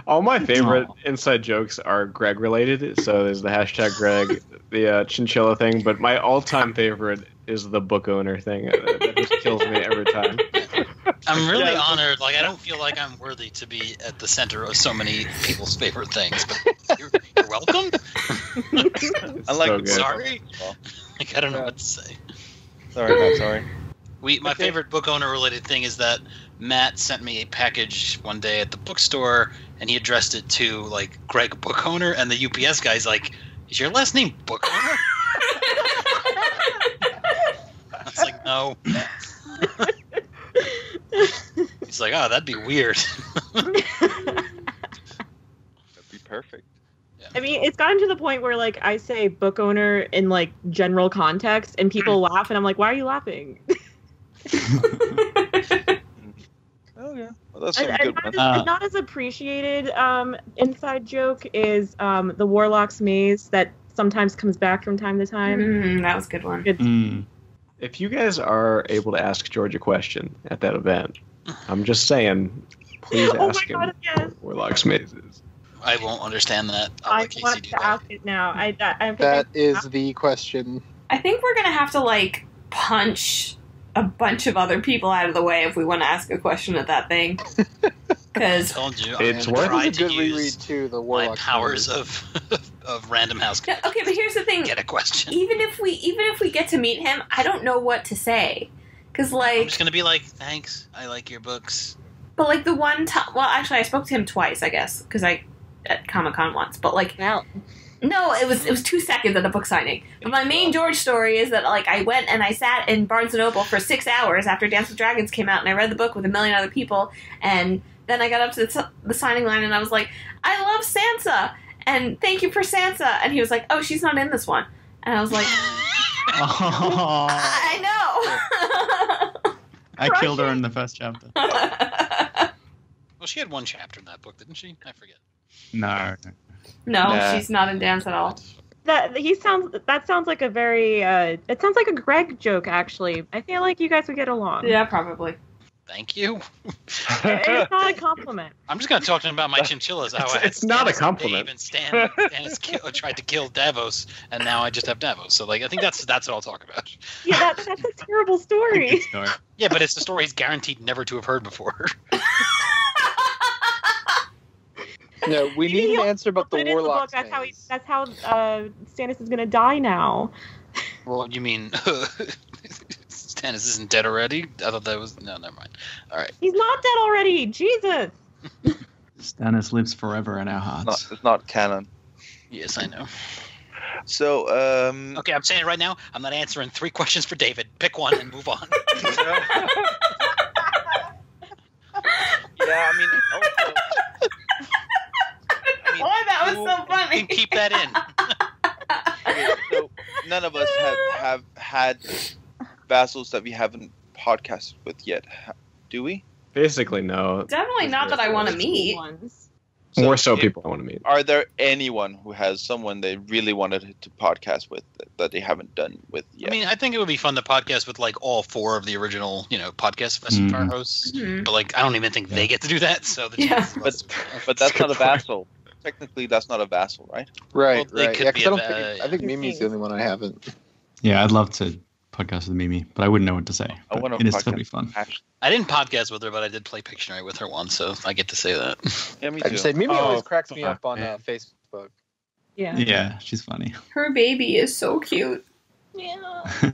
All my favorite inside jokes are Greg related. So there's the hashtag Greg, the chinchilla thing. But my all-time favorite is the book owner thing. That just kills me every time. I'm really honored. Like, I don't feel like I'm worthy to be at the center of so many people's favorite things, but you're welcome. Sorry. Like, I don't know what to say. Sorry, not sorry. My favorite book owner related thing is that Matt sent me a package one day at the bookstore, and he addressed it to like Greg Book Owner, and the UPS guy's like, "Is your last name Book Owner?" I was like, "No." He's like, "Oh, that'd be weird." That'd be perfect. Yeah. I mean, it's gotten to the point where like I say book owner in like general context, and people laugh, and I'm like, "Why are you laughing?" Oh yeah, well, that's some good one. Not as appreciated inside joke is the Warlock's Maze that sometimes comes back from time to time. That was a good one. If you guys are able to ask George a question at that event, I'm just saying, please ask him what Warlock's Maze is. I won't understand that. I want to ask it now. That is the question. I think we're going to have to, like, punch a bunch of other people out of the way if we want to ask a question at that thing. Because it's worth a good reread to the Warlock. My powers of Random House. Yeah, okay, but here's the thing. Get a question. Even if we get to meet him, I don't know what to say. Because, like... I'm just going to be like, thanks, I like your books. But, like, the one time... Well, actually, I spoke to him twice, I guess. Because at Comic-Con once. But, like... Well... No, it was 2 seconds at a book signing. But my main George story is that, like, I went and I sat in Barnes & Noble for 6 hours after Dance with Dragons came out, and I read the book with a million other people, and then I got up to the signing line, and I was like, I love Sansa, and thank you for Sansa. And he was like, oh, she's not in this one. And I was like, I know. I killed her in the first chapter. Well, she had one chapter in that book, didn't she? I forget. No. No, she's not in Dance at all. That sounds like a very it sounds like a Greg joke, actually. I feel like you guys would get along. Yeah, probably. Thank you. It's not a compliment. I'm just going to talk to him about my chinchillas. It's not a compliment. Dave and Stan tried to kill Davos, and now I just have Davos. So, like, I think that's what I'll talk about. Yeah, that's a terrible story. Yeah, but it's a story he's guaranteed never to have heard before. No, we need an answer about the Warlock. That's how Stannis is going to die now. Well, you mean Stannis isn't dead already? I thought that was... No, never mind. All right. He's not dead already! Jesus! Stannis lives forever in our hearts. It's not canon. Yes, I know. So, Okay, I'm saying it right now. I'm not answering 3 questions for David. Pick one and move on. Yeah, I mean... Also, Boy, that was so funny. You can keep that in. Okay, so none of us have had vassals that we haven't podcasted with yet, do we? Basically, no. Definitely not that I want to meet. More so people I want to meet. Are there anyone who has someone they really wanted to podcast with that they haven't done with yet? I mean, I think it would be fun to podcast with, like, all 4 of the original, podcast Festival hosts. But, like, I don't even think they get to do that. So But that's not a vassal. Technically, that's not a vassal, right? Right, well, right. Yeah, I think Mimi's the only one I haven't. Yeah, I'd love to podcast with Mimi, but I wouldn't know what to say. It is totally fun. I didn't podcast with her, but I did play Pictionary with her once, so I get to say that. Yeah, me I too. just say Mimi always cracks me up on Facebook. Yeah. Yeah, she's funny. Her baby is so cute. Yeah.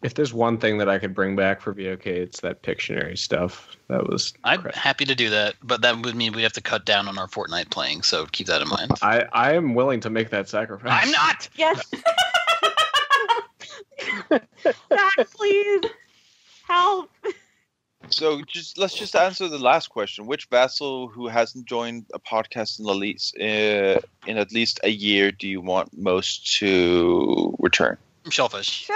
If there's one thing that I could bring back for VOK, it's that Pictionary stuff. That was... I'm happy to do that, but that would mean we have to cut down on our Fortnite playing, so keep that in mind. I am willing to make that sacrifice. I'm not! Yes. Zach, please. Help. So let's just answer the last question. Which vassal who hasn't joined a podcast in at least a year do you want most to return? Shellfish.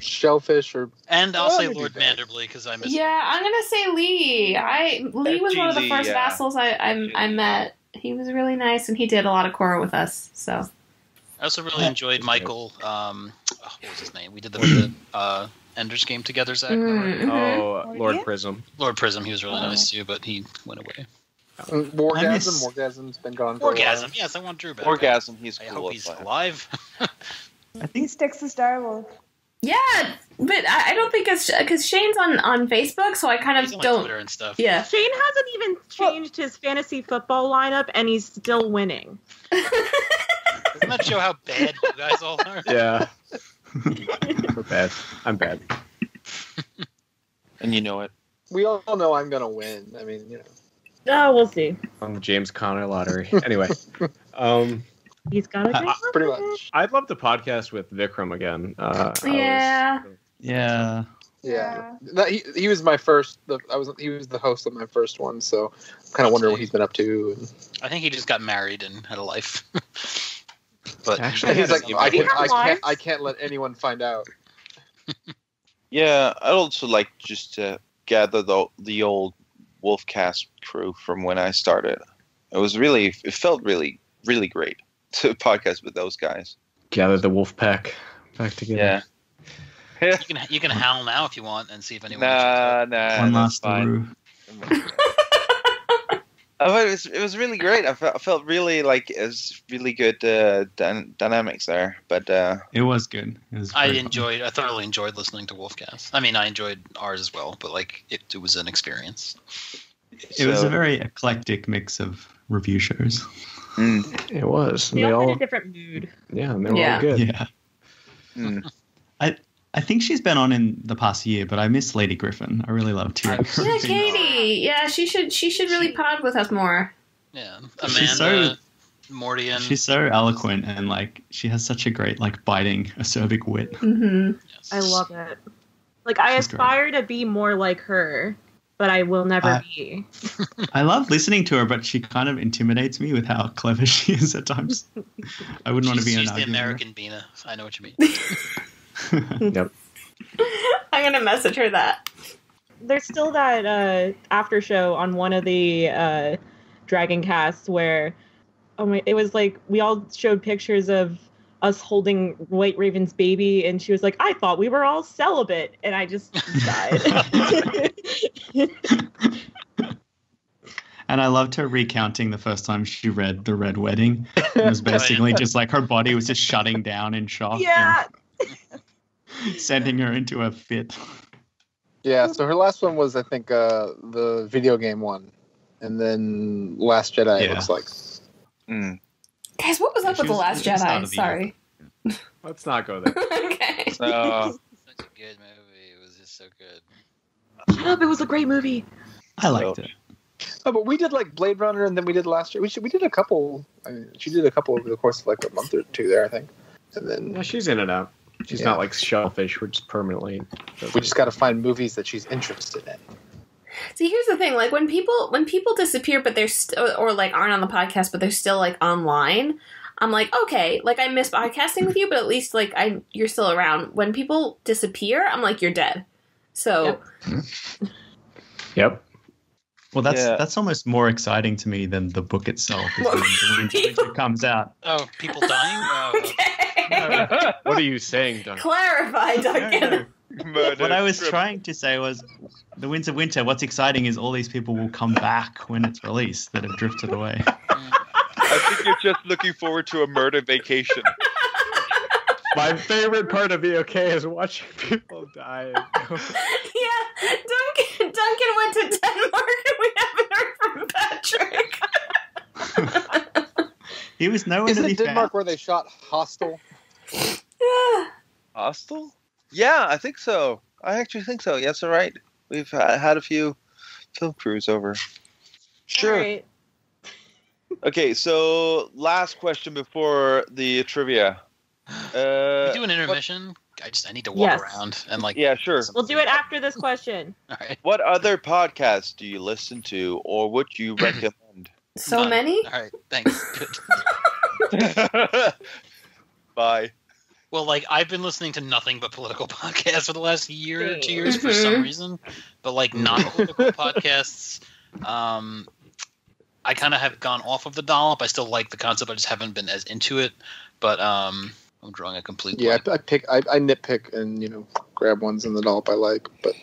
Shellfish or... And I'll say Lord Manderbley, because I miss him. Yeah, I'm going to say Lee. Lee was one of the first vassals I met. He was really nice, and he did a lot of Korra with us, so... I also really enjoyed Michael. What was his name? We did the Ender's Game together, Zach. Oh, Lord Prism. Lord Prism, he was really nice too, but he went away. Morgasm's been gone for Morgasm, a while. yes, I want Drew back. Morgasm, he's cool. I hope he's alive. He's Texas Direwolf. Yeah, but I don't think it's because Shane's on Facebook, so I kind of don't. Twitter and stuff. Yeah, Shane hasn't even changed his fantasy football lineup, and he's still winning. Doesn't that show how bad you guys all are? Yeah. We're bad. I'm bad. And you know it. We all know I'm gonna win. I mean, Oh, we'll see. On the James Conner lottery. Anyway. He's got a great pretty much. I'd love to podcast with Vikram again. Yeah. Yeah. He was my first. He was the host of my first one, so I'm kind of wondering what he's been up to. I think he just got married and had a life. But Actually, he's like, I can't can't let anyone find out. Yeah, I'd also like just to gather the old Wolfcast crew from when I started. It felt really, really great to podcast with those guys. Gather the wolf pack back together. Yeah. you can howl now if you want and see if anyone. Nah. One last fine. It was really great. I felt really like it was really good dynamics there. But it was good. I thoroughly enjoyed listening to Wolfcast. I mean, I enjoyed ours as well, but like it was an experience. It was a very eclectic mix of review shows. It was. They all had a different mood. Yeah, and they were all good. Yeah. I think she's been on in the past year, but I miss Lady Griffin. I really loved hearing her. Yeah, Katie. Yeah, she should really pod with us more. Yeah, Amanda, Morty, she's so eloquent and like she has such a great like biting, acerbic wit. Mm-hmm. Yes. I love it. Like I aspire to be more like her, but I will never be. I love listening to her, but she kind of intimidates me with how clever she is at times. I wouldn't want to be in an She's the argument. American Bina. I know what you mean. Yep. I'm gonna message her that. There's still that after show on one of the Dragon casts where it was like we all showed pictures of us holding White Raven's baby, and she was like, "I thought we were all celibate," and I just died. And I loved her recounting the first time she read The Red Wedding. It was basically just like her body was just shutting down in shock. Yeah. And sending her into a fit. Yeah, so her last one was, I think, the video game one. And then Last Jedi, it looks like. Guys, what was up with The Last Jedi? Sorry. Let's not go there. Okay. Such a good movie. It was just so good. Shut up, it was a great movie. I liked it. Oh, but we did like Blade Runner, and then we did Last Jedi. We did a couple. I mean, she did a couple over the course of like a month or two there, I think. And then Yeah, she's in and out. She's not like shellfish, we're just permanently. We just got to find movies that she's interested in. See, here's the thing: like when people disappear, but they're or like aren't on the podcast, but they're still like online. I'm like, okay, like I miss podcasting with you, but at least like you're still around. When people disappear, I'm like, you're dead. So. Yep. Well, that's almost more exciting to me than the book itself. Is when the winter comes out. Oh, people dying? Oh. Okay. What are you saying, Duncan? Clarify, Duncan. What I was trying to say was, the Winds of Winter, what's exciting is all these people will come back when it's released that have drifted away. I think you're just looking forward to a murder vacation. My favorite part of VOK is watching people die. Yeah, Duncan went to Denmark and we haven't heard from Patrick. He was nowhere to be Isn't it Denmark found. where they shot Hostel? Yeah. Hostel? Yeah, I think so. I actually think so. Yes, all right. We've had a few film crews over. Sure. All right. Okay, so last question before the trivia. We do an intermission. I need to walk around and like. Yeah, sure. We'll do it after this question. All right. What other podcasts do you listen to, or would you recommend? So many? All right, thanks. Good. Bye. Well, like I've been listening to nothing but political podcasts for the last year or 2 years for some reason, but like non-political podcasts, I kind of have gone off of the dollop. I still like the concept. I just haven't been as into it. But I'm drawing a complete blank. Yeah, I nitpick and grab ones in the dollop I like. But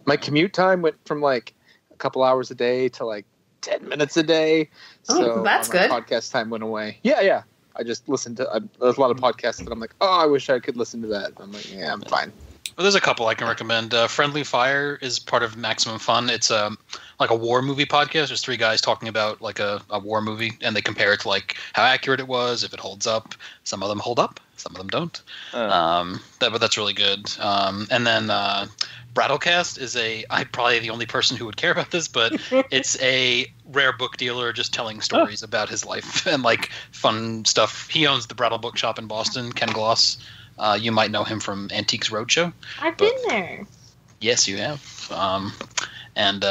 my commute time went from like a couple hours a day to like 10 minutes a day. So that's my good. Podcast time went away. Yeah. I just listened to there's a lot of podcasts that I'm like, oh, I wish I could listen to that. I'm like, yeah, I'm fine. Well, there's a couple I can recommend. Friendly Fire is part of Maximum Fun. It's like a war movie podcast. There's 3 guys talking about like a war movie, and they compare it to like how accurate it was, if it holds up. Some of them hold up, some of them don't. But that's really good. And then Brattlecast is I'm probably the only person who would care about this, but it's a rare book dealer just telling stories about his life and like fun stuff. He owns the Brattle Bookshop in Boston, Ken Gloss. You might know him from Antiques Roadshow. I've been there. Yes, you have. And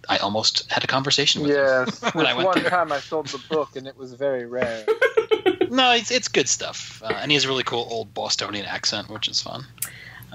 I almost had a conversation with him when I went there. One time I sold the book, and it was very rare. No, it's good stuff. And he has a really cool old Bostonian accent, which is fun.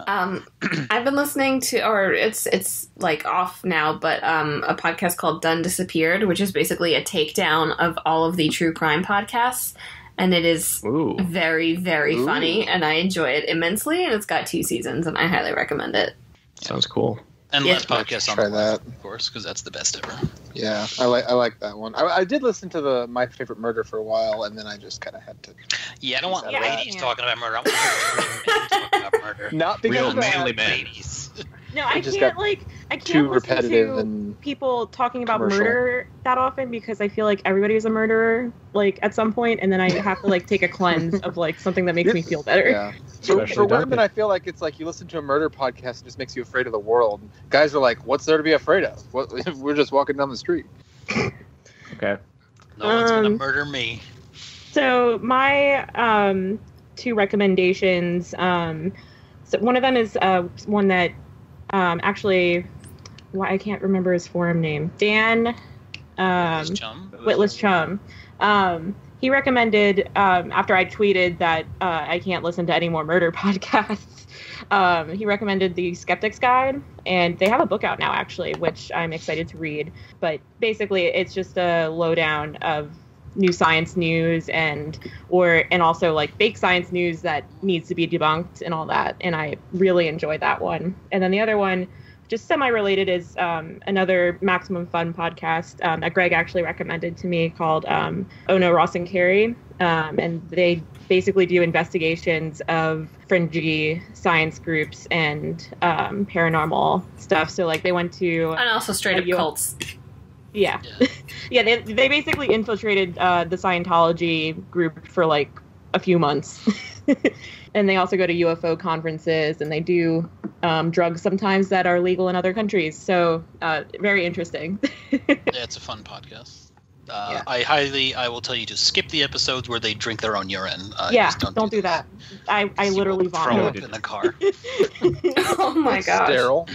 I've been listening to, or it's like off now, but a podcast called Done Disappeared, which is basically a takedown of all of the true crime podcasts. And it is very, very funny, and I enjoy it immensely. And it's got 2 seasons, and I highly recommend it. Sounds cool. And less podcasts on try the that, of course, because that's the best ever. Yeah, I like that one. I did listen to the My Favorite Murder for a while, and then I just kind of had to. Yeah, I don't want ladies talking about murder. I want men talking about murder. Not because real of that. manly men. Ladies. No, I just can't got I too can't listen repetitive to and people talking about commercial. murder that often because I feel like everybody's a murderer like at some point, and then I have to like take a cleanse of like something that makes me feel better. Yeah. For women, I feel like it's like you listen to a murder podcast, it just makes you afraid of the world. Guys are like, "What's there to be afraid of? We're just walking down the street." Okay. No one's gonna murder me. So my 2 recommendations. So one of them is one that actually, I can't remember his forum name. Dan Witless Chum. He recommended after I tweeted that I can't listen to any more murder podcasts. He recommended the Skeptic's Guide, and they have a book out now actually, which I'm excited to read. But basically, it's just a lowdown of new science news and also like fake science news that needs to be debunked and all that. And I really enjoyed that one. And then the other one, just semi-related, is another Maximum Fun podcast that Greg actually recommended to me called Oh No, Ross and Carrie. And they basically do investigations of fringy science groups and paranormal stuff. So like they went to... And also straight up cults. Yeah. Yeah, they basically infiltrated the Scientology group for like a few months. And they also go to UFO conferences, and they do drugs sometimes that are legal in other countries. So very interesting. Yeah, it's a fun podcast. I will tell you to skip the episodes where they drink their own urine. Don't do that. I literally vomit. Throw it in the car. Oh my gosh. Sterile.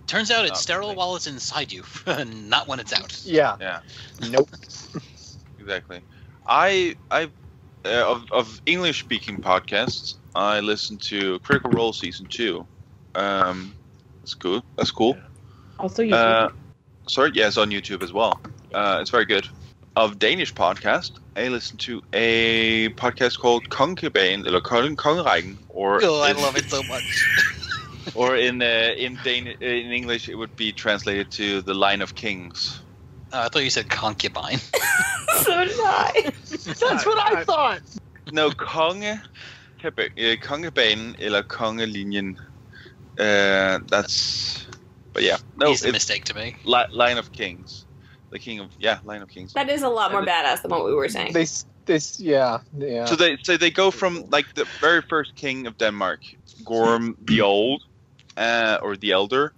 Turns out it's sterile while it's inside you, not when it's out. Yeah. Nope. Exactly. Of English speaking podcasts, I listen to Critical Role Season 2. That's good. That's cool. Also YouTube. Sorry, yes, on YouTube as well. It's very good. Of Danish podcast, I listen to a podcast called Kongebane, eller Kongerækken, or I love it so much. Or in English, it would be translated to The Line of Kings. I thought you said concubine. So did I. That's what I thought. No, Kongebane eller Kongelinjen. That's... But yeah. No, it's a mistake to make. Line of Kings. The King of... Yeah, Line of Kings. That is a lot more badass than what we were saying. Yeah. So they go from like the very first king of Denmark, Gorm the Old, or the Elder,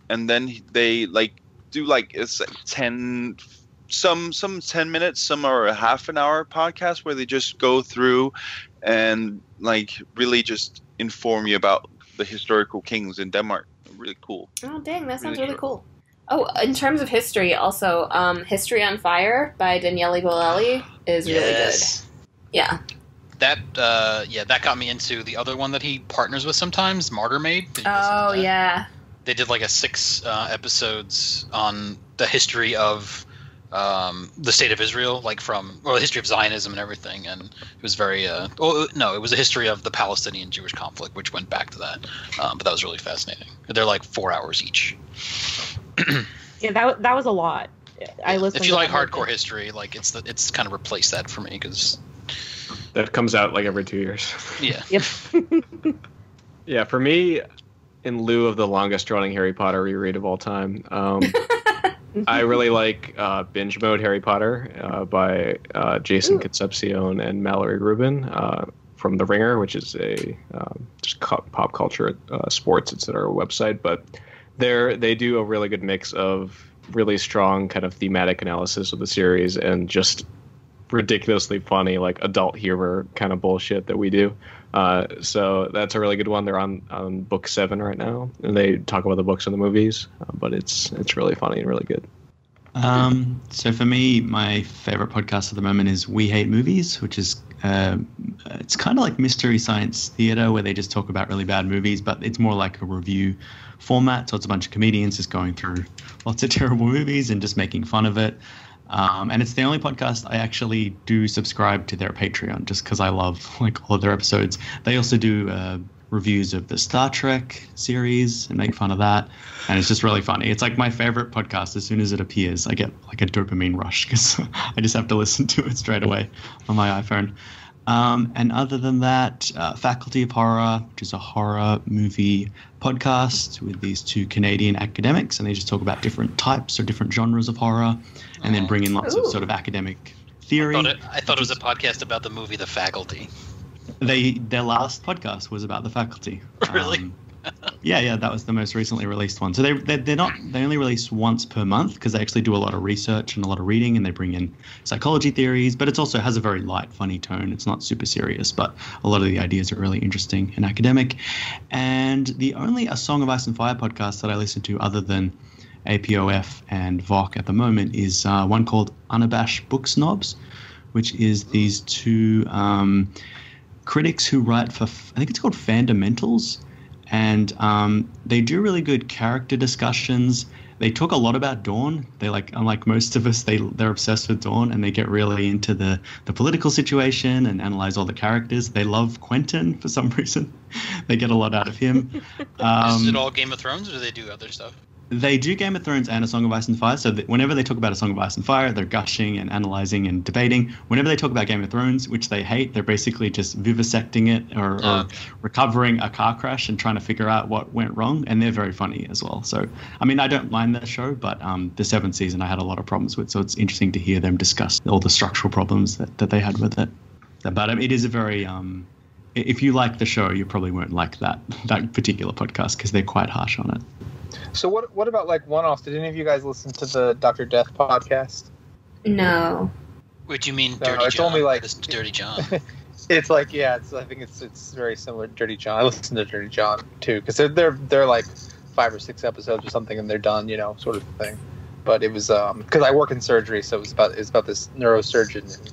and then they like do like it's 10 minutes, some are a half an hour podcast where they just go through and like really just inform you about the historical kings in Denmark. Really cool. Oh dang, that sounds really cool. Oh, in terms of history, also History on Fire by Daniele Bolelli is really good. Yeah. That got me into the other one that he partners with sometimes, Martyr Maid. Oh, yeah. They did like a 6 episodes on the history of the state of Israel, like the history of Zionism and everything, and it was very it was a history of the Palestinian-Jewish conflict, which went back to that, but that was really fascinating. They're like 4 hours each. Yeah, that was a lot. I listened. If you like hardcore history, like it's kind of replaced that for me because that comes out like every 2 years. Yeah. Yep. Yeah, for me, in lieu of the longest running Harry Potter reread of all time, I really like Binge Mode Harry Potter by Jason Concepcion and Mallory Rubin from The Ringer, which is a just pop culture, sports, etc. website. But they do a really good mix of really strong kind of thematic analysis of the series and just ridiculously funny, like adult humor kind of bullshit that we do. So that's a really good one. They're on book 7 right now, and they talk about the books and the movies, but it's really funny and really good. So for me, my favorite podcast at the moment is We Hate Movies, which is it's kind of like Mystery Science Theater, where they just talk about really bad movies, but it's more like a review format. So it's a bunch of comedians just going through lots of terrible movies and just making fun of it. And it's the only podcast I actually do subscribe to their Patreon, just because I love like all of their episodes. They also do reviews of the Star Trek series and make fun of that, and it's just really funny. It's like my favorite podcast. As soon as it appears, I get like a dopamine rush because I just have to listen to it straight away on my iPhone. And other than that, Faculty of Horror, which is a horror movie podcast with these two Canadian academics, and they just talk about different types or different genres of horror, and then bring in lots of sort of academic theory. I thought it was a podcast about the movie The Faculty. Their last podcast was about The Faculty. Really? Yeah, that was the most recently released one. So they only release once per month because they actually do a lot of research and a lot of reading, and they bring in psychology theories, but it also has a very light, funny tone. It's not super serious, but a lot of the ideas are really interesting and academic. And the only A Song of Ice and Fire podcast that I listen to other than APOF and VOK at the moment is one called Unabashed Book Snobs, which is these two critics who write for, I think it's called Fundamentals, and they do really good character discussions. They talk a lot about Dawn. They unlike most of us, they're obsessed with Dawn, and they get really into the political situation and analyze all the characters. They love Quentin for some reason. They get a lot out of him. Is it all Game of Thrones, or do they do other stuff? They do Game of Thrones and A Song of Ice and Fire. So whenever they talk about A Song of Ice and Fire, they're gushing and analyzing and debating. Whenever they talk about Game of Thrones, which they hate, they're basically just vivisecting it or recovering a car crash and trying to figure out what went wrong. And they're very funny as well. So, I mean, I don't mind that show, but the 7th season I had a lot of problems with. So it's interesting to hear them discuss all the structural problems that they had with it. But it is a very... if you like the show, you probably won't like that particular podcast because they're quite harsh on it. So what about like one-offs? Did any of you guys listen to the Dr. Death podcast? No. What do you mean, No, Dirty it's John? only like It's Dirty John. It's like I think it's very similar to Dirty John. I listen to Dirty John too because they're like 5 or 6 episodes or something and they're done, sort of thing. But it was because I work in surgery, so it's about this neurosurgeon in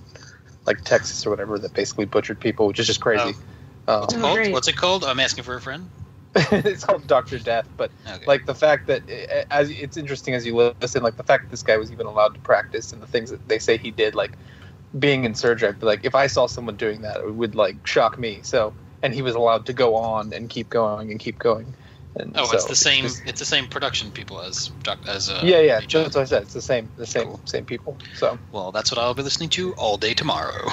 like Texas or whatever that basically butchered people, which is just crazy. What's it called? I'm asking for a friend. It's called Dr. Death, but like the fact that it's interesting as you listen, like the fact that this guy was even allowed to practice and the things that they say he did, like being in surgery, I'd be like, if I saw someone doing that, it would like shock me. So, and he was allowed to go on and keep going and keep going. And so it's the same. It's the same production people as yeah. That's what I said. It's the same people. So well, that's what I'll be listening to all day tomorrow.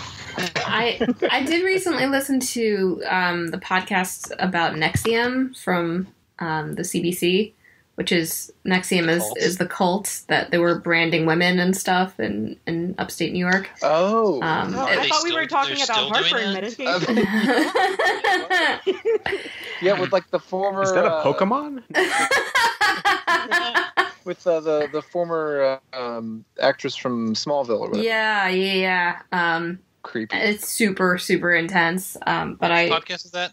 I did recently listen to the podcast about Nexium from the CBC, which is Nexium is the cult that they were branding women and stuff in upstate New York. Oh, I thought we were talking about heartburn medication. Yeah, with like the former. Is that a Pokemon? With the former actress from Smallville or whatever. Yeah. Creepy. It's super, super intense. But What podcast is that?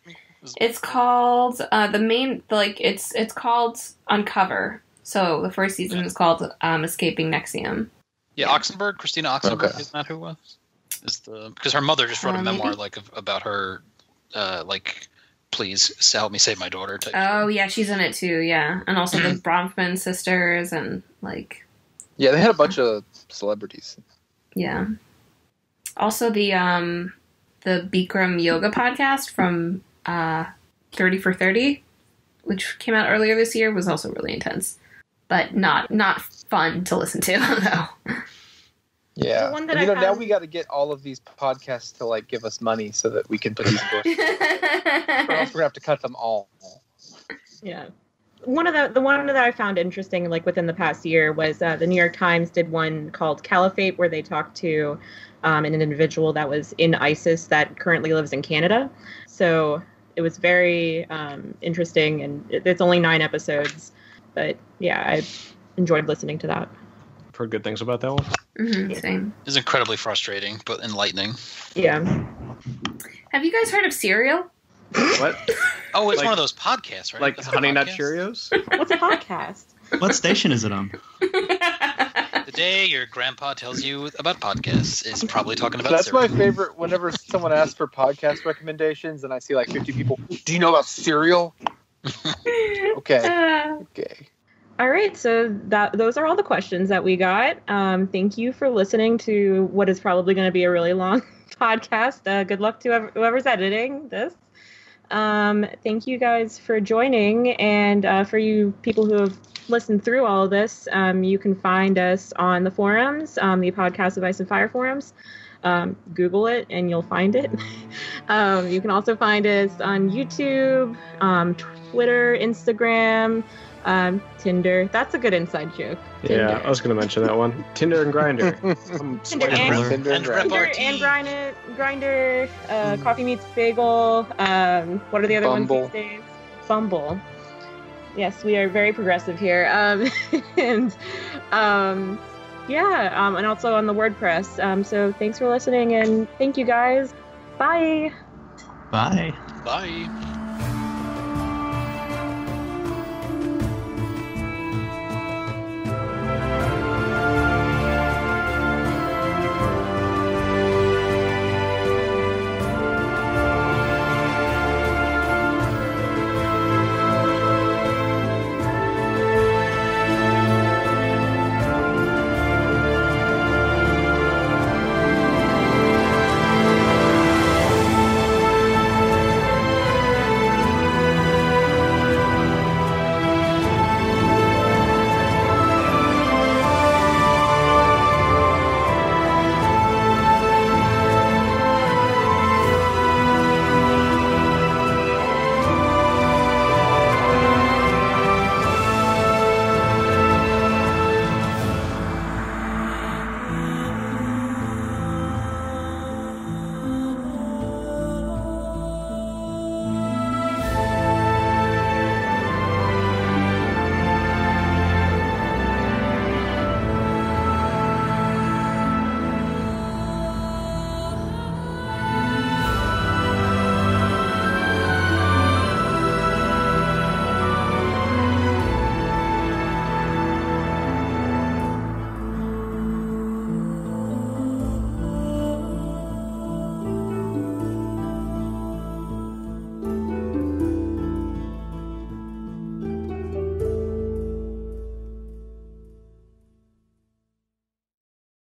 It's called it's called Uncover. So the first season is called Escaping Nexium. Yeah, Oxenberg, Christina Oxenberg, isn't that who it was? Because her mother just wrote a memoir about her, please help me save my daughter. Oh yeah, she's in it too. Yeah, and also the Bronfman sisters and like. Yeah, they had a bunch of celebrities. Yeah. Also the Bikram yoga podcast from 30 for 30, which came out earlier this year, was also really intense, but not fun to listen to though. Yeah. One that now we got to get all of these podcasts to like give us money so that we can put these books. Or else we're gonna have to cut them all. Yeah. The one that I found interesting, like within the past year, was the New York Times did one called Caliphate, where they talked to an individual that was in ISIS that currently lives in Canada. So it was very interesting, and it's only 9 episodes, but yeah, I enjoyed listening to that. I've heard good things about that one. Mm-hmm, same. It's incredibly frustrating, but enlightening. Yeah. Have you guys heard of Serial? What? Oh, it's one of those podcasts, right? Like Honey Nut Cheerios? What's a podcast? What station is it on? The day your grandpa tells you about podcasts is probably talking about That's Serial. my favorite. Whenever someone asks for podcast recommendations and I see like 50 people, do you know about Serial? Okay. Okay. All right, so those are all the questions that we got. Thank you for listening to what is probably going to be a really long podcast. Good luck to whoever's editing this. Thank you guys for joining, and for you people who have listened through all of this, you can find us on the forums, the Podcast of Ice and Fire forums. Google it and you'll find it. You can also find us on YouTube, Twitter, Instagram, Tinder. That's a good inside joke. Tinder. Yeah, I was going to mention that one. Tinder and Grindr. Tinder and Grindr. Coffee Meets Bagel. What are the other Bumble. ones these days? Bumble. Yes, we are very progressive here. And also on the WordPress. So thanks for listening, and thank you guys. Bye. Bye. Bye.